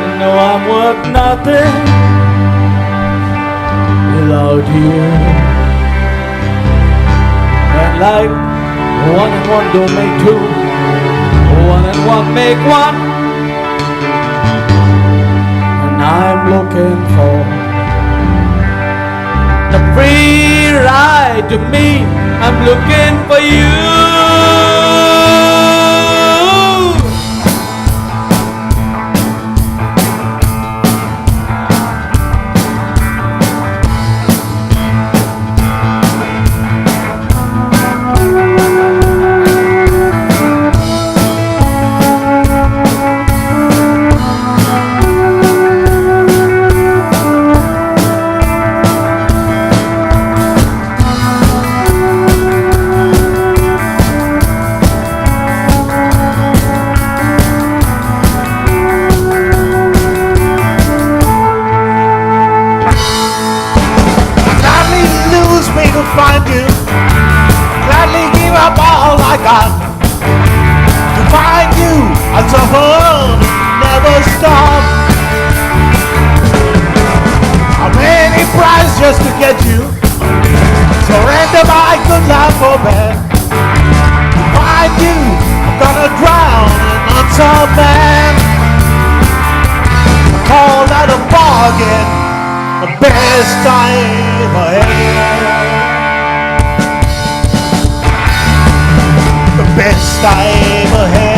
and know I'm worth nothing without you. And like one and one don't make two, one and one make one. And I'm looking for the free ride to me. I'm looking for you. Find you, gladly give up all I got. To find you, I'll suffer, never stop. I'll pay any price just to get you. Surrender my good life for bad. To find you, I'm gonna drown in some man. Call that a bargain, the best I ever had. The best I ever had.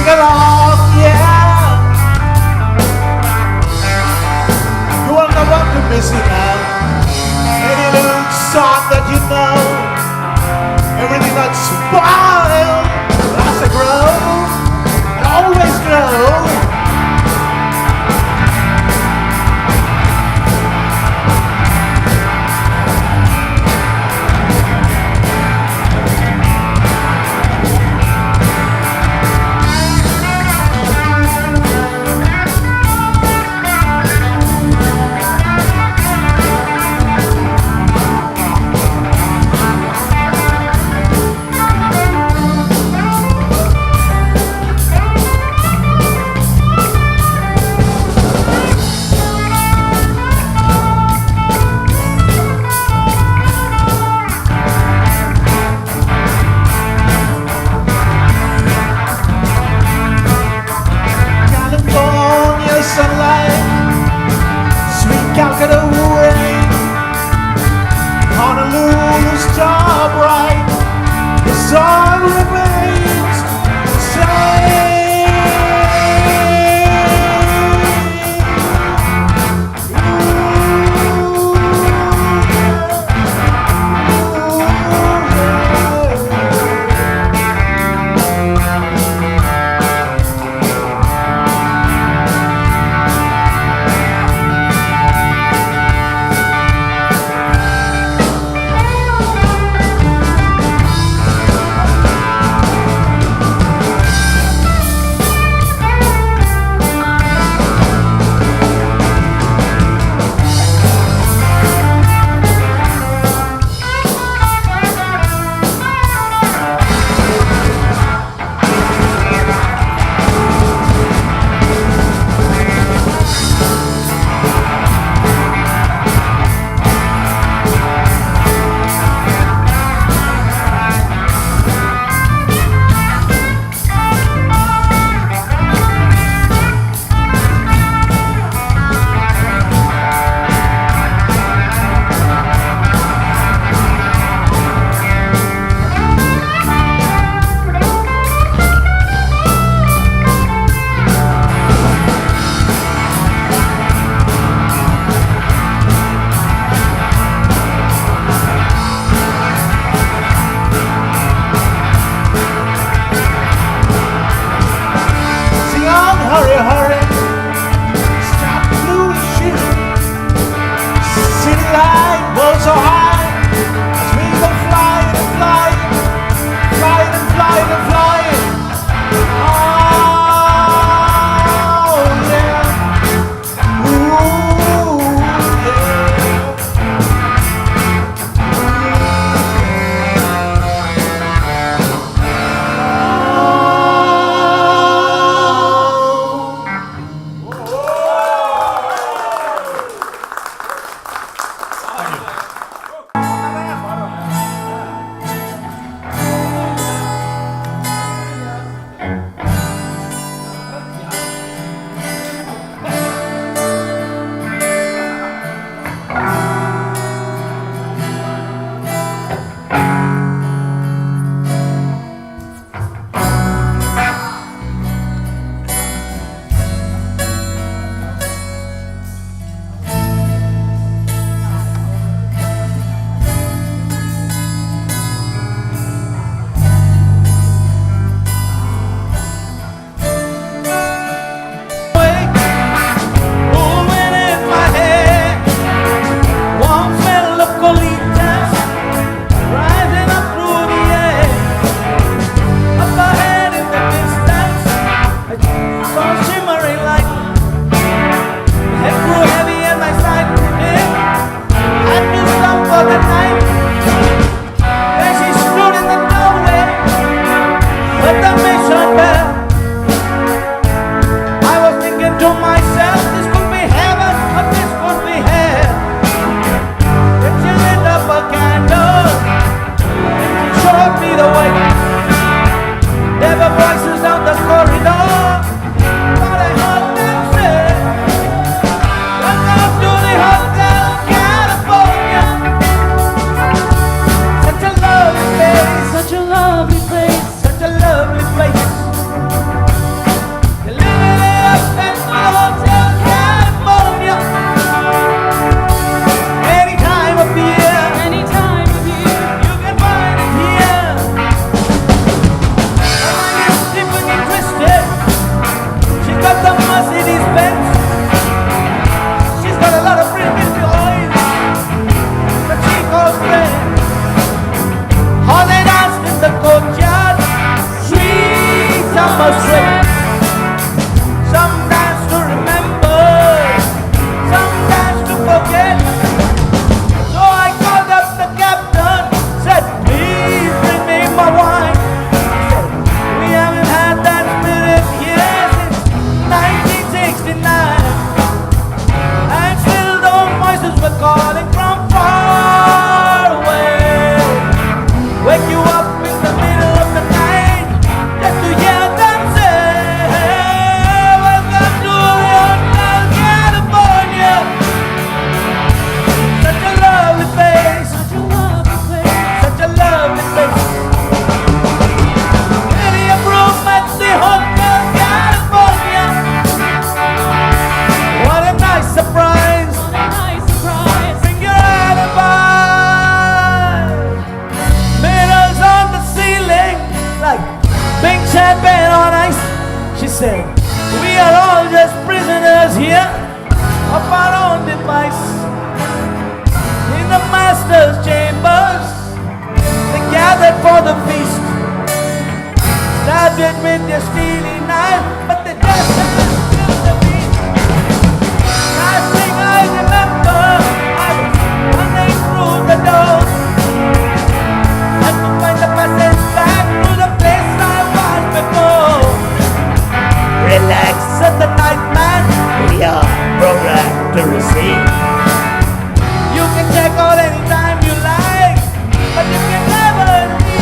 sing along, yeah. You will never be missing out. Any little song that you know, everything that's wild, as I grow, and always grow. California sunlight, sweet Calcutta rain, Honolulu star bright, the song remains the same. Sing on, hurry, hurry, stop blue shit. City light was so high as we go flying and flying, flying and flying and flying. Oh yeah, ooh some are straight, some dance to remember, some dance to forget. So I called up the captain, said, please bring me my wine. He said, we haven't had that spirit here since 1969. And still those voices were calling from far away. Wake you up in the middle of the night just to hear them say, welcome to Hotel California. Such a lovely place, such a lovely place. Any room at the Hotel California. What a nice surprise. Bring your alibi. Mirrors on the ceiling like pink champagne on ice. She said, we are all just prisoners here of our own device. In the master's chambers, they gathered for the feast. Stabbed it with their steely knife, but they just killed the beast. Last thing I remember, I was running through the door. Had to find the passage back to the place I was before. Relax, said the night man. We are programmed to receive. You can check out anytime you like, but you can never leave.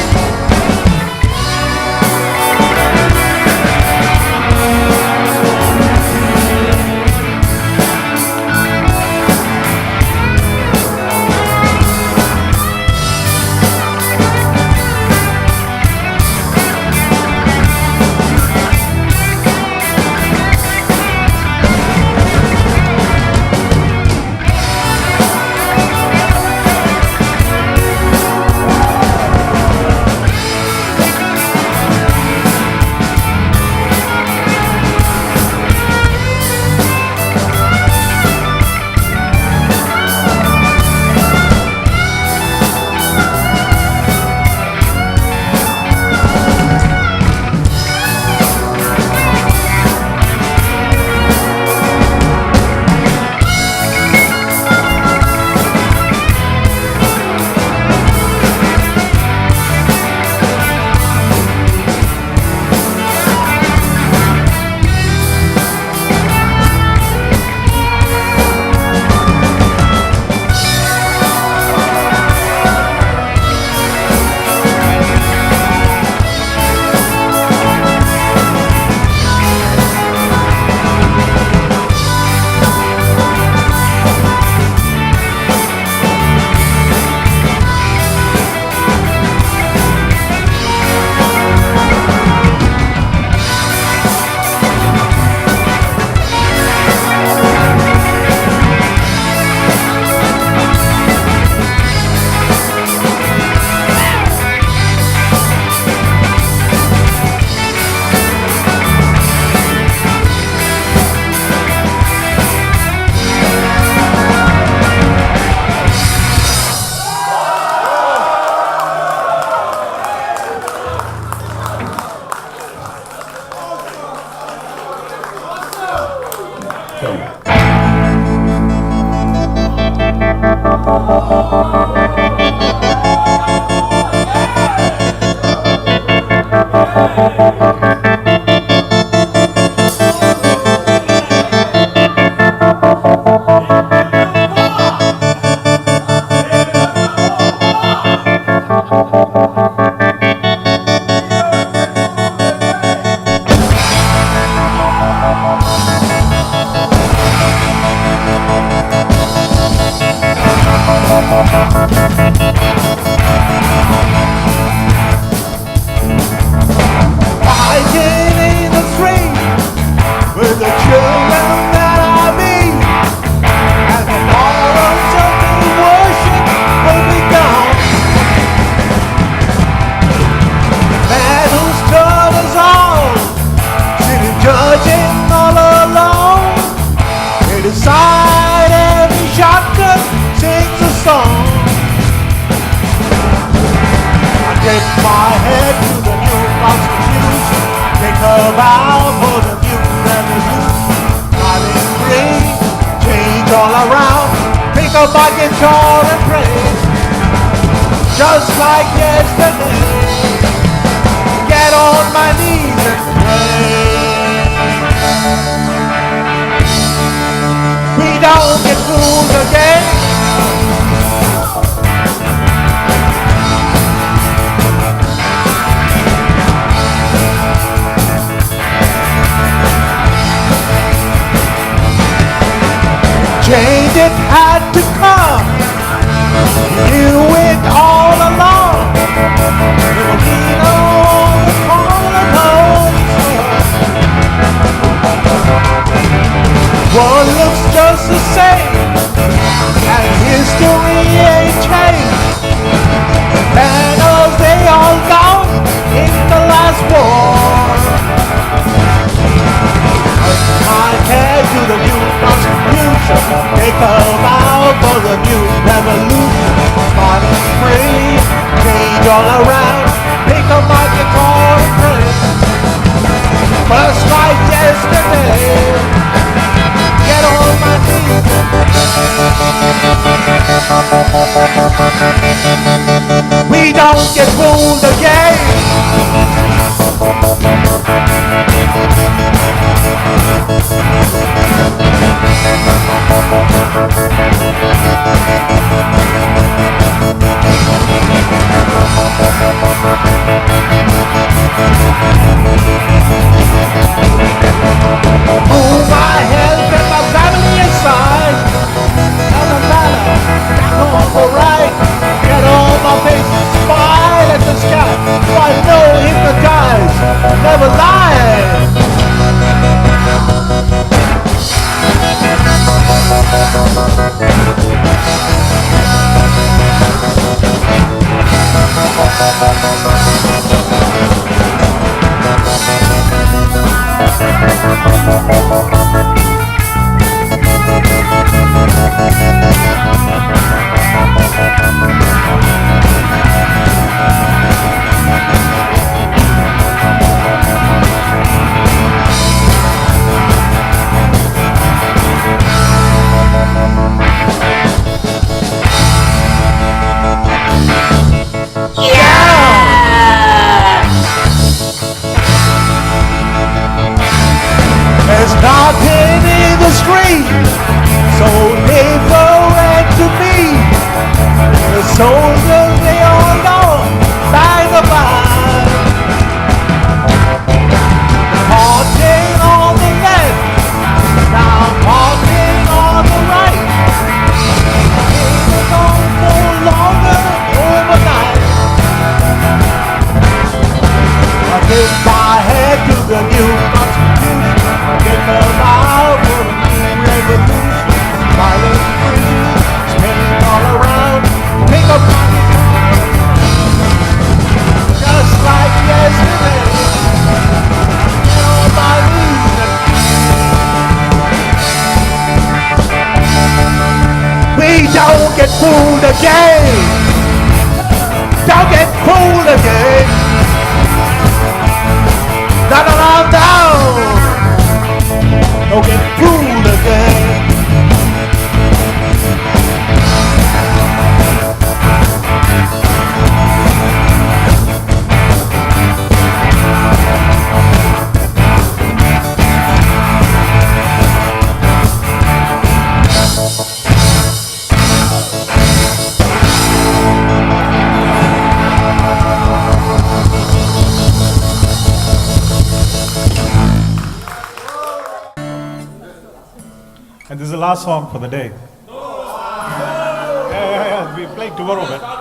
a vow for the new revolution. Smiling free, change all around. Pick up my guitar and pray, just like yesterday. Get on my knees and pray. We don't get fooled again. Change it had to come. Knew it all along. There will be no all alone. World looks just the same, and history ain't changed. Banners they all gone in the last war. My head to the new constitution. Take a vow for the new revolution. Smiling free, change all around. Pick up my guitar and pray, just like yesterday. Get on my knees. We don't get fooled again. Move my health and my family inside. Doesn't matter, back on the right. Get on my face, smile at the sky. I know hypnotize, never lie. There's nothing in the street so different to me. The soldiers, they all gone by the by. Parking on the left, now parking on the right. It's gone for longer overnight. I give my head to the new constitution. Take a vow for the new revolution. Smiling free, spinning all around. Pick up my guitar, just like yesterday. Get on my knees and we don't get fooled again. Don't get fooled again. No, no, no, no. Don't get fooled again. And this is the last song for the day. Yeah. We play tomorrow, man.